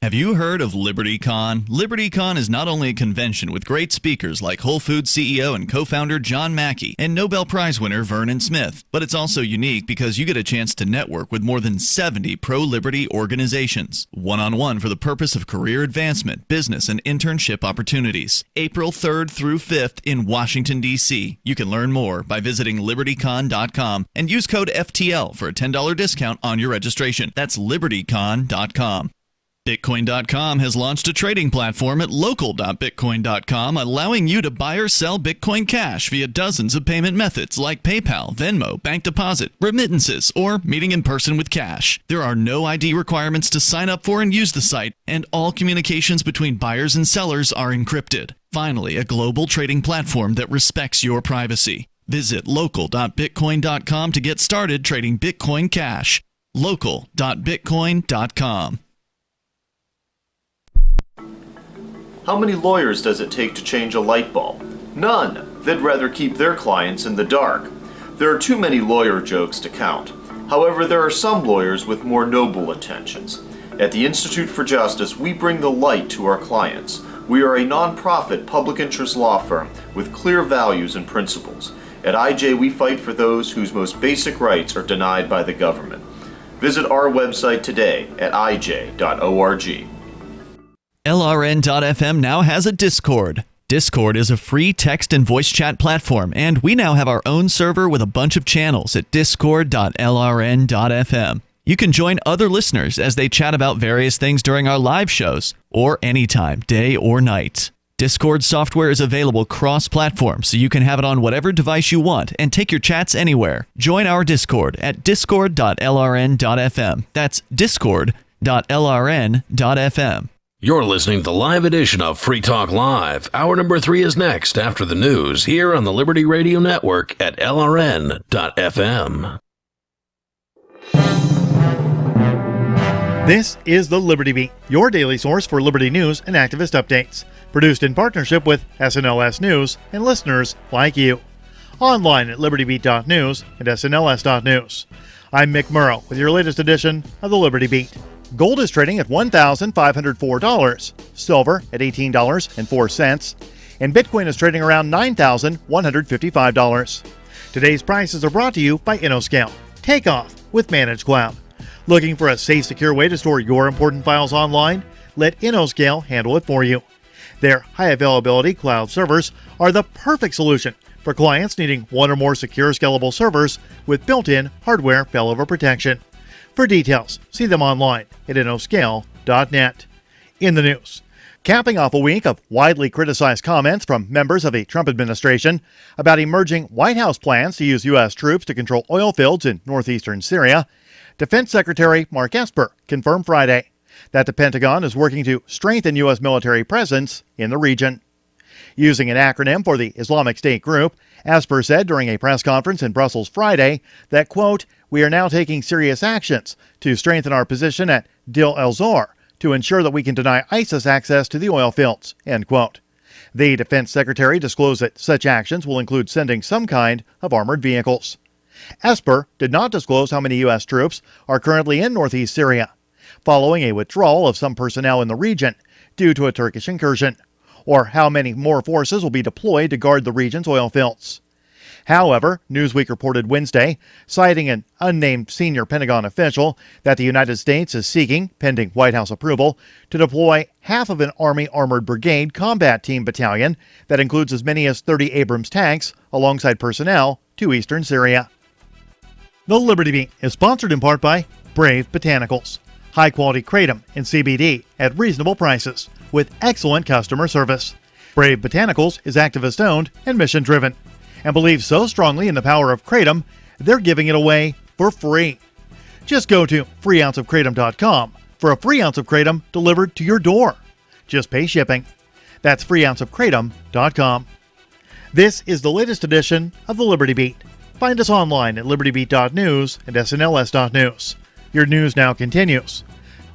Have you heard of LibertyCon? LibertyCon is not only a convention with great speakers like Whole Foods CEO and co-founder John Mackey and Nobel Prize winner Vernon Smith, but it's also unique because you get a chance to network with more than 70 pro-liberty organizations, one-on-one for the purpose of career advancement, business, and internship opportunities. April 3rd through 5th in Washington, D.C. You can learn more by visiting libertycon.com and use code FTL for a $10 discount on your registration. That's libertycon.com. Bitcoin.com has launched a trading platform at local.bitcoin.com, allowing you to buy or sell Bitcoin Cash via dozens of payment methods like PayPal, Venmo, bank deposit, remittances, or meeting in person with cash. There are no ID requirements to sign up for and use the site, and all communications between buyers and sellers are encrypted. Finally, a global trading platform that respects your privacy. Visit local.bitcoin.com to get started trading Bitcoin Cash. local.bitcoin.com. How many lawyers does it take to change a light bulb? None. They'd rather keep their clients in the dark. There are too many lawyer jokes to count. However, there are some lawyers with more noble intentions. At the Institute for Justice, we bring the light to our clients. We are a non-profit public interest law firm with clear values and principles. At IJ, we fight for those whose most basic rights are denied by the government. Visit our website today at ij.org. LRN.FM now has a Discord. Discord is a free text and voice chat platform, and we now have our own server with a bunch of channels at discord.lrn.fm. You can join other listeners as they chat about various things during our live shows, or anytime, day or night. Discord software is available cross-platform, so you can have it on whatever device you want and take your chats anywhere. Join our Discord at discord.lrn.fm. That's discord.lrn.fm. You're listening to the live edition of Free Talk Live. Hour number 3 is next after the news here on the Liberty Radio Network at LRN.FM. This is the Liberty Beat, your daily source for liberty news and activist updates. Produced in partnership with SNLS News and listeners like you. Online at libertybeat.news and snls.news. I'm Mick Murrow with your latest edition of the Liberty Beat. Gold is trading at $1,504, silver at $18.04, and Bitcoin is trading around $9,155. Today's prices are brought to you by InnoScale. Take off with Managed Cloud. Looking for a safe, secure way to store your important files online? Let InnoScale handle it for you. Their high-availability cloud servers are the perfect solution for clients needing one or more secure, scalable servers with built-in hardware failover protection. For details, see them online at InnoScale.net. In the news, capping off a week of widely criticized comments from members of the Trump administration about emerging White House plans to use U.S. troops to control oil fields in northeastern Syria, Defense Secretary Mark Esper confirmed Friday that the Pentagon is working to strengthen U.S. military presence in the region. Using an acronym for the Islamic State group, Esper said during a press conference in Brussels Friday that, quote, "We are now taking serious actions to strengthen our position at Deir el-Zor to ensure that we can deny ISIS access to the oil fields," end quote. The Defense Secretary disclosed that such actions will include sending some kind of armored vehicles. Esper did not disclose how many U.S. troops are currently in northeast Syria, following a withdrawal of some personnel in the region due to a Turkish incursion, or how many more forces will be deployed to guard the region's oil fields. However, Newsweek reported Wednesday, citing an unnamed senior Pentagon official, that the United States is seeking, pending White House approval, to deploy half of an Army Armored Brigade Combat Team battalion that includes as many as 30 Abrams tanks alongside personnel to eastern Syria. The Liberty Beat is sponsored in part by Brave Botanicals. High-quality kratom and CBD at reasonable prices with excellent customer service. Brave Botanicals is activist-owned and mission-driven, and believes so strongly in the power of kratom, they're giving it away for free. Just go to freeounceofkratom.com for a free ounce of kratom delivered to your door. Just pay shipping. That's freeounceofkratom.com. This is the latest edition of the Liberty Beat. Find us online at libertybeat.news and snls.news. Your news now continues.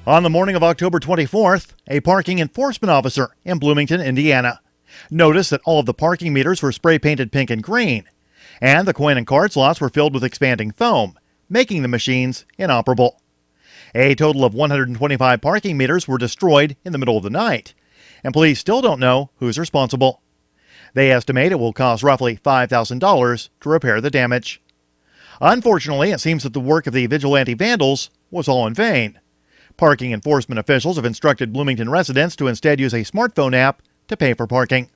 On the morning of October 24th, a parking enforcement officer in Bloomington, Indiana, noticed that all of the parking meters were spray-painted pink and green, and the coin and card slots were filled with expanding foam, making the machines inoperable. A total of 125 parking meters were destroyed in the middle of the night, and police still don't know who's responsible. They estimate it will cost roughly $5,000 to repair the damage. Unfortunately, it seems that the work of the vigilante vandals was all in vain. Parking enforcement officials have instructed Bloomington residents to instead use a smartphone app to pay for parking.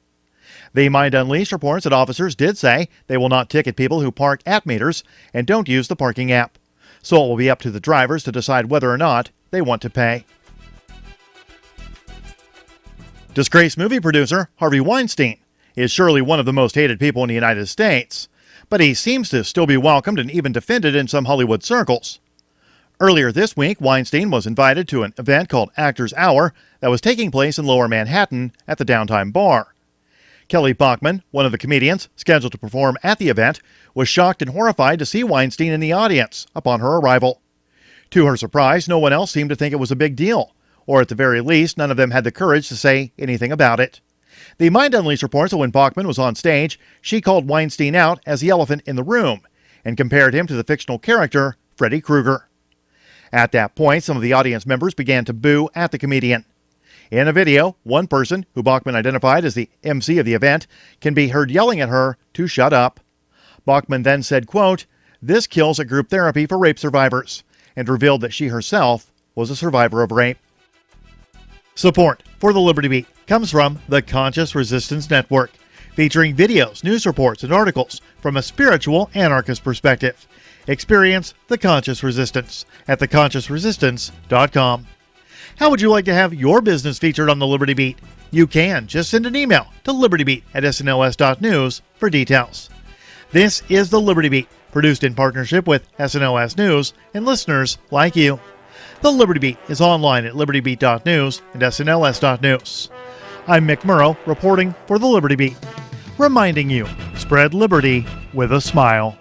The Mind Unleashed reports that officers did say they will not ticket people who park at meters and don't use the parking app, so it will be up to the drivers to decide whether or not they want to pay. Disgraced movie producer Harvey Weinstein is surely one of the most hated people in the United States, but he seems to still be welcomed and even defended in some Hollywood circles. Earlier this week, Weinstein was invited to an event called Actors Hour that was taking place in Lower Manhattan at the Downtime Bar. Kelly Bachman, one of the comedians scheduled to perform at the event, was shocked and horrified to see Weinstein in the audience upon her arrival. To her surprise, no one else seemed to think it was a big deal, or at the very least, none of them had the courage to say anything about it. The Mind Unleashed reports that when Bachman was on stage, she called Weinstein out as the elephant in the room and compared him to the fictional character Freddy Krueger. At that point, some of the audience members began to boo at the comedian. In a video, one person, who Bachman identified as the MC of the event, can be heard yelling at her to shut up. Bachman then said, quote, "This kills at group therapy for rape survivors," and revealed that she herself was a survivor of rape. Support for the Liberty Beat comes from the Conscious Resistance Network, featuring videos, news reports, and articles from a spiritual anarchist perspective. Experience the Conscious Resistance at theconsciousresistance.com. How would you like to have your business featured on the Liberty Beat? You can. Just send an email to libertybeat@snls.news for details. This is the Liberty Beat, produced in partnership with SNLS News and listeners like you. The Liberty Beat is online at libertybeat.news and snls.news. I'm Mick Murrow, reporting for the Liberty Beat, reminding you, spread liberty with a smile.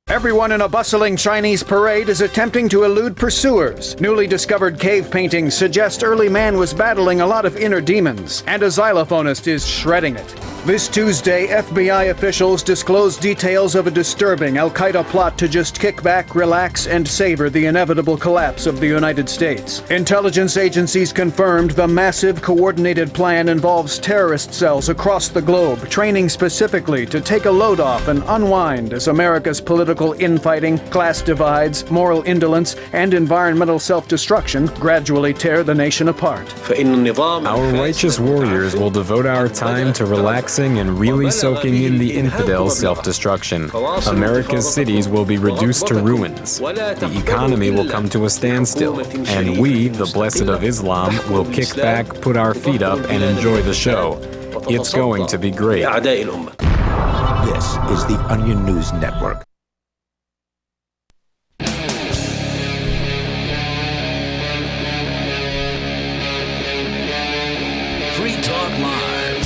Everyone in a bustling Chinese parade is attempting to elude pursuers. Newly discovered cave paintings suggest early man was battling a lot of inner demons, and a xylophonist is shredding it. This Tuesday, FBI officials disclosed details of a disturbing Al-Qaeda plot to just kick back, relax, and savor the inevitable collapse of the United States. Intelligence agencies confirmed the massive coordinated plan involves terrorist cells across the globe, training specifically to take a load off and unwind as America's political infighting, class divides, moral indolence, and environmental self-destruction gradually tear the nation apart. Our righteous warriors will devote our time to relax relaxing and really soaking in the infidel's self-destruction. America's cities will be reduced to ruins. The economy will come to a standstill. And we, the blessed of Islam, will kick back, put our feet up, and enjoy the show. It's going to be great. This is the Onion News Network. Free Talk Live.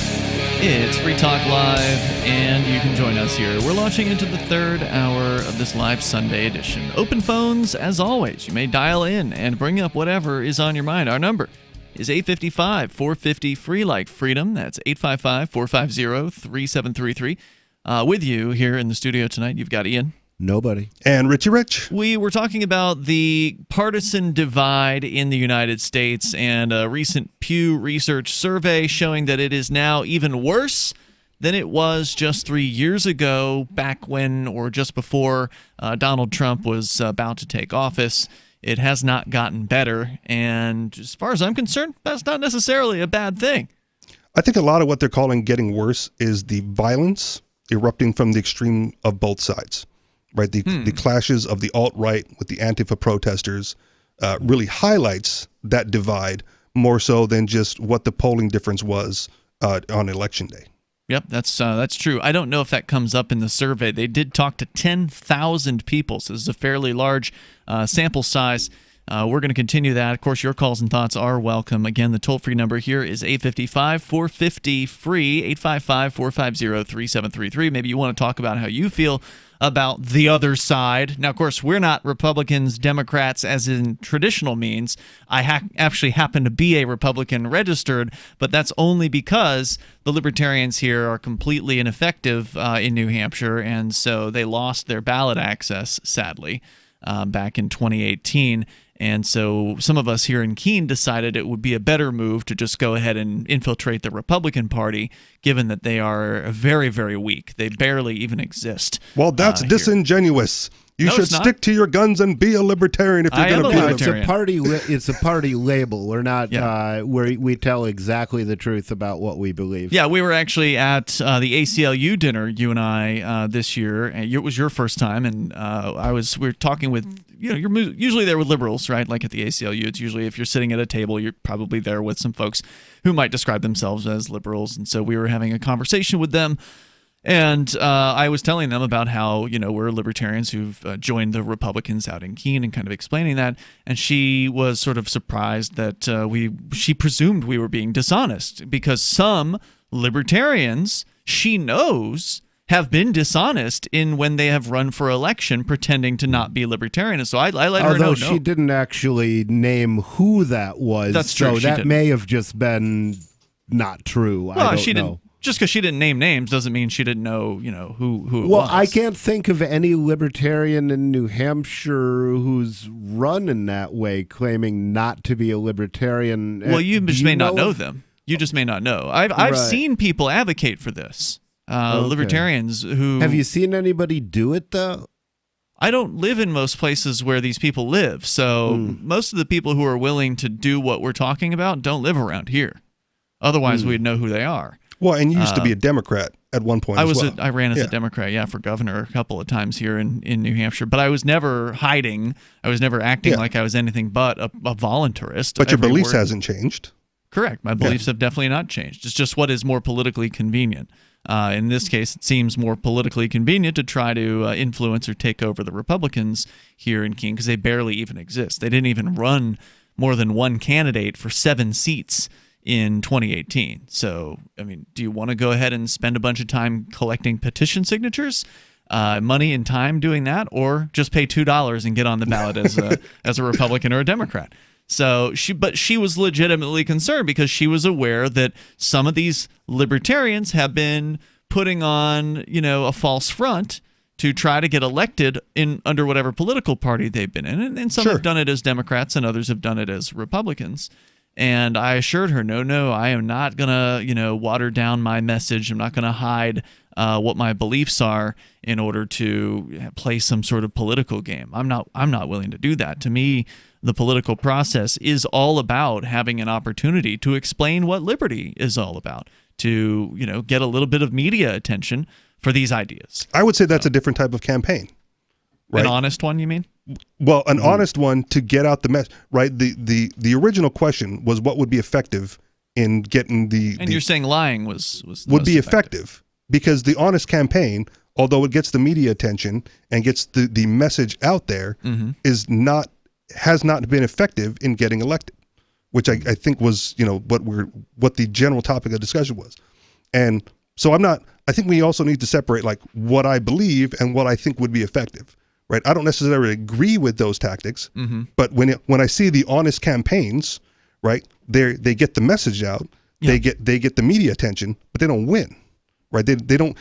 It's Free Talk Live, and you can join us here. We're launching into the third hour of this live Sunday edition. Open phones, as always. You may dial in and bring up whatever is on your mind. Our number is 855-450-FREE like freedom. That's 855-450-3733. With you here in the studio tonight, you've got Ian. Nobody. And Richie Rich. We were talking about the partisan divide in the United States and a recent Pew Research survey showing that it is now even worse than it was just 3 years ago, back when, or just before, Donald Trump was about to take office. It has not gotten better, and as far as I'm concerned, that's not necessarily a bad thing. I think a lot of what they're calling getting worse is the violence erupting from the extreme of both sides. Right, the clashes of the alt-right with the Antifa protesters really highlights that divide more so than just what the polling difference was on election day. Yep, that's true. I don't know if that comes up in the survey. They did talk to 10,000 people, so this is a fairly large sample size. We're going to continue that. Of course, your calls and thoughts are welcome. Again, the toll-free number here is 855-450-FREE, 855-450-3733. Maybe you want to talk about how you feel about the other side. Now, of course, we're not Republicans, Democrats, as in traditional means. I actually happen to be a Republican registered, but that's only because the Libertarians here are completely ineffective in New Hampshire, and so they lost their ballot access, sadly, back in 2018. And so some of us here in Keene decided it would be a better move to just go ahead and infiltrate the Republican Party, given that they are very, very weak. They barely even exist. Well, that's disingenuous. You should stick to your guns and be a libertarian if you're going to be a libertarian. It's a party label. We're not where we tell exactly the truth about what we believe. Yeah, we were actually at the ACLU dinner, you and I, this year. And it was your first time, and we were talking with, you're usually there with liberals, right? Like at the ACLU, it's usually if you're sitting at a table, you're probably there with some folks who might describe themselves as liberals. And so we were having a conversation with them. And I was telling them about how, we're libertarians who've joined the Republicans out in Keene and kind of explaining that. And she was sort of surprised that she presumed we were being dishonest because some libertarians, she knows, have been dishonest in when they have run for election pretending to not be libertarian. And so I let her know. Although she didn't actually name who that was. That's true. So that may have just been not true. Well, I don't she know. didn't. Just because she didn't name names doesn't mean she didn't know, who it was. Well, I can't think of any libertarian in New Hampshire who's run in that way, claiming not to be a libertarian. Well, you just may not know them. You just may not know. I've seen people advocate for this. Libertarians who... Have you seen anybody do it, though? I don't live in most places where these people live, so most of the people who are willing to do what we're talking about don't live around here. Otherwise, we'd know who they are. Well, and you used to be a Democrat at one point. I ran as a Democrat, for governor a couple of times here in New Hampshire. But I was never hiding. I was never acting like I was anything but a voluntarist. But your beliefs hasn't changed. Correct. My beliefs have definitely not changed. It's just what is more politically convenient. In this case, it seems more politically convenient to try to influence or take over the Republicans here in Keene because they barely even exist. They didn't even run more than one candidate for 7 seats in 2018. So, do you want to go ahead and spend a bunch of time collecting petition signatures, money and time doing that, or just pay $2 and get on the ballot as a Republican or a Democrat? So she was legitimately concerned because she was aware that some of these libertarians have been putting on, a false front to try to get elected under whatever political party they've been in. And some have done it as Democrats and others have done it as Republicans. And I assured her, no, I am not going to, water down my message. I'm not going to hide what my beliefs are in order to play some sort of political game. I'm not willing to do that. To me, the political process is all about having an opportunity to explain what liberty is all about, to, get a little bit of media attention for these ideas. I would say that's a different type of campaign. Right? An honest one, you mean? Well, an honest one to get out the mess. Right. The original question was what would be effective in getting And you're saying lying was would be effective because the honest campaign, although it gets the media attention and gets the message out there, has not been effective in getting elected, which I think was what the general topic of discussion was. And so I think we also need to separate like what I believe and what I think would be effective. Right. I don't necessarily agree with those tactics, but when I see the honest campaigns, right, they get the message out, they get the media attention, but they don't win. Right. They don't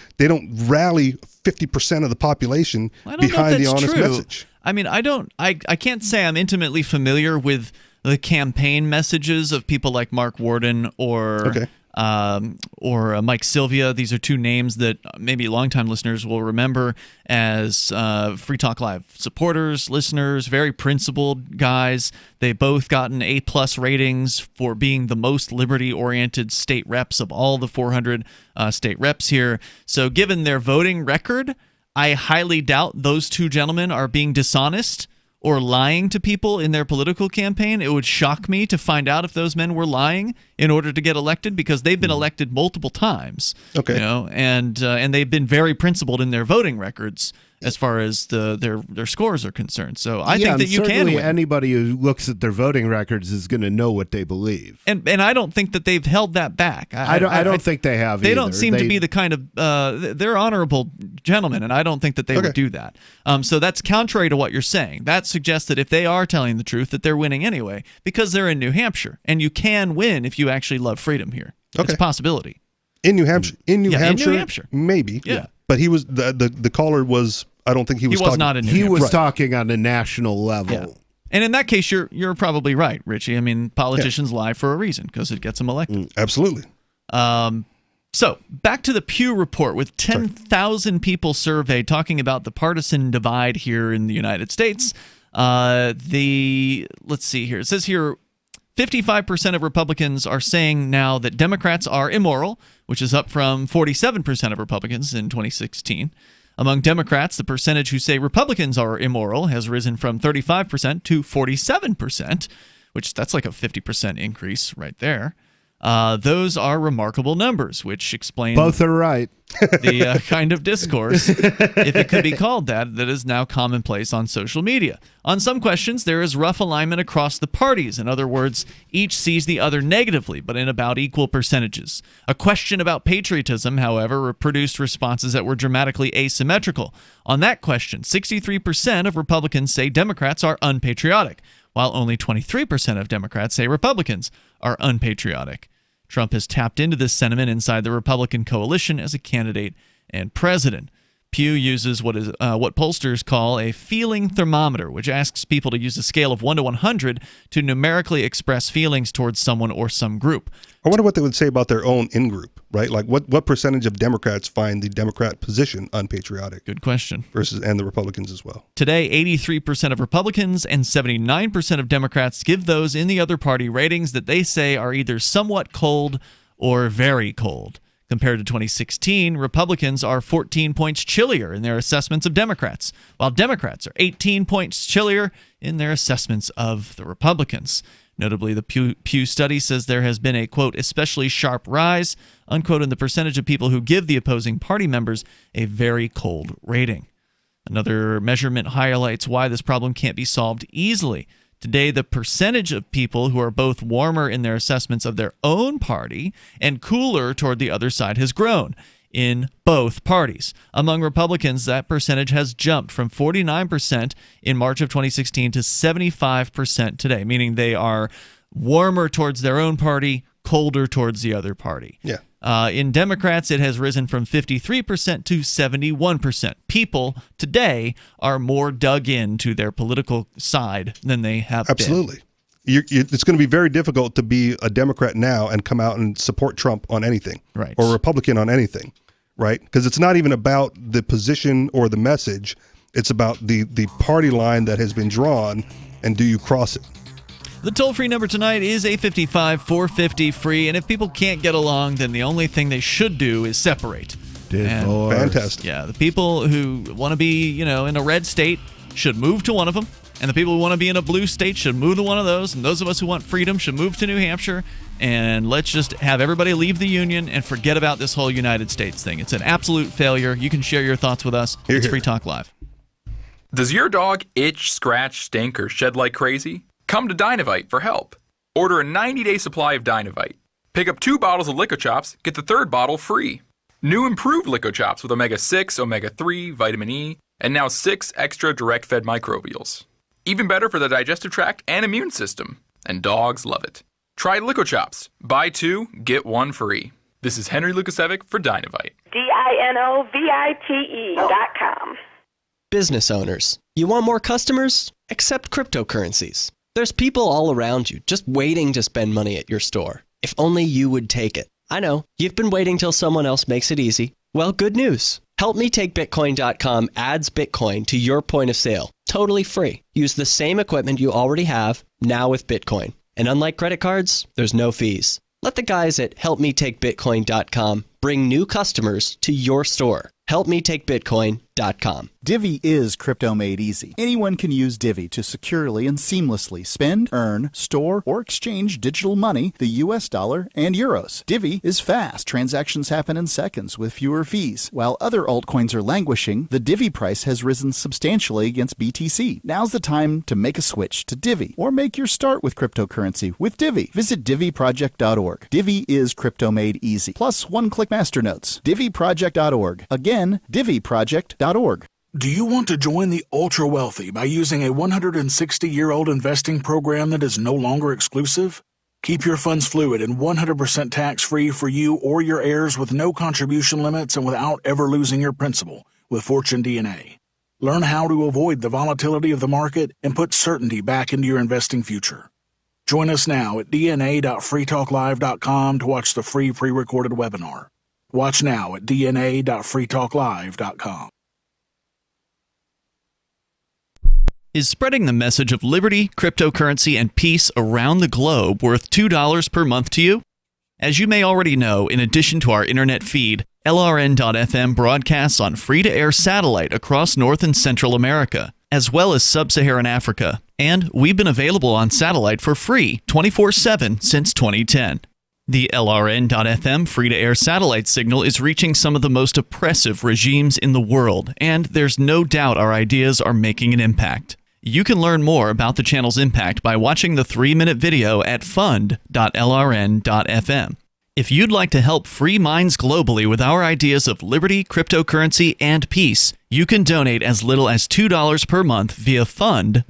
rally 50% of the population behind the honest message. I mean, I can't say I'm intimately familiar with the campaign messages of people like Mark Warden or Mike Sylvia. These are two names that maybe longtime listeners will remember as Free Talk Live supporters, listeners, very principled guys. They both gotten A+ ratings for being the most liberty-oriented state reps of all the 400 state reps here. So given their voting record, I highly doubt those two gentlemen are being dishonest or lying to people in their political campaign. It would shock me to find out if those men were lying in order to get elected, because they've been elected multiple times. Okay. And they've been very principled in their voting records as far as their scores are concerned. So I think that you can win. Anybody who looks at their voting records is going to know what they believe. And I don't think that they've held that back. I don't think they have They either. don't seem to be the kind of they're honorable gentlemen, and I don't think that they would do that. So that's contrary to what you're saying. That suggests that if they are telling the truth, that they're winning anyway, because they're in New Hampshire, and you can win if you actually love freedom here. It's a possibility. In New Hampshire. In New Hampshire, maybe. Yeah. But he was the caller was. I don't think he was. He was not in New Hampshire. He was talking on a national level. Yeah. And in that case, you're probably right, Richie. I mean, politicians lie for a reason, because it gets them elected. Absolutely. So back to the Pew report with 10,000 people surveyed talking about the partisan divide here in the United States. Let's see here. It says here 55% of Republicans are saying now that Democrats are immoral, which is up from 47% of Republicans in 2016. Among Democrats, the percentage who say Republicans are immoral has risen from 35% to 47%, which that's like a 50% increase right there. Those are remarkable numbers, which explain both are right. The kind of discourse, if it could be called that is now commonplace on social media. On some questions, there is rough alignment across the parties. In other words, each sees the other negatively, but in about equal percentages. A question about patriotism, however, produced responses that were dramatically asymmetrical. On that question, 63% of Republicans say Democrats are unpatriotic, while only 23% of Democrats say Republicans are unpatriotic. Trump has tapped into this sentiment inside the Republican coalition as a candidate and president. Pew uses what pollsters call a feeling thermometer, which asks people to use a scale of 1 to 100 to numerically express feelings towards someone or some group. I wonder what they would say about their own in-group, right? Like what percentage of Democrats find the Democrat position unpatriotic? Good question. And the Republicans as well. Today, 83% of Republicans and 79% of Democrats give those in the other party ratings that they say are either somewhat cold or very cold. Compared to 2016, Republicans are 14 points chillier in their assessments of Democrats, while Democrats are 18 points chillier in their assessments of the Republicans. Notably, the Pew study says there has been a, quote, especially sharp rise, unquote, in the percentage of people who give the opposing party members a very cold rating. Another measurement highlights why this problem can't be solved easily. Today, the percentage of people who are both warmer in their assessments of their own party and cooler toward the other side has grown in both parties. Among Republicans, that percentage has jumped from 49% in March of 2016 to 75% today, meaning they are warmer towards their own party, colder towards the other party. Yeah. In Democrats, it has risen from 53% to 71%. People today are more dug into their political side than they have Absolutely. It's going to be very difficult to be a Democrat now and come out and support Trump on anything, right, or a Republican on anything, right? Because it's not even about the position or the message. It's about the party line that has been drawn, and do you cross it? The toll-free number tonight is 855-450-FREE, and if people can't get along, then the only thing they should do is separate. Fantastic. Yeah, the people who want to be, in a red state should move to one of them, and the people who want to be in a blue state should move to one of those, and those of us who want freedom should move to New Hampshire, and let's just have everybody leave the Union and forget about this whole United States thing. It's an absolute failure. You can share your thoughts with us. It's Free Talk Live. Does your dog itch, scratch, stink, or shed like crazy? Come to Dynavite for help. Order a 90-day supply of Dynavite. Pick up 2 bottles of Lico Chops, get the 3rd bottle free. New improved Lico Chops with Omega-6, Omega-3, Vitamin E, and now 6 extra direct-fed microbials. Even better for the digestive tract and immune system. And dogs love it. Try Lico Chops. Buy 2, get 1 free. This is Henry Lukasevic for Dynavite. DINOVITE.com. Business owners, you want more customers? Accept cryptocurrencies. There's people all around you just waiting to spend money at your store. If only you would take it. I know, you've been waiting till someone else makes it easy. Well, good news. HelpMeTakeBitcoin.com adds Bitcoin to your point of sale. Totally free. Use the same equipment you already have, now with Bitcoin. And unlike credit cards, there's no fees. Let the guys at HelpMeTakeBitcoin.com bring new customers to your store. HelpMeTakeBitcoin.com. Divvy is crypto made easy. Anyone can use Divvy to securely and seamlessly spend, earn, store, or exchange digital money, the US dollar, and euros. Divvy is fast. Transactions happen in seconds with fewer fees. While other altcoins are languishing, the Divvy price has risen substantially against BTC. Now's the time to make a switch to Divvy or make your start with cryptocurrency with Divvy. Visit DivvyProject.org. Divvy is crypto made easy. Plus one-click masternodes. DivvyProject.org. Again, DivvyProject.org. Do you want to join the ultra-wealthy by using a 160-year-old investing program that is no longer exclusive? Keep your funds fluid and 100% tax-free for you or your heirs with no contribution limits and without ever losing your principal with Fortune DNA. Learn how to avoid the volatility of the market and put certainty back into your investing future. Join us now at dna.freetalklive.com to watch the free pre-recorded webinar. Watch now at dna.freetalklive.com. Is spreading the message of liberty, cryptocurrency, and peace around the globe worth $2 per month to you? As you may already know, in addition to our internet feed, LRN.FM broadcasts on free-to-air satellite across North and Central America, as well as Sub-Saharan Africa. And we've been available on satellite for free 24/7 since 2010. The LRN.FM free-to-air satellite signal is reaching some of the most oppressive regimes in the world, and there's no doubt our ideas are making an impact. You can learn more about the channel's impact by watching the 3-minute video at fund.lrn.fm. If you'd like to help free minds globally with our ideas of liberty, cryptocurrency, and peace, you can donate as little as $2 per month via fund.lrn.fm.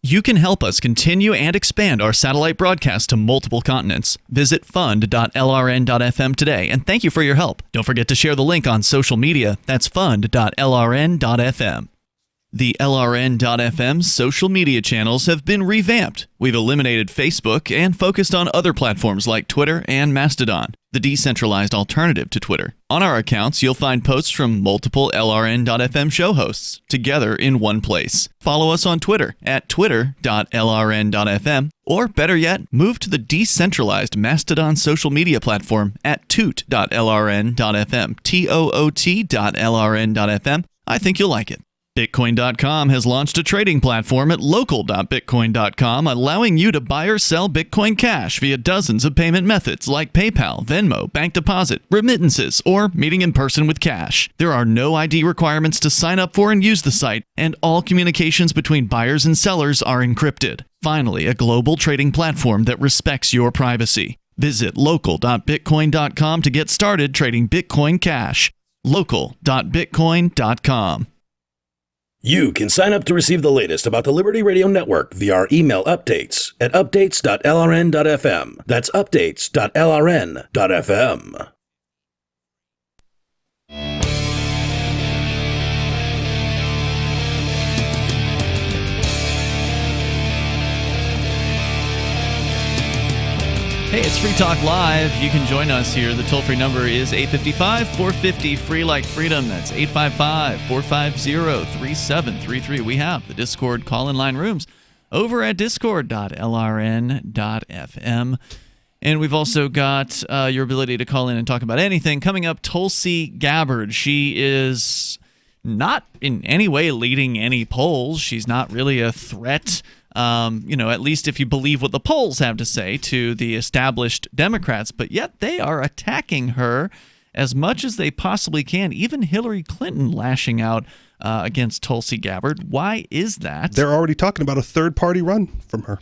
You can help us continue and expand our satellite broadcast to multiple continents. Visit fund.lrn.fm today, and thank you for your help. Don't forget to share the link on social media. That's fund.lrn.fm. The LRN.FM social media channels have been revamped. We've eliminated Facebook and focused on other platforms like Twitter and Mastodon, the decentralized alternative to Twitter. On our accounts, you'll find posts from multiple LRN.FM show hosts together in one place. Follow us on Twitter at twitter.lrn.fm, or better yet, move to the decentralized Mastodon social media platform at toot.lrn.fm, toot.lrn.fm. I think you'll like it. Bitcoin.com has launched a trading platform at local.bitcoin.com, allowing you to buy or sell Bitcoin Cash via dozens of payment methods like PayPal, Venmo, bank deposit, remittances, or meeting in person with cash. There are no ID requirements to sign up for and use the site, and all communications between buyers and sellers are encrypted. Finally, a global trading platform that respects your privacy. Visit local.bitcoin.com to get started trading Bitcoin Cash. local.bitcoin.com. You can sign up to receive the latest about the Liberty Radio Network via our email updates at updates.lrn.fm. That's updates.lrn.fm. Hey, it's Free Talk Live. You can join us here. The toll-free number is 855-450 free like freedom. That's 855-450-3733. We have the Discord call-in line rooms over at discord.lrn.fm. And we've also got your ability to call in and talk about anything. Coming up, Tulsi Gabbard. She is not in any way leading any polls. She's not really a threat, at least if you believe what the polls have to say, to the established Democrats. But yet they are attacking her as much as they possibly can. Even Hillary Clinton lashing out against Tulsi Gabbard. Why is that? They're already talking about a third-party run from her.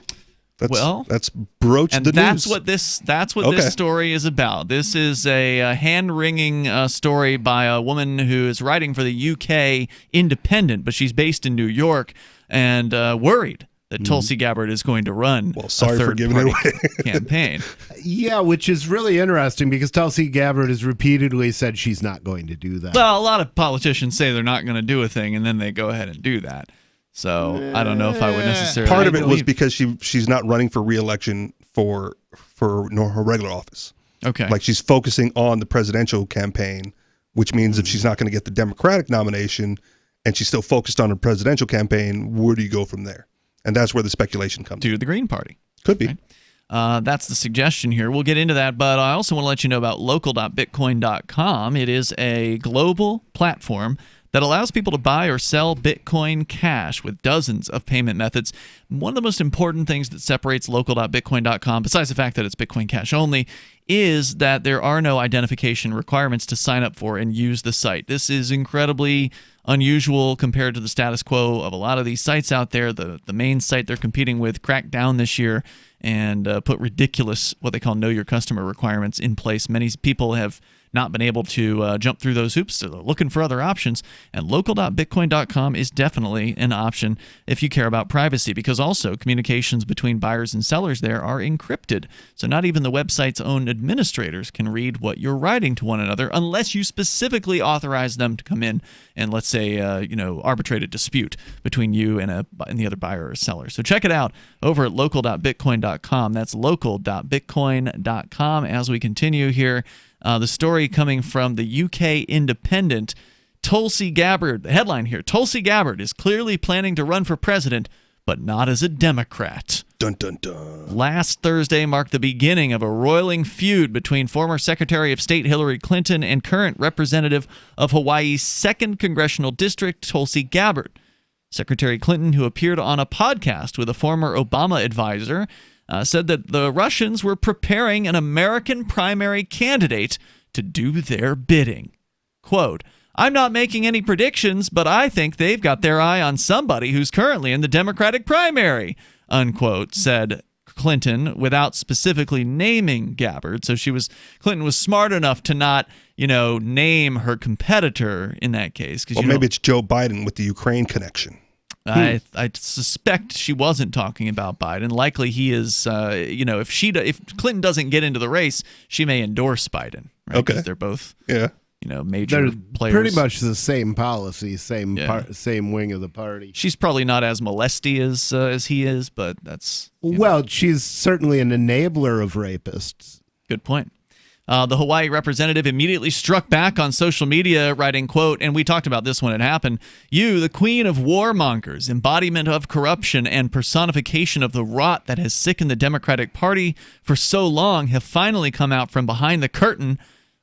That's broached and the that's news. That's what this story is about. This is a hand-wringing story by a woman who is writing for the UK Independent, but she's based in New York and worried that Tulsi Gabbard is going to run a third-party campaign. Yeah, which is really interesting because Tulsi Gabbard has repeatedly said she's not going to do that. Well, a lot of politicians say they're not going to do a thing, and then they go ahead and do that. So I don't know if I would necessarily. Part of it was because she's not running for re-election for her regular office. Okay, like she's focusing on the presidential campaign, which means if she's not going to get the Democratic nomination, and she's still focused on her presidential campaign, where do you go from there? And that's where the speculation comes. To the Green Party. Could be. Right? That's the suggestion here. We'll get into that, but I also want to let you know about local.bitcoin.com. It is a global platform that allows people to buy or sell Bitcoin Cash with dozens of payment methods. One of the most important things that separates local.bitcoin.com, besides the fact that it's Bitcoin Cash only, is that there are no identification requirements to sign up for and use the site. This is incredibly unusual compared to the status quo of a lot of these sites out there. The main site they're competing with cracked down this year and put ridiculous, what they call know your customer requirements in place. Many people have not been able to jump through those hoops. So they're looking for other options. And local.bitcoin.com is definitely an option if you care about privacy, because also communications between buyers and sellers there are encrypted. So not even the website's own administrators can read what you're writing to one another unless you specifically authorize them to come in and, let's say, arbitrate a dispute between you and the other buyer or seller. So check it out over at local.bitcoin.com. That's local.bitcoin.com. As we continue here, the story coming from the UK Independent, Tulsi Gabbard, the headline here, Tulsi Gabbard is clearly planning to run for president, but not as a Democrat. Dun, dun, dun. Last Thursday marked the beginning of a roiling feud between former Secretary of State Hillary Clinton and current representative of Hawaii's 2nd Congressional District, Tulsi Gabbard. Secretary Clinton, who appeared on a podcast with a former Obama advisor, said that the Russians were preparing an American primary candidate to do their bidding. Quote, "I'm not making any predictions, but I think they've got their eye on somebody who's currently in the Democratic primary," unquote, said Clinton, without specifically naming Gabbard. So Clinton was smart enough to not, name her competitor in that case. Well, maybe it's Joe Biden with the Ukraine connection. I suspect she wasn't talking about Biden. Likely he is, if Clinton doesn't get into the race, she may endorse Biden. Right? Okay. 'Cause they're both, major They're players. pretty much the same policy, same wing of the party. She's probably not as molesty as he is, but that's... Well, she's certainly an enabler of rapists. Good point. The Hawaii representative immediately struck back on social media, writing, quote, and we talked about this when it happened, "You, the queen of warmongers, embodiment of corruption and personification of the rot that has sickened the Democratic Party for so long, have finally come out from behind the curtain,"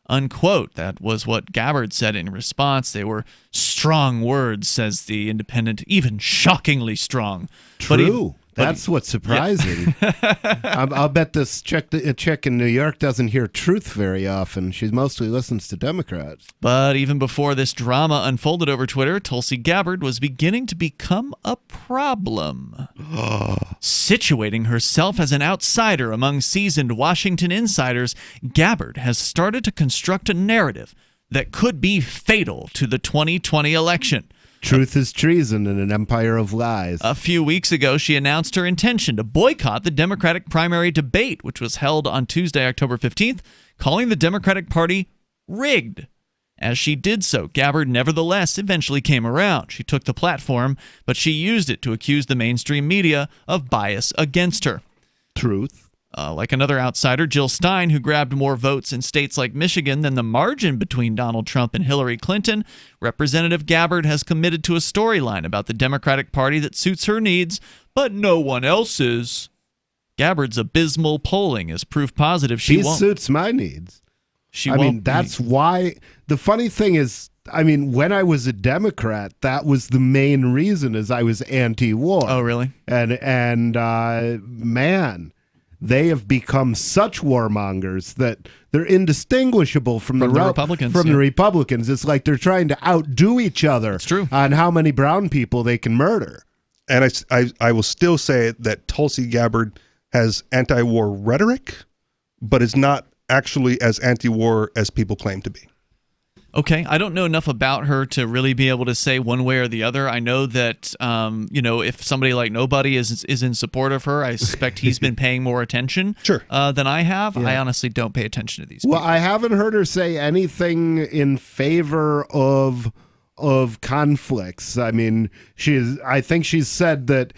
unquote. That was what Gabbard said in response. They were strong words, says the Independent, even shockingly strong. True. That's what's surprising. Yeah. I'll bet this chick in New York doesn't hear truth very often. She mostly listens to Democrats. But even before this drama unfolded over Twitter, Tulsi Gabbard was beginning to become a problem. Situating herself as an outsider among seasoned Washington insiders, Gabbard has started to construct a narrative that could be fatal to the 2020 election. Truth is treason in an empire of lies. A few weeks ago, she announced her intention to boycott the Democratic primary debate, which was held on Tuesday, October 15th, calling the Democratic Party rigged. As she did so, Gabbard nevertheless eventually came around. She took the platform, but she used it to accuse the mainstream media of bias against her. Truth. Like another outsider, Jill Stein, who grabbed more votes in states like Michigan than the margin between Donald Trump and Hillary Clinton, Representative Gabbard has committed to a storyline about the Democratic Party that suits her needs, but no one else's. Gabbard's abysmal polling is proof positive she won't. Suits my needs. That's why. The funny thing is, when I was a Democrat, that was the main reason, is I was anti-war. Oh, really? And man, they have become such warmongers that they're indistinguishable from the Republicans. The Republicans. It's like they're trying to outdo each other. It's true. On how many brown people they can murder. And I will still say that Tulsi Gabbard has anti-war rhetoric, but is not actually as anti-war as people claim to be. Okay, I don't know enough about her to really be able to say one way or the other. I know that, if somebody like Nobody is in support of her, I suspect he's been paying more attention than I have. Yeah. I honestly don't pay attention to these people. Well, I haven't heard her say anything in favor of conflicts. I think she's said that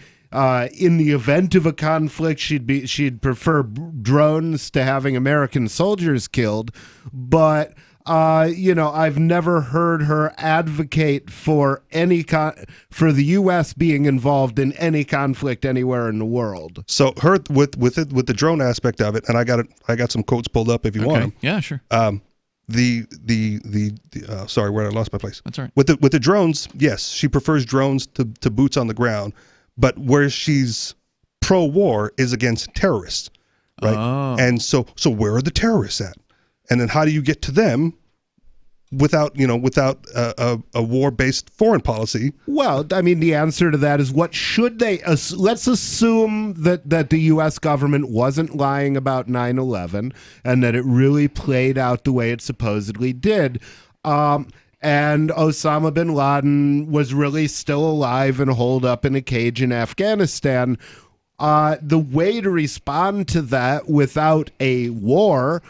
in the event of a conflict, she'd prefer drones to having American soldiers killed, but I've never heard her advocate for for the U.S. being involved in any conflict anywhere in the world. So her with the drone aspect of it, and I got some quotes pulled up if you want them. Yeah, sure. Sorry, where I lost my place. That's all right. With the drones, yes, she prefers drones to boots on the ground, but where she's pro-war is against terrorists, right? Oh. And so where are the terrorists at? And then how do you get to them without a war-based foreign policy? Well, the answer to that is, what should they? Let's assume that the U.S. government wasn't lying about 9/11 and that it really played out the way it supposedly did. And Osama bin Laden was really still alive and holed up in a cage in Afghanistan. The way to respond to that without a war,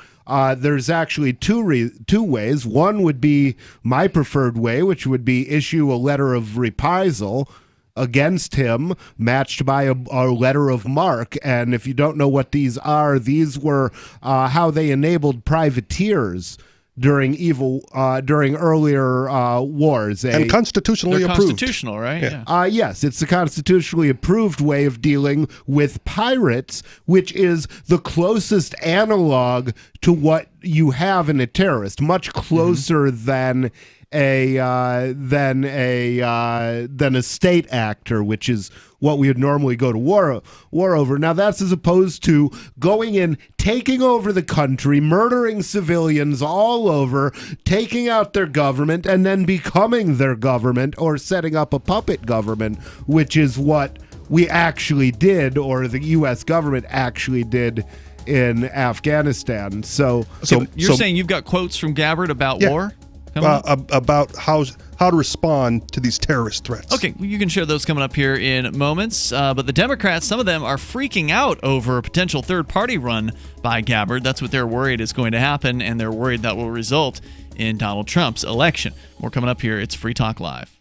there's actually two ways. One would be my preferred way, which would be issue a letter of reprisal against him, matched by a letter of marque. And if you don't know what these are, these were how they enabled privateers during earlier wars. And constitutionally approved. Constitutional, right? Yeah. Yes, it's the constitutionally approved way of dealing with pirates, which is the closest analog to what you have in a terrorist, much closer than a state actor, which is what we would normally go to war over. Now, that's as opposed to going in, taking over the country, murdering civilians all over, taking out their government, and then becoming their government, or setting up a puppet government, which is what we actually did, or the U.S. government actually did in Afghanistan. So you're saying you've got quotes from Gabbard about war? About how to respond to these terrorist threats. Okay, you can share those coming up here in moments. But the Democrats, some of them are freaking out over a potential third-party run by Gabbard. That's what they're worried is going to happen, and they're worried that will result in Donald Trump's election. More coming up here. It's Free Talk Live.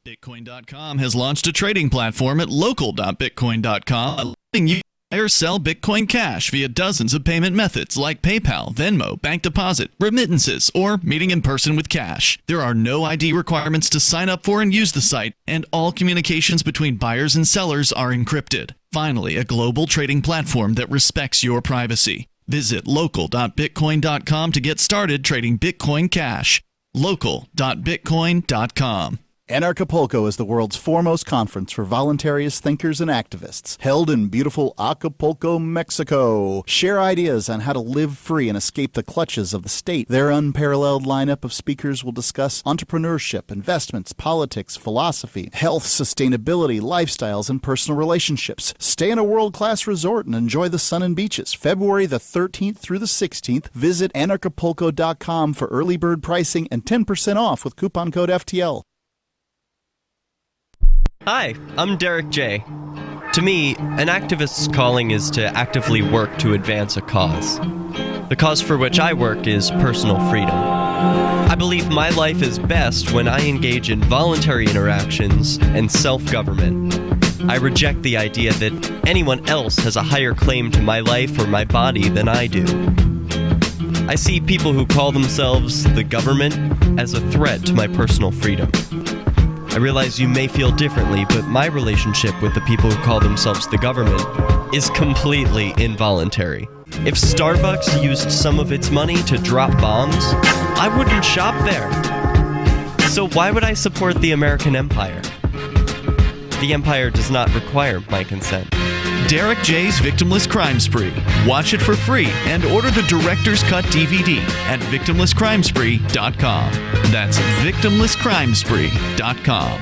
Bitcoin.com has launched a trading platform at local.bitcoin.com, allowing you buy or sell Bitcoin Cash via dozens of payment methods like PayPal, Venmo, bank deposit, remittances, or meeting in person with cash. There are no ID requirements to sign up for and use the site, and all communications between buyers and sellers are encrypted. Finally, a global trading platform that respects your privacy. Visit local.bitcoin.com to get started trading Bitcoin Cash. local.bitcoin.com. Anarchapulco is the world's foremost conference for voluntarist thinkers and activists, held in beautiful Acapulco, Mexico. Share ideas on how to live free and escape the clutches of the state. Their unparalleled lineup of speakers will discuss entrepreneurship, investments, politics, philosophy, health, sustainability, lifestyles, and personal relationships. Stay in a world-class resort and enjoy the sun and beaches. February the 13th through the 16th, visit anarchapulco.com for early bird pricing and 10% off with coupon code FTL. Hi, I'm Derek J. To me, an activist's calling is to actively work to advance a cause. The cause for which I work is personal freedom. I believe my life is best when I engage in voluntary interactions and self-government. I reject the idea that anyone else has a higher claim to my life or my body than I do. I see people who call themselves the government as a threat to my personal freedom. I realize you may feel differently, but my relationship with the people who call themselves the government is completely involuntary. If Starbucks used some of its money to drop bombs, I wouldn't shop there. So why would I support the American empire? The empire does not require my consent. Derek J's Victimless Crime Spree. Watch it for free and order the Director's Cut DVD at victimlesscrimespree.com. That's victimlesscrimespree.com.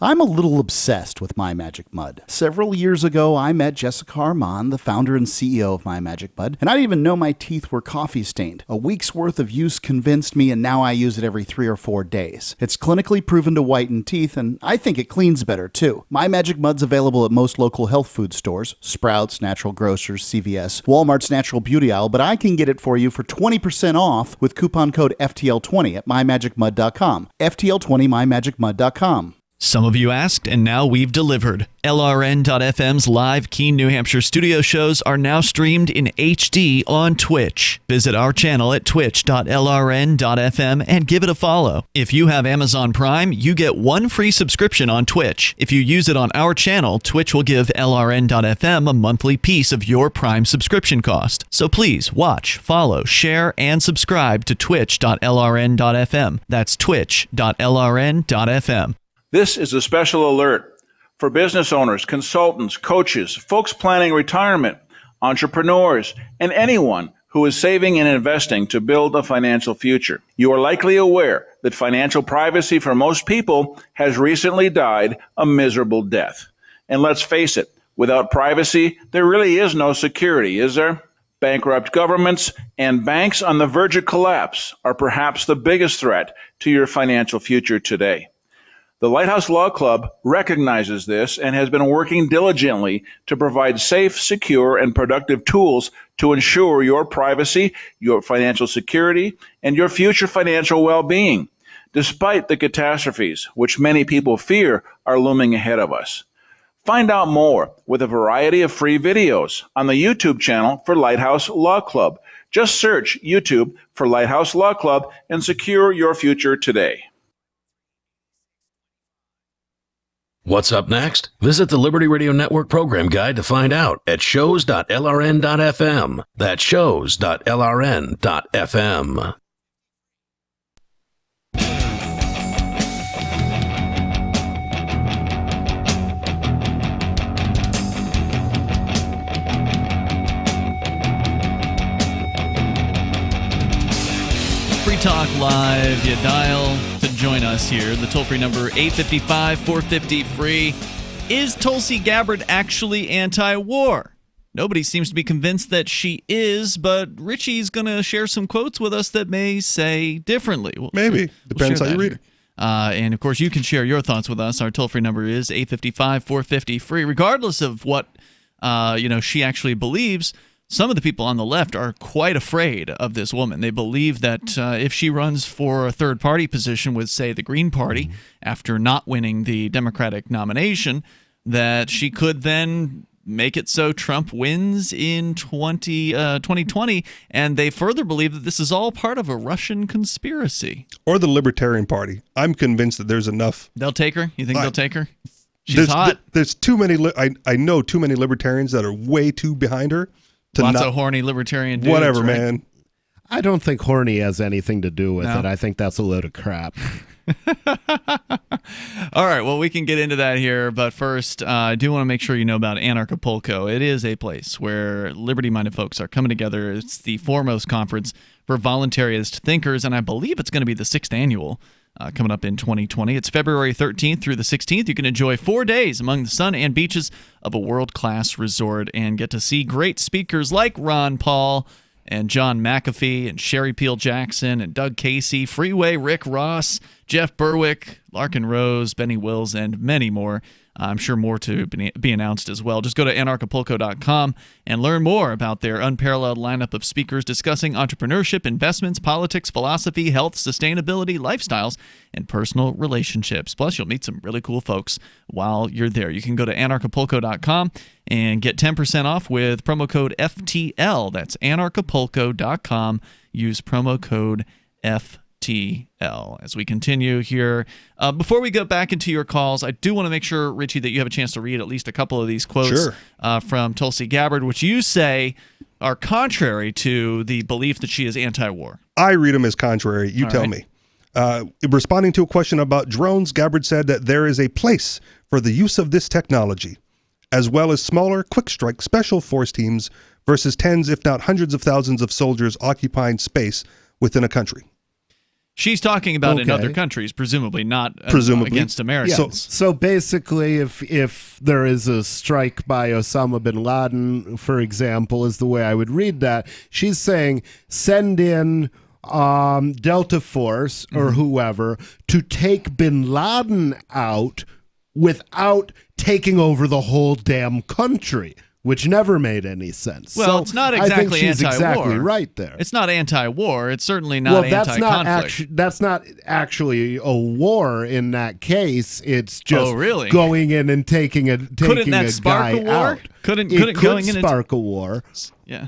I'm a little obsessed with My Magic Mud. Several years ago, I met Jessica Armand, the founder and CEO of My Magic Mud, and I didn't even know my teeth were coffee stained. A week's worth of use convinced me, and now I use it every 3 or 4 days. It's clinically proven to whiten teeth, and I think it cleans better, too. My Magic Mud's available at most local health food stores, Sprouts, Natural Grocers, CVS, Walmart's Natural Beauty Aisle, but I can get it for you for 20% off with coupon code FTL20 at mymagicmud.com. FTL20 mymagicmud.com. Some of you asked, and now we've delivered. LRN.FM's live Keene, New Hampshire studio shows are now streamed in HD on Twitch. Visit our channel at twitch.lrn.fm and give it a follow. If you have Amazon Prime, you get 1 free subscription on Twitch. If you use it on our channel, Twitch will give LRN.FM a monthly piece of your Prime subscription cost. So please watch, follow, share, and subscribe to twitch.lrn.fm. That's twitch.lrn.fm. This is a special alert for business owners, consultants, coaches, folks planning retirement, entrepreneurs, and anyone who is saving and investing to build a financial future. You are likely aware that financial privacy for most people has recently died a miserable death. And let's face it, without privacy, there really is no security, is there? Bankrupt governments and banks on the verge of collapse are perhaps the biggest threat to your financial future today. The Lighthouse Law Club recognizes this and has been working diligently to provide safe, secure, and productive tools to ensure your privacy, your financial security, and your future financial well-being, despite the catastrophes which many people fear are looming ahead of us. Find out more with a variety of free videos on the YouTube channel for Lighthouse Law Club. Just search YouTube for Lighthouse Law Club and secure your future today. What's up next? Visit the Liberty Radio Network program guide to find out at shows.lrn.fm. That's shows.lrn.fm. Free Talk Live, you dial to join us here. The toll-free number, 855-450-FREE. Is Tulsi Gabbard actually anti-war? Nobody seems to be convinced that she is, but Richie's going to share some quotes with us that may say differently. Maybe. Depends how you read it. And, of course, you can share your thoughts with us. Our toll-free number is 855-450-FREE. Regardless of what she actually believes, some of the people on the left are quite afraid of this woman. They believe that if she runs for a third-party position with, say, the Green Party, after not winning the Democratic nomination, that she could then make it so Trump wins in 2020. And they further believe that this is all part of a Russian conspiracy. Or the Libertarian Party. I'm convinced that there's enough. They'll take her? You think they'll take her? She's hot. There's too many. I know too many libertarians that are way too behind her. Lots of horny libertarian dudes. Whatever, right? man. I don't think horny has anything to do with it. I think that's a load of crap. All right, well, we can get into that here, but first, I do want to make sure you know about Anarchapulco. It is a place where liberty-minded folks are coming together. It's the foremost conference for voluntarist thinkers, and I believe it's going to be the 6th annual coming up in 2020. It's February 13th through the 16th. You can enjoy 4 days among the sun and beaches of a world-class resort and get to see great speakers like Ron Paul and John McAfee and Sherry Peel Jackson and Doug Casey, Freeway Rick Ross, Jeff Berwick, Larkin Rose, Benny Wills, and many more. I'm sure more to be announced as well. Just go to anarchapulco.com and learn more about their unparalleled lineup of speakers discussing entrepreneurship, investments, politics, philosophy, health, sustainability, lifestyles, and personal relationships. Plus, you'll meet some really cool folks while you're there. You can go to anarchapulco.com and get 10% off with promo code FTL. That's anarchapulco.com. Use promo code FTL. As we continue here, before we go back into your calls, I do want to make sure, Richie, that you have a chance to read at least a couple of these quotes from Tulsi Gabbard, which you say are contrary to the belief that she is anti-war. I read them as contrary. You tell me. Responding to a question about drones, Gabbard said that there is a place for the use of this technology, as well as smaller, quick-strike special force teams versus tens, if not hundreds of thousands of soldiers occupying space within a country. She's talking about in other countries, presumably not against Americans. So basically, if there is a strike by Osama bin Laden, for example, is the way I would read that, she's saying send in Delta Force or whoever to take bin Laden out without taking over the whole damn country, which never made any sense. Well, so it's not exactly I think she's anti-war. Exactly right there. It's not anti-war. It's certainly not anti-conflict. That's not actually a war in that case. It's just really? going in and taking a spark guy a war? out. Couldn't going in spark a war. Yeah.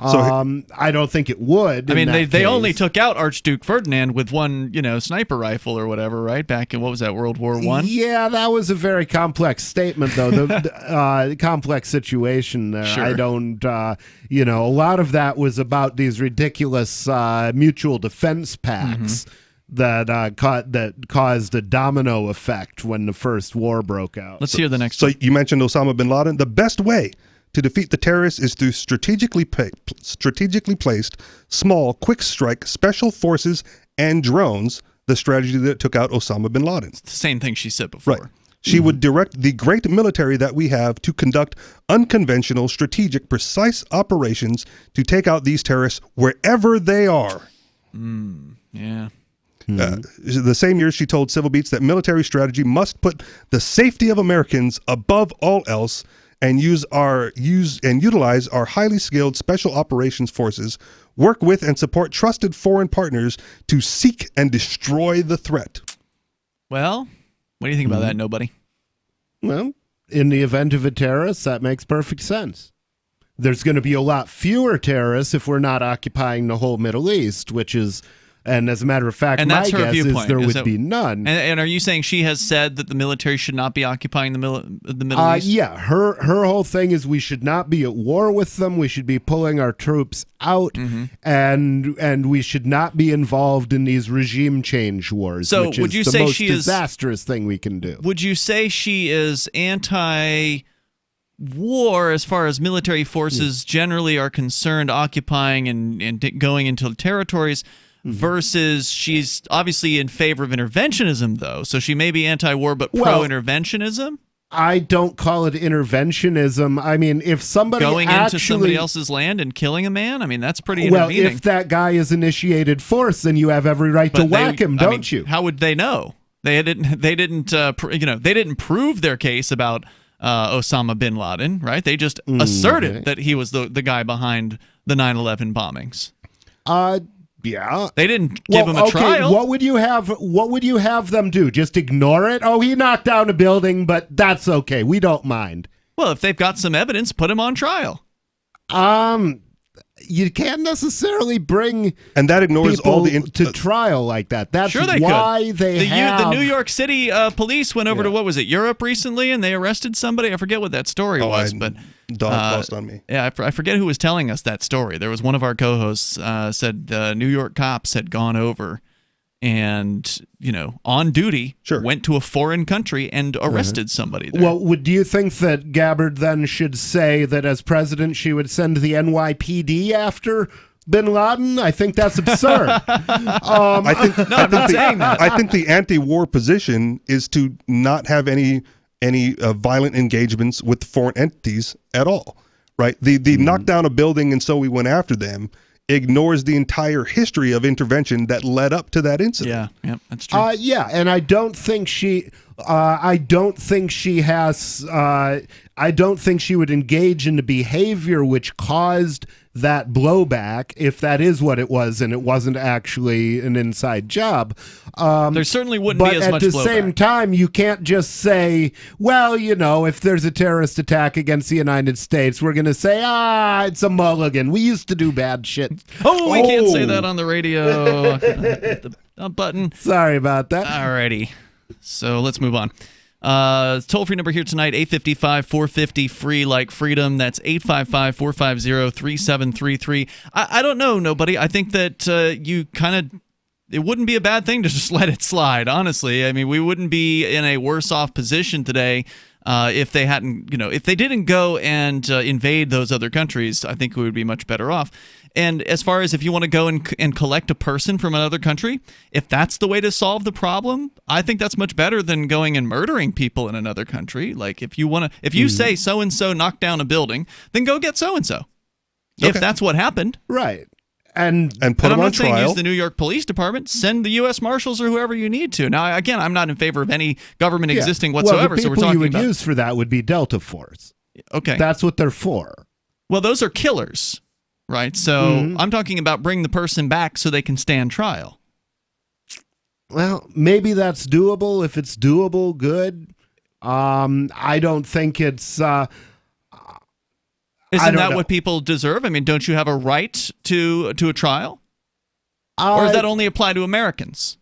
I don't think it would. I mean, they only took out Archduke Ferdinand with one, sniper rifle or whatever, right? Back in, what was that, World War I? Yeah, that was a very complex statement, though. The complex situation there. Sure. I don't, a lot of that was about these ridiculous mutual defense pacts that caused a domino effect when the first war broke out. Let's hear the next one. one. So you mentioned Osama bin Laden. The best way to defeat the terrorists is through strategically placed, small, quick-strike special forces and drones, the strategy that took out Osama bin Laden. It's the same thing she said before. Right. She would direct the great military that we have to conduct unconventional, strategic, precise operations to take out these terrorists wherever they are. Yeah. The same year, she told Civil Beats that military strategy must put the safety of Americans above all else and utilize our highly skilled special operations forces, work with and support trusted foreign partners to seek and destroy the threat. Well, what do you think about that, nobody? Well, in the event of a terrorist, that makes perfect sense. There's going to be a lot fewer terrorists if we're not occupying the whole Middle East, and as a matter of fact, and my that's her guess viewpoint. is there would be none. And are you saying she has said that the military should not be occupying the Middle East? Yeah, her whole thing is we should not be at war with them. We should be pulling our troops out, and we should not be involved in these regime change wars. So which would is you the say most she is disastrous thing we can do? Would you say she is anti-war as far as military forces generally are concerned, occupying and going into territories? Versus she's obviously in favor of interventionism, though. So she may be anti-war, but pro-interventionism? I don't call it interventionism. I mean, if somebody going into somebody else's land and killing a man, I mean, that's pretty intervening. Well, if that guy is initiated force, then you have every right to whack him, don't you? How would they know? They didn't prove their case about Osama bin Laden, right? They just asserted that he was the guy behind the 9/11 bombings. Yeah, they didn't give him a trial. What would you have them do? Just ignore it? Oh, he knocked down a building, but that's okay. We don't mind. Well, if they've got some evidence, put him on trial. You can't necessarily bring and that ignores all the to trial like that. That's sure they why could. They the New York City police went over to Europe recently, and they arrested somebody. I forget what that story was, but lost on me. Yeah, I forget who was telling us that story. There was one of our co-hosts said New York cops had gone over and on duty went to a foreign country and arrested somebody there. Well, do you think that Gabbard then should say that as president she would send the NYPD after bin Laden? I think that's absurd. I'm not saying that. I think the anti-war position is to not have any violent engagements with foreign entities at all, right? The knock down a building and so we went after them ignores the entire history of intervention that led up to that incident. Yeah, that's true. Yeah, and I don't think she would engage in the behavior which caused that blowback, if that is what it was, and it wasn't actually an inside job. There certainly wouldn't be as much blowback. But at the same time, you can't just say, well, if there's a terrorist attack against the United States, we're going to say, it's a mulligan. We used to do bad shit. We can't say that on the radio. Hit the button. Sorry about that. Alrighty. So let's move on. Toll-free number here tonight, 855-450-FREE like freedom. That's 855-450-3733. I don't know, nobody. I think that it wouldn't be a bad thing to just let it slide, honestly. I mean, we wouldn't be in a worse off position today if they hadn't, if they didn't go and invade those other countries. I think we would be much better off. And as far as if you want to go and collect a person from another country, if that's the way to solve the problem, I think that's much better than going and murdering people in another country. Like if you say so-and-so knocked down a building, then go get so-and-so. Okay. If that's what happened. Right. And put them on trial. I'm not saying use the New York Police Department. Send the U.S. Marshals or whoever you need to. Now, again, I'm not in favor of any government existing whatsoever. Well, the people you would use for that would be Delta Force. Okay. That's what they're for. Well, those are killers. Right, so I'm talking about bring the person back so they can stand trial. Well, maybe that's doable. If it's doable, good. I don't think it's... Isn't that what people deserve? I mean, don't you have a right to a trial? Or does that only apply to Americans?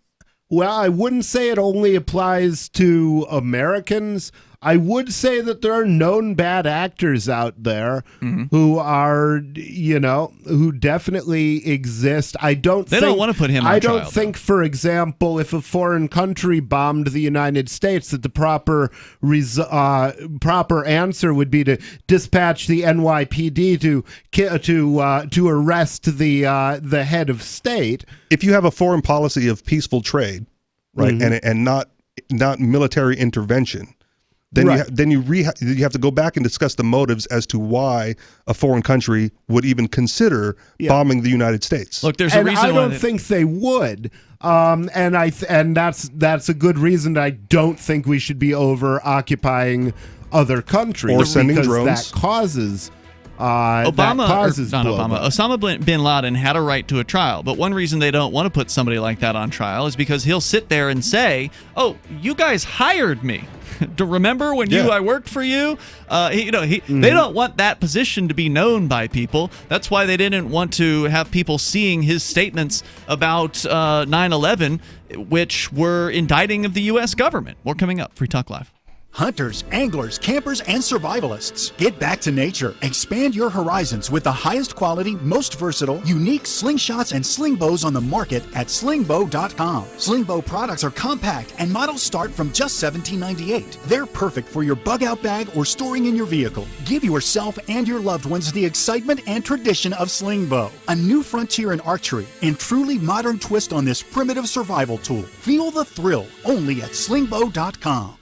Well, I wouldn't say it only applies to Americans. I would say that there are known bad actors out there who are, who definitely exist. They don't want to put him on trial. I don't think, for example, if a foreign country bombed the United States, that the proper answer would be to dispatch the NYPD to arrest the head of state. If you have a foreign policy of peaceful trade, right, and not military intervention, then you have to go back and discuss the motives as to why a foreign country would even consider bombing the United States. Look, there's a reason. I don't think they would, and that's a good reason. I don't think we should be over occupying other countries or sending drones. That causes. Osama bin Laden had a right to a trial, but one reason they don't want to put somebody like that on trial is because he'll sit there and say, "Oh, you guys hired me. Do remember when I worked for you?" They don't want that position to be known by people. That's why they didn't want to have people seeing his statements about 9/11, which were indicting of the U.S. government. More coming up. Free Talk Live. Hunters, anglers, campers, and survivalists. Get back to nature. Expand your horizons with the highest quality, most versatile, unique slingshots and sling bows on the market at slingbow.com. Sling bow products are compact and models start from just $17.98. They're perfect for your bug out bag or storing in your vehicle. Give yourself and your loved ones the excitement and tradition of sling bow. A new frontier in archery and truly modern twist on this primitive survival tool. Feel the thrill only at slingbow.com.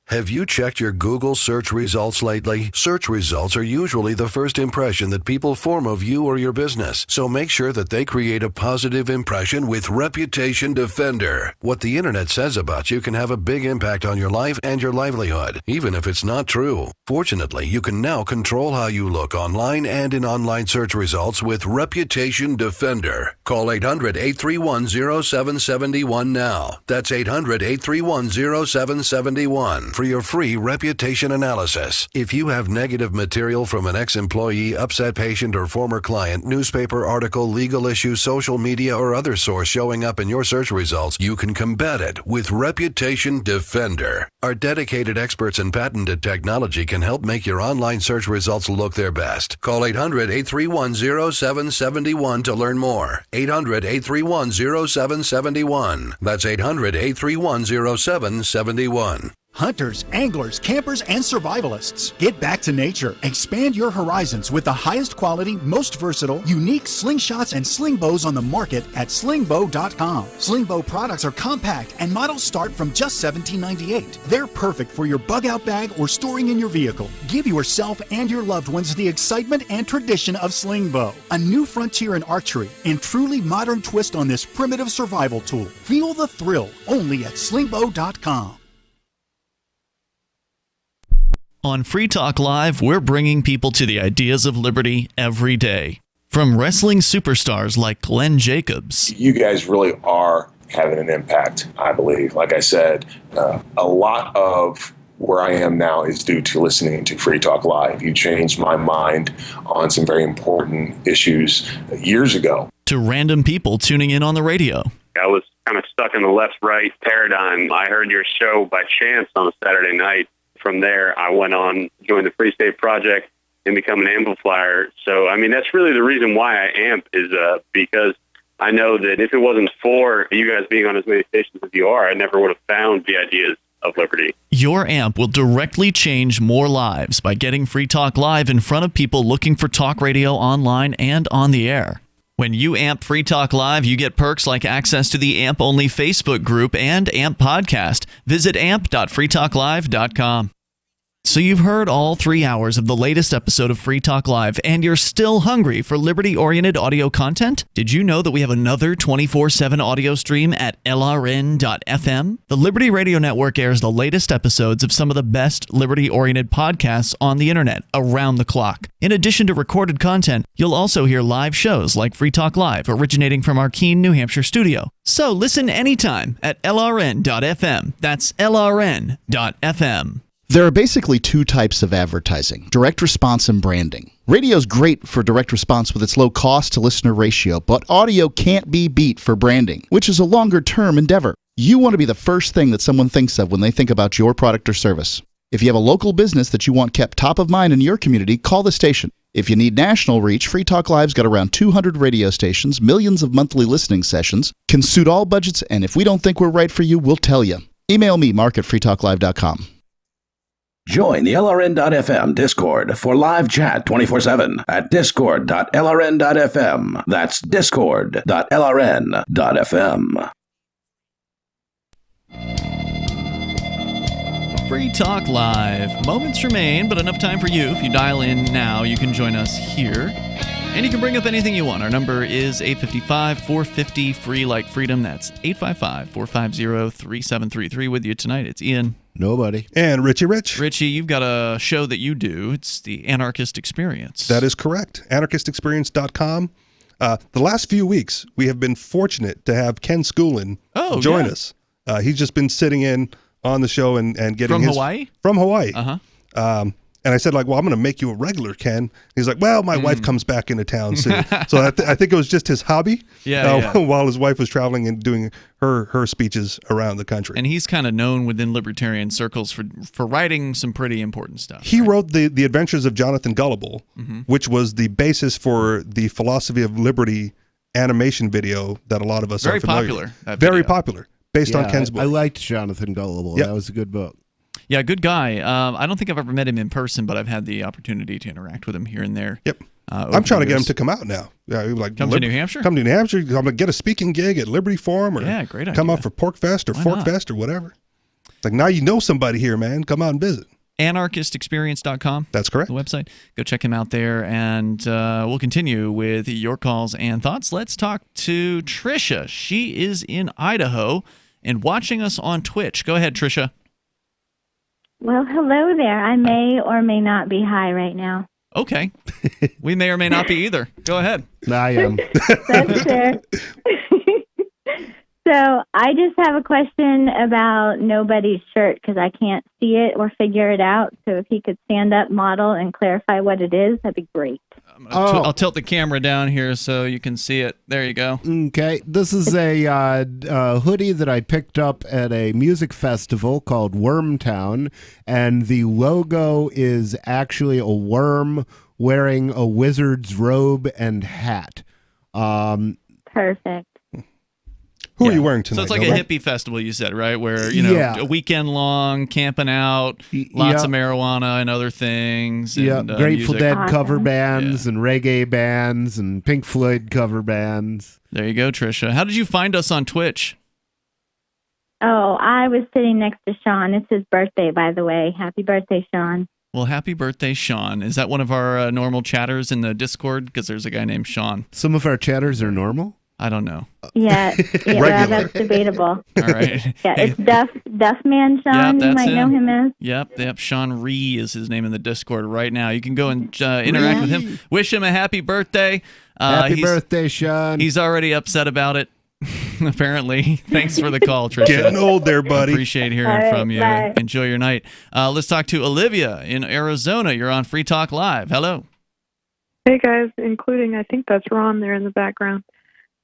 Have you checked your Google search results lately? Search results are usually the first impression that people form of you or your business, so make sure that they create a positive impression with Reputation Defender. What the internet says about you can have a big impact on your life and your livelihood, even if it's not true. Fortunately, you can now control how you look online and in online search results with Reputation Defender. Call 800-831-0771 now. That's 800-831-0771. For your free reputation analysis. If you have negative material from an ex-employee, upset patient, or former client, newspaper article, legal issue, social media, or other source showing up in your search results, you can combat it with Reputation Defender. Our dedicated experts in patented technology can help make your online search results look their best. Call 800-831-0771 to learn more. 800-831-0771. That's 800-831-0771. Hunters, anglers, campers, and survivalists. Get back to nature. Expand your horizons with the highest quality, most versatile, unique slingshots and sling bows on the market at slingbow.com. Slingbow products are compact and models start from just $17.98. They're perfect for your bug out bag or storing in your vehicle. Give yourself and your loved ones the excitement and tradition of Slingbow, a new frontier in archery and truly modern twist on this primitive survival tool. Feel the thrill only at slingbow.com. On Free Talk Live, we're bringing people to the ideas of liberty every day. From wrestling superstars like Glenn Jacobs. You guys really are having an impact, I believe. Like I said, a lot of where I am now is due to listening to Free Talk Live. You changed my mind on some very important issues years ago. To random people tuning in on the radio. I was kind of stuck in the left-right paradigm. I heard your show by chance on a Saturday night. From there, I went on, joined the Free State Project, and become an amplifier. So, I mean, that's really the reason why I amp is because I know that if it wasn't for you guys being on as many stations as you are, I never would have found the ideas of liberty. Your amp will directly change more lives by getting Free Talk Live in front of people looking for talk radio online and on the air. When you amp Free Talk Live, you get perks like access to the AMP-only Facebook group and AMP podcast. Visit amp.freetalklive.com. So you've heard all 3 hours of the latest episode of Free Talk Live, and you're still hungry for liberty-oriented audio content? Did you know that we have another 24/7 audio stream at LRN.FM? The Liberty Radio Network airs the latest episodes of some of the best liberty-oriented podcasts on the internet around the clock. In addition to recorded content, you'll also hear live shows like Free Talk Live, originating from our Keene, New Hampshire studio. So listen anytime at LRN.FM. That's LRN.FM. There are basically two types of advertising, direct response and branding. Radio's great for direct response with its low cost to listener ratio, but audio can't be beat for branding, which is a longer term endeavor. You want to be the first thing that someone thinks of when they think about your product or service. If you have a local business that you want kept top of mind in your community, call the station. If you need national reach, Free Talk Live's got around 200 radio stations, millions of monthly listening sessions, can suit all budgets, and if we don't think we're right for you, we'll tell you. Email me, mark@freetalklive.com. Join the LRN.FM Discord for live chat 24/7 at discord.lrn.fm. That's discord.lrn.fm. Free Talk Live. Moments remain, but enough time for you. If you dial in now, you can join us here. And you can bring up anything you want. Our number is 855-450-FREE like freedom. That's 855-450-3733. With you tonight, it's Ian. Nobody. And Richie Rich. Richie, you've got a show that you do. It's the Anarchist Experience. That is correct. Anarchistexperience.com. The last few weeks, we have been fortunate to have Ken Schoolin join us. He's just been sitting in on the show and getting From Hawaii? From Hawaii. Uh-huh. And I said, like, well, I'm going to make you a regular, Ken. He's like, well, my wife comes back into town soon. So I think it was just his hobby while his wife was traveling and doing her speeches around the country. And he's kind of known within libertarian circles for writing some pretty important stuff. He wrote the Adventures of Jonathan Gullible, which was the basis for the Philosophy of Liberty animation video that a lot of us are familiar with. Very popular, based on Ken's book. I liked Jonathan Gullible. That was a good book. Yeah, good guy. I don't think I've ever met him in person, but I've had the opportunity to interact with him here and there. Yep. I'm trying to get him to come out now. Like come to New Hampshire? Come to New Hampshire. I'm going to get a speaking gig at Liberty Forum or great idea. Come out for Pork Fest or Fork Fest or whatever. Like, now you know somebody here, man. Come out and visit. Anarchistexperience.com. That's correct. The website. Go check him out there, and we'll continue with your calls and thoughts. Let's talk to Tricia. She is in Idaho and watching us on Twitch. Go ahead, Tricia. Well, hello there. I may or may not be high right now. Okay. We may or may not be either. Go ahead. I am. That's fair. So I just have a question about nobody's shirt because I can't see it or figure it out. So if he could stand up, model, and clarify what it is, that'd be great. I'll tilt the camera down here so you can see it. There you go. Okay. This is a hoodie that I picked up at a music festival called Wormtown, and the logo is actually a worm wearing a wizard's robe and hat. Perfect. Who are you wearing tonight? So it's like Gilbert? a hippie festival, you said, right? Where, you know, a weekend long, camping out, lots of marijuana and other things. Yeah, And, Grateful music. Dead cover bands and reggae bands and Pink Floyd cover bands. There you go, Trisha. How did you find us on Twitch? Oh, I was sitting next to Sean. It's his birthday, by the way. Happy birthday, Sean. Well, happy birthday, Sean. Is that one of our normal chatters in the Discord? Because there's a guy named Sean. Some of our chatters are normal? I don't know. Yeah, that's debatable. All right. Yeah, it's Duff Man Sean. You might know him as. Yep. Sean Ree is his name in the Discord right now. You can go and interact with him. Wish him a happy birthday. Happy birthday, Sean. He's already upset about it, apparently. Thanks for the call, Trisha. Getting old there, buddy. Appreciate hearing from you. Bye. Enjoy your night. Let's talk to Olivia in Arizona. You're on Free Talk Live. Hello. Hey, guys, including, I think that's Ron there in the background.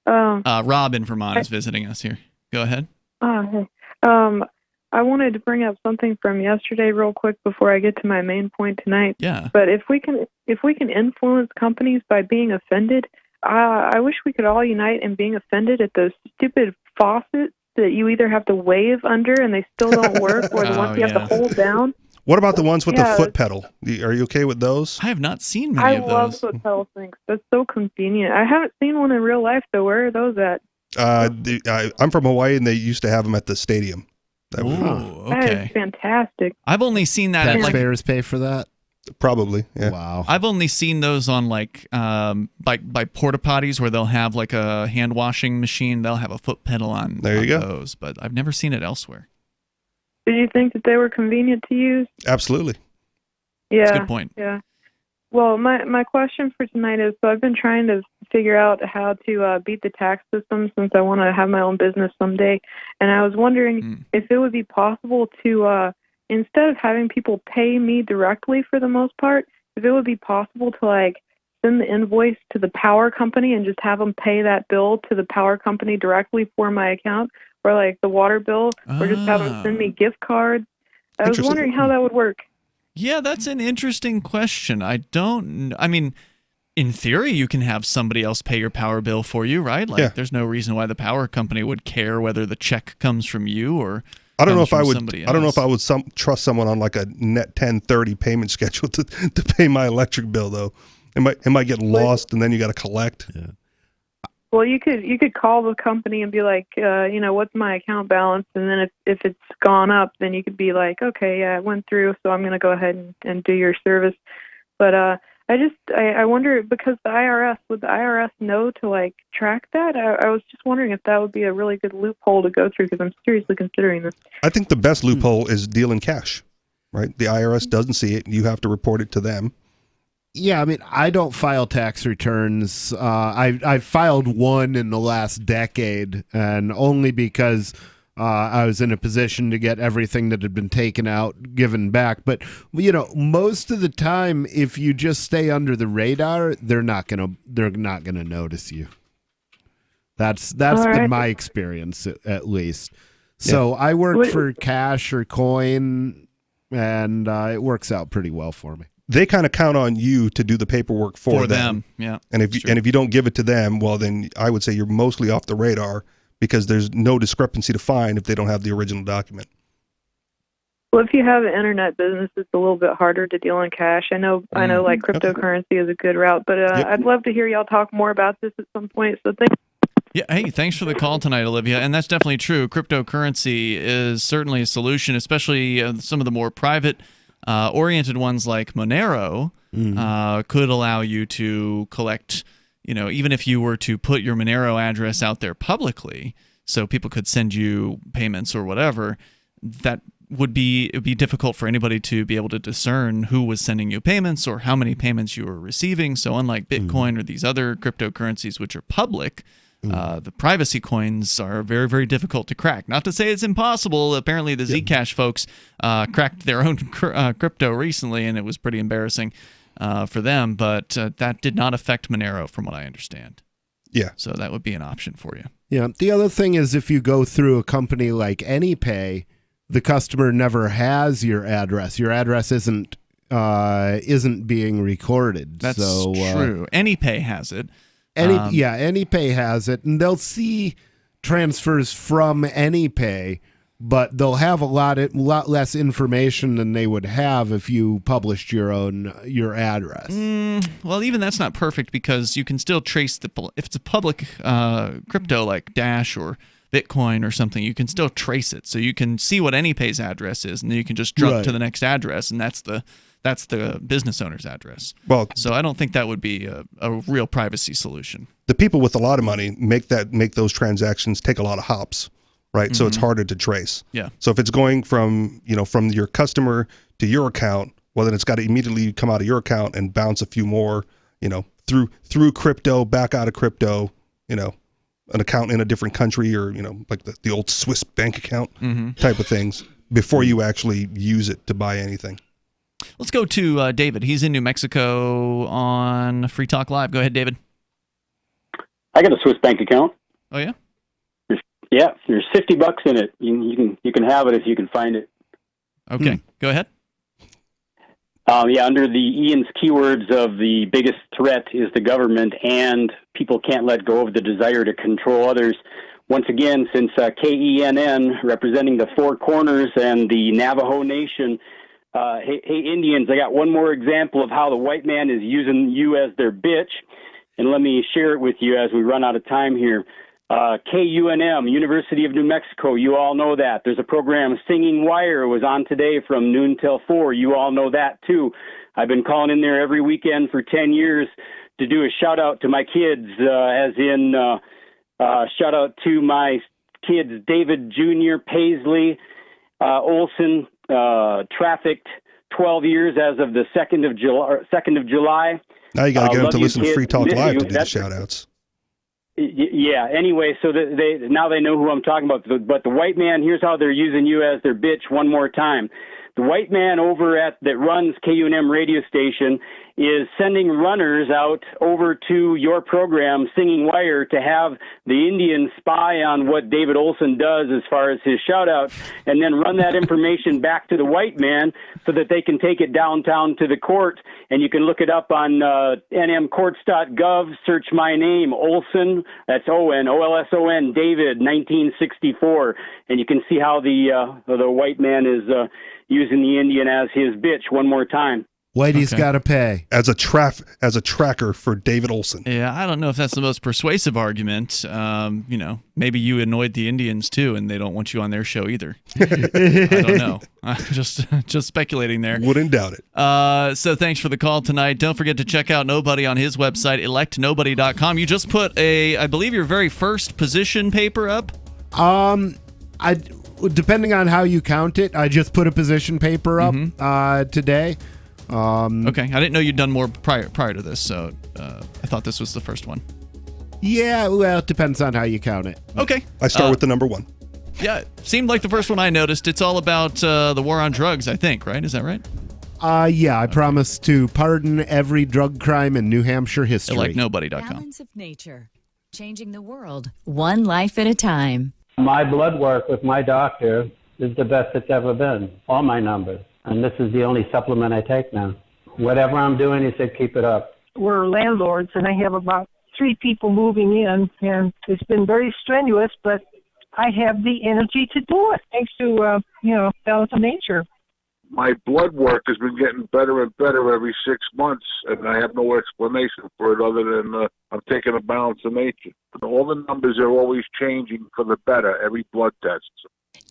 Rob in Vermont is visiting us here. Go ahead. Hey. I wanted to bring up something from yesterday real quick before I get to my main point tonight. Yeah. But if we can influence companies by being offended, I wish we could all unite in being offended at those stupid faucets that you either have to wave under and they still don't work, or the ones you have to hold down. What about the ones with the foot pedal? Are you okay with those? I have not seen many of those. I love foot pedal things. That's so convenient. I haven't seen one in real life, though. Where are those at? I'm from Hawaii, and they used to have them at the stadium. Okay. That is fantastic. I've only seen that at Taxpayers pay for that? Probably, yeah. Wow. I've only seen those on like by porta potties where they'll have like a hand washing machine. They'll have a foot pedal on. There you go. Those, but I've never seen it elsewhere. Did you think that they were convenient to use? Absolutely. Yeah. That's a good point. Yeah. Well, my question for tonight is, so I've been trying to figure out how to beat the tax system since I want to have my own business someday. And I was wondering if it would be possible to, instead of having people pay me directly for the most part, if it would be possible to like send the invoice to the power company and just have them pay that bill to the power company directly for my account, or like the water bill, or just have them send me gift cards. I was wondering how that would work. Yeah, that's an interesting question. I mean, in theory, you can have somebody else pay your power bill for you, right? Like, there's no reason why the power company would care whether the check comes from you or I don't know if comes I from would. somebody I don't know else. if I would trust someone on like a net 1030 payment schedule to pay my electric bill though. It might get lost and then you got to collect. Yeah. Well, you could call the company and be like, what's my account balance? And then if it's gone up, then you could be like, okay, yeah, it went through, so I'm going to go ahead and do your service. But I wonder, because would the IRS know to like track that? I was just wondering if that would be a really good loophole to go through, because I'm seriously considering this. I think the best loophole is dealing cash, right? The IRS doesn't see it. You have to report it to them. Yeah, I mean, I don't file tax returns. I filed one in the last decade, and only because I was in a position to get everything that had been taken out given back. But most of the time, if you just stay under the radar, they're not gonna notice you. That's been my experience at least. So I work for cash or coin, and it works out pretty well for me. They kind of count on you to do the paperwork for them. Yeah. And if you don't give it to them, well, then I would say you're mostly off the radar, because there's no discrepancy to find if they don't have the original document. Well, if you have an internet business, it's a little bit harder to deal in cash. I know like cryptocurrency is a good route, but I'd love to hear y'all talk more about this at some point. So thanks. Yeah, hey, thanks for the call tonight, Olivia. And that's definitely true. Cryptocurrency is certainly a solution, especially some of the more private oriented ones like Monero could allow you to collect, even if you were to put your Monero address out there publicly, so people could send you payments or whatever, it would be difficult for anybody to be able to discern who was sending you payments or how many payments you were receiving. So unlike Bitcoin or these other cryptocurrencies which are public, the privacy coins are very, very difficult to crack. Not to say it's impossible. Apparently, the Zcash folks cracked their own crypto recently, and it was pretty embarrassing for them. But that did not affect Monero, from what I understand. Yeah. So that would be an option for you. Yeah. The other thing is, if you go through a company like AnyPay, the customer never has your address. Your address isn't being recorded. That's true. AnyPay has it. AnyPay has it, and they'll see transfers from AnyPay, but they'll have a lot less information than they would have if you published your address. Well, even that's not perfect because you can still trace if it's a public crypto like Dash or Bitcoin or something, you can still trace it. So you can see what AnyPay's address is, and then you can just jump to the next address, and that's the business owner's address. Well, so I don't think that would be a real privacy solution. The people with a lot of money make those transactions take a lot of hops, right? So it's harder to trace. Yeah. So if it's going from your customer to your account, well, then it's got to immediately come out of your account and bounce a few more, through crypto, back out of crypto, an account in a different country, or like the old Swiss bank account type of things before you actually use it to buy anything. Let's go to David. He's in New Mexico on Free Talk Live. Go ahead, David. I got a Swiss bank account. Oh yeah. There's $50 in it. You can have it if you can find it. Okay, go ahead. Under the Ian's keywords of the biggest threat is the government, and people can't let go of the desire to control others. Once again, since KENN, representing the Four Corners and the Navajo Nation, hey Indians, I got one more example of how the white man is using you as their bitch, and let me share it with you as we run out of time here. KUNM, University of New Mexico, you all know that. There's a program, Singing Wire, was on today from noon till 4. You all know that, too. I've been calling in there every weekend for 10 years to do a shout-out to my kids, shout-out to my kids, David Jr., Paisley, Olson, trafficked 12 years as of the 2nd of July. Now you got to get them to listen to Free Talk Live to do the shout-outs. Yeah. Anyway, so now they know who I'm talking about. But the white man, here's how they're using you as their bitch one more time. The white man that runs KUNM radio station is sending runners out over to your program, Singing Wire, to have the Indians spy on what David Olson does as far as his shout-out, and then run that information back to the white man so that they can take it downtown to the court. And you can look it up on nmcourts.gov, search my name, Olson, that's O-N, O-L-S-O-N, David, 1964. And you can see how the white man is using the Indian as his bitch one more time. Whitey's got to pay. As a tracker for David Olson. Yeah, I don't know if that's the most persuasive argument. Maybe you annoyed the Indians too, and they don't want you on their show either. I don't know. Just speculating there. Wouldn't doubt it. So thanks for the call tonight. Don't forget to check out Nobody on his website, electnobody.com. You just put I believe your very first position paper up. Depending on how you count it, I just put a position paper up today. Okay, I didn't know you'd done more prior to this, so I thought this was the first one. Yeah, well, it depends on how you count it. Okay. I start with the number one. Yeah, seemed like the first one I noticed. It's all about the war on drugs, I think, right? Is that right? Yeah, I promise to pardon every drug crime in New Hampshire history. Electnobody.com. Balance of nature, changing the world, one life at a time. My blood work with my doctor is the best it's ever been, all my numbers. And this is the only supplement I take now. Whatever I'm doing, he said, keep it up. We're landlords, and I have about 3 people moving in, and it's been very strenuous, but I have the energy to do it, thanks to, balance of nature. My blood work has been getting better and better every 6 months, and I have no explanation for it other than I'm taking a balance of nature. All the numbers are always changing for the better, every blood test.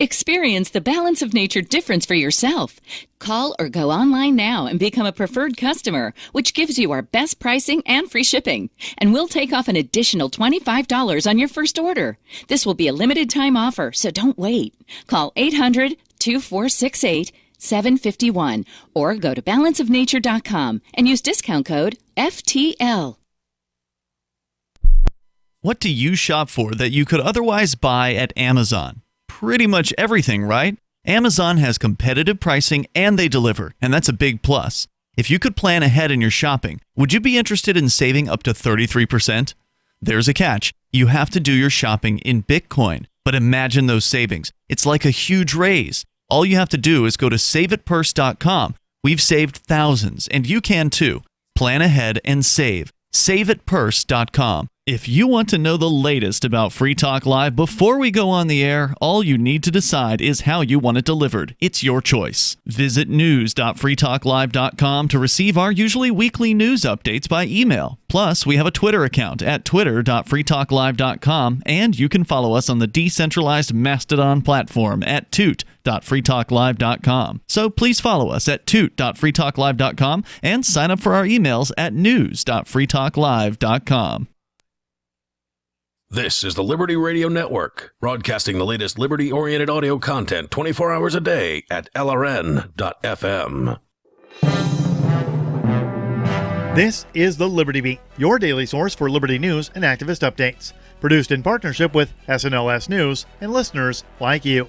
Experience the Balance of Nature difference for yourself. Call or go online now and become a preferred customer, which gives you our best pricing and free shipping. And we'll take off an additional $25 on your first order. This will be a limited time offer, so don't wait. Call 800-2468-751 or go to balanceofnature.com and use discount code FTL. What do you shop for that you could otherwise buy at Amazon? Pretty much everything, right? Amazon has competitive pricing and they deliver, and that's a big plus. If you could plan ahead in your shopping, would you be interested in saving up to 33%? There's a catch. You have to do your shopping in Bitcoin. But imagine those savings. It's like a huge raise. All you have to do is go to saveitpurse.com. We've saved thousands, and you can too. Plan ahead and save. SaveItPurse.com. If you want to know the latest about Free Talk Live before we go on the air, all you need to decide is how you want it delivered. It's your choice. Visit news.freetalklive.com to receive our usually weekly news updates by email. Plus, we have a Twitter account at twitter.freetalklive.com, and you can follow us on the decentralized Mastodon platform at toot.freetalklive.com. So please follow us at toot.freetalklive.com and sign up for our emails at news.freetalklive.com. This is the Liberty Radio Network, broadcasting the latest liberty-oriented audio content 24 hours a day at LRN.FM. This is the Liberty Beat, your daily source for liberty news and activist updates. Produced in partnership with SNLS News and listeners like you.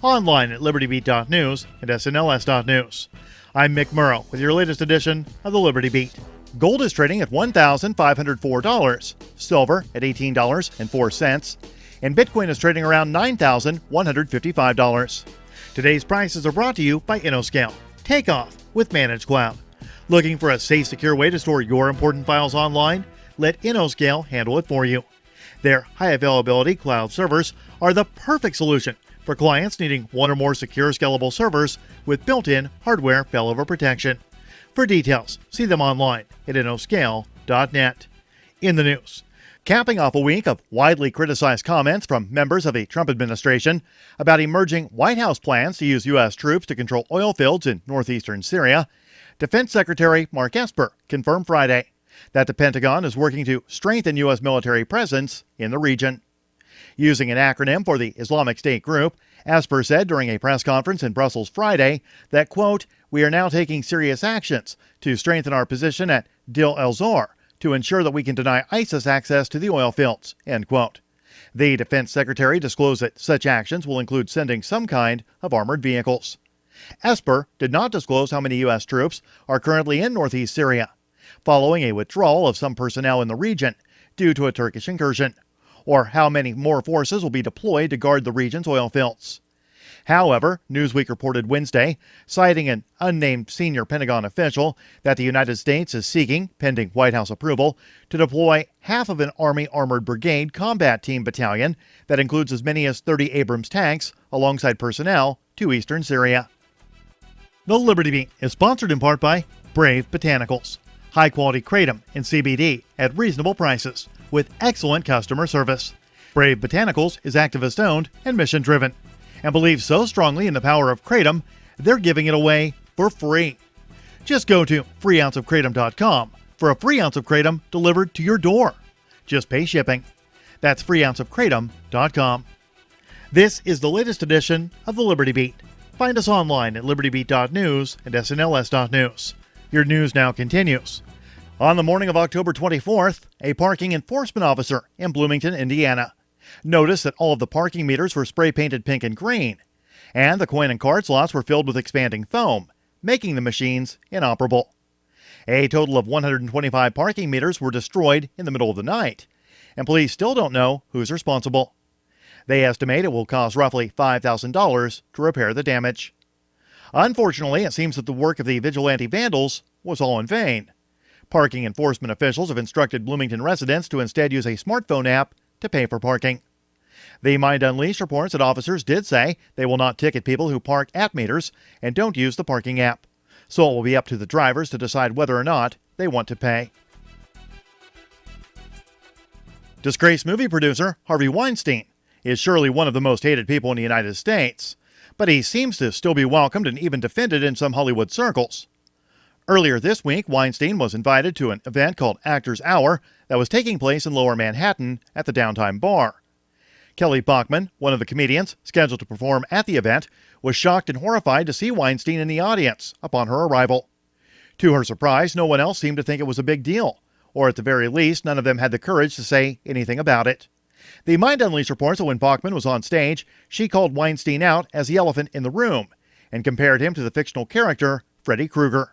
Online at libertybeat.news and snls.news. I'm Mick Murrow with your latest edition of the Liberty Beat. Gold is trading at $1,504, silver at $18.04, and Bitcoin is trading around $9,155. Today's prices are brought to you by InnoScale. Take off with Managed Cloud. Looking for a safe, secure way to store your important files online? Let InnoScale handle it for you. Their high availability cloud servers are the perfect solution for clients needing one or more secure, scalable servers with built-in hardware failover protection. For details, see them online at innoscale.net. In the news, capping off a week of widely criticized comments from members of the Trump administration about emerging White House plans to use U.S. troops to control oil fields in northeastern Syria, Defense Secretary Mark Esper confirmed Friday that the Pentagon is working to strengthen U.S. military presence in the region. Using an acronym for the Islamic State group, Esper said during a press conference in Brussels Friday that, quote, "We are now taking serious actions to strengthen our position at Deir el-Zor to ensure that we can deny ISIS access to the oil fields," end quote. The defense secretary disclosed that such actions will include sending some kind of armored vehicles. Esper did not disclose how many U.S. troops are currently in northeast Syria, following a withdrawal of some personnel in the region due to a Turkish incursion, or how many more forces will be deployed to guard the region's oil fields. However, Newsweek reported Wednesday, citing an unnamed senior Pentagon official, that the United States is seeking, pending White House approval, to deploy half of an Army Armored Brigade combat team battalion that includes as many as 30 Abrams tanks alongside personnel to eastern Syria. The Liberty Beat is sponsored in part by Brave Botanicals. High-quality kratom and CBD at reasonable prices with excellent customer service. Brave Botanicals is activist-owned and mission-driven, and believes so strongly in the power of kratom, they're giving it away for free. Just go to freeounceofkratom.com for a free ounce of kratom delivered to your door. Just pay shipping. That's freeounceofkratom.com. This is the latest edition of the Liberty Beat. Find us online at libertybeat.news and snls.news. Your news now continues. On the morning of October 24th, a parking enforcement officer in Bloomington, Indiana, noticed that all of the parking meters were spray-painted pink and green, and the coin and card slots were filled with expanding foam, making the machines inoperable. A total of 125 parking meters were destroyed in the middle of the night, and police still don't know who's responsible. They estimate it will cost roughly $5,000 to repair the damage. Unfortunately, it seems that the work of the vigilante vandals was all in vain. Parking enforcement officials have instructed Bloomington residents to instead use a smartphone app to pay for parking. The Mind Unleashed reports that officers did say they will not ticket people who park at meters and don't use the parking app, so it will be up to the drivers to decide whether or not they want to pay. Disgraced movie producer Harvey Weinstein is surely one of the most hated people in the United States, but he seems to still be welcomed and even defended in some Hollywood circles. Earlier this week, Weinstein was invited to an event called Actors Hour that was taking place in Lower Manhattan at the Downtime Bar. Kelly Bachman, one of the comedians scheduled to perform at the event, was shocked and horrified to see Weinstein in the audience upon her arrival. To her surprise, no one else seemed to think it was a big deal, or at the very least, none of them had the courage to say anything about it. The Mind Unleashed reports that when Bachman was on stage, she called Weinstein out as the elephant in the room and compared him to the fictional character Freddy Krueger.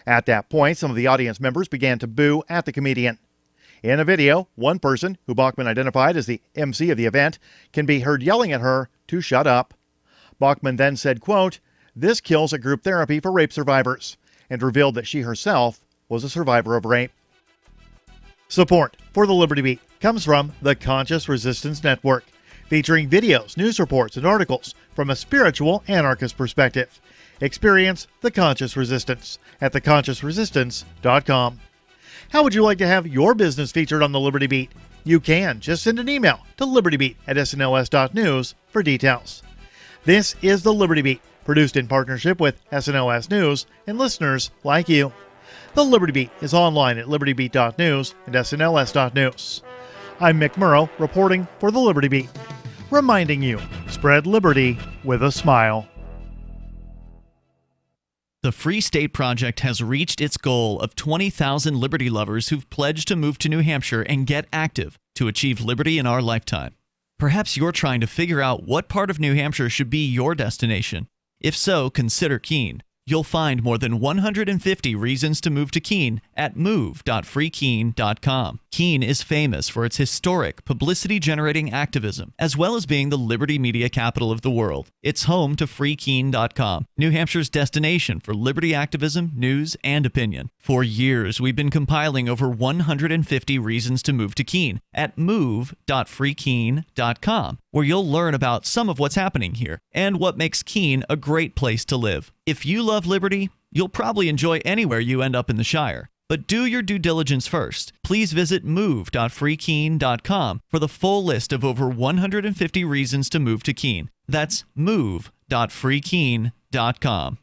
At that point, some of the audience members began to boo at the comedian. In a video, one person, who Bachman identified as the MC of the event, can be heard yelling at her to shut up. Bachman then said, quote, "This kills at group therapy for rape survivors," and revealed that she herself was a survivor of rape. Support for the Liberty Beat comes from the Conscious Resistance Network, featuring videos, news reports, and articles from a spiritual anarchist perspective. Experience the Conscious Resistance at theconsciousresistance.com. How would you like to have your business featured on the Liberty Beat? You can. Just send an email to libertybeat@snls.news for details. This is the Liberty Beat, produced in partnership with SNLS News and listeners like you. The Liberty Beat is online at libertybeat.news and snls.news. I'm Mick Murrow, reporting for the Liberty Beat, reminding you, spread liberty with a smile. The Free State Project has reached its goal of 20,000 liberty lovers who've pledged to move to New Hampshire and get active to achieve liberty in our lifetime. Perhaps you're trying to figure out what part of New Hampshire should be your destination. If so, consider Keene. You'll find more than 150 reasons to move to Keene at move.freekeene.com. Keene is famous for its historic, publicity-generating activism, as well as being the liberty media capital of the world. It's home to freekeene.com, New Hampshire's destination for liberty activism, news, and opinion. For years, we've been compiling over 150 reasons to move to Keene at move.freekeene.com, where you'll learn about some of what's happening here and what makes Keene a great place to live. If you love liberty, you'll probably enjoy anywhere you end up in the Shire. But do your due diligence first. Please visit move.freekeene.com for the full list of over 150 reasons to move to Keene. That's move.freekeene.com.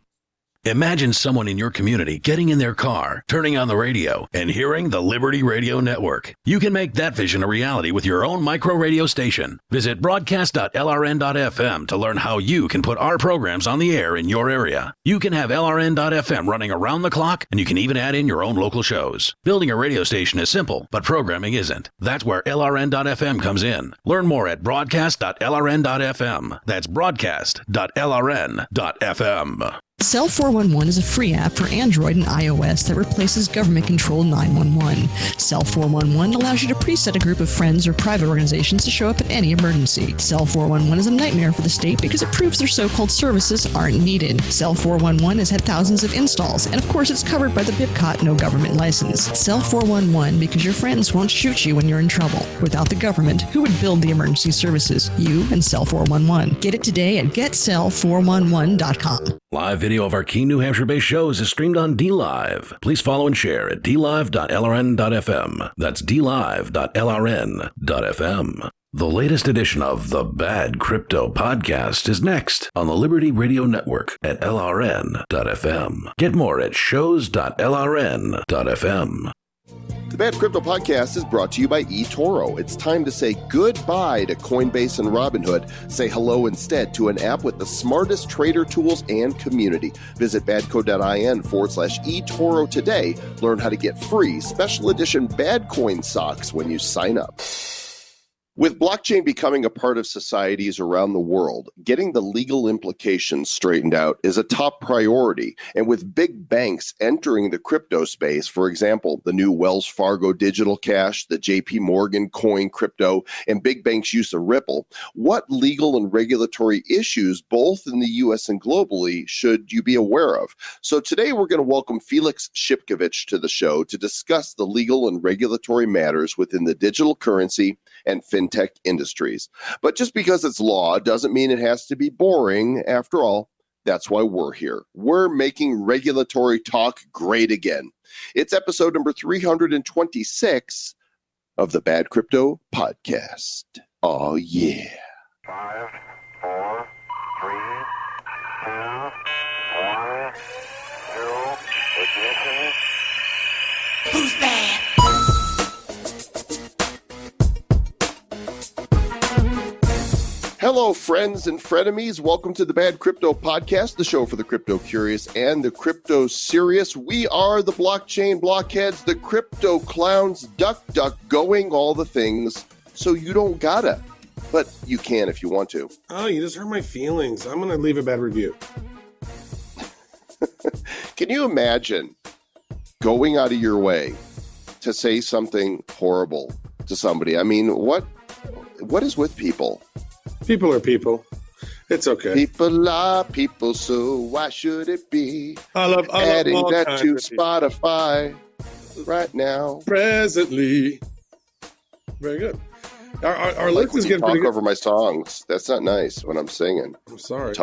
Imagine someone in your community getting in their car, turning on the radio, and hearing the Liberty Radio Network. You can make that vision a reality with your own micro radio station. Visit broadcast.lrn.fm to learn how you can put our programs on the air in your area. You can have LRN.FM running around the clock, and you can even add in your own local shows. Building a radio station is simple, but programming isn't. That's where LRN.FM comes in. Learn more at broadcast.lrn.fm. That's broadcast.lrn.fm. Cell 411 is a free app for Android and iOS that replaces government-controlled 911. Cell 411 allows you to preset a group of friends or private organizations to show up at any emergency. Cell 411 is a nightmare for the state because it proves their so-called services aren't needed. Cell 411 has had thousands of installs, and of course it's covered by the BIPCOT no government license. Cell 411 because your friends won't shoot you when you're in trouble. Without the government, who would build the emergency services? You and Cell 411. Get it today at getcell411.com. Live video of our Keene, New Hampshire-based shows is streamed on DLive. Please follow and share at dlive.lrn.fm. That's dlive.lrn.fm. The latest edition of The Bad Crypto Podcast is next on the Liberty Radio Network at lrn.fm. Get more at shows.lrn.fm. The Bad Crypto Podcast is brought to you by eToro. It's time to say goodbye to Coinbase and Robinhood. Say hello instead to an app with the smartest trader tools and community. Visit badco.in/eToro today. Learn how to get free special edition Badcoin socks when you sign up. With blockchain becoming a part of societies around the world, getting the legal implications straightened out is a top priority. And with big banks entering the crypto space, for example, the new Wells Fargo Digital Cash, the JP Morgan Coin Crypto, and big banks' use of Ripple, what legal and regulatory issues, both in the U.S. and globally, should you be aware of? So today we're going to welcome Felix Shipkovich to the show to discuss the legal and regulatory matters within the digital currency and fintech industries. But just because it's law doesn't mean it has to be boring. After all, that's why we're here. We're making regulatory talk great again. It's episode number 326 of the Bad Crypto Podcast. Oh, yeah. 5, 4, 3, 2, 1, 0, ignition. Who's bad? Hello, friends and frenemies. Welcome to the Bad Crypto Podcast, the show for the crypto curious and the crypto serious. We are the blockchain blockheads, the crypto clowns, duck going, all the things. So you don't gotta, but you can if you want to. Oh, you just hurt my feelings. I'm going to leave a bad review. Can you imagine going out of your way to say something horrible to somebody? I mean, what is with people? People are people. It's okay. People are people, so why should it be? I love adding all that kinds to of people. Spotify. Right now. Presently. Very good. Our Like list when is you getting talk pretty good. over my songs. That's not nice when I'm singing. I'm sorry.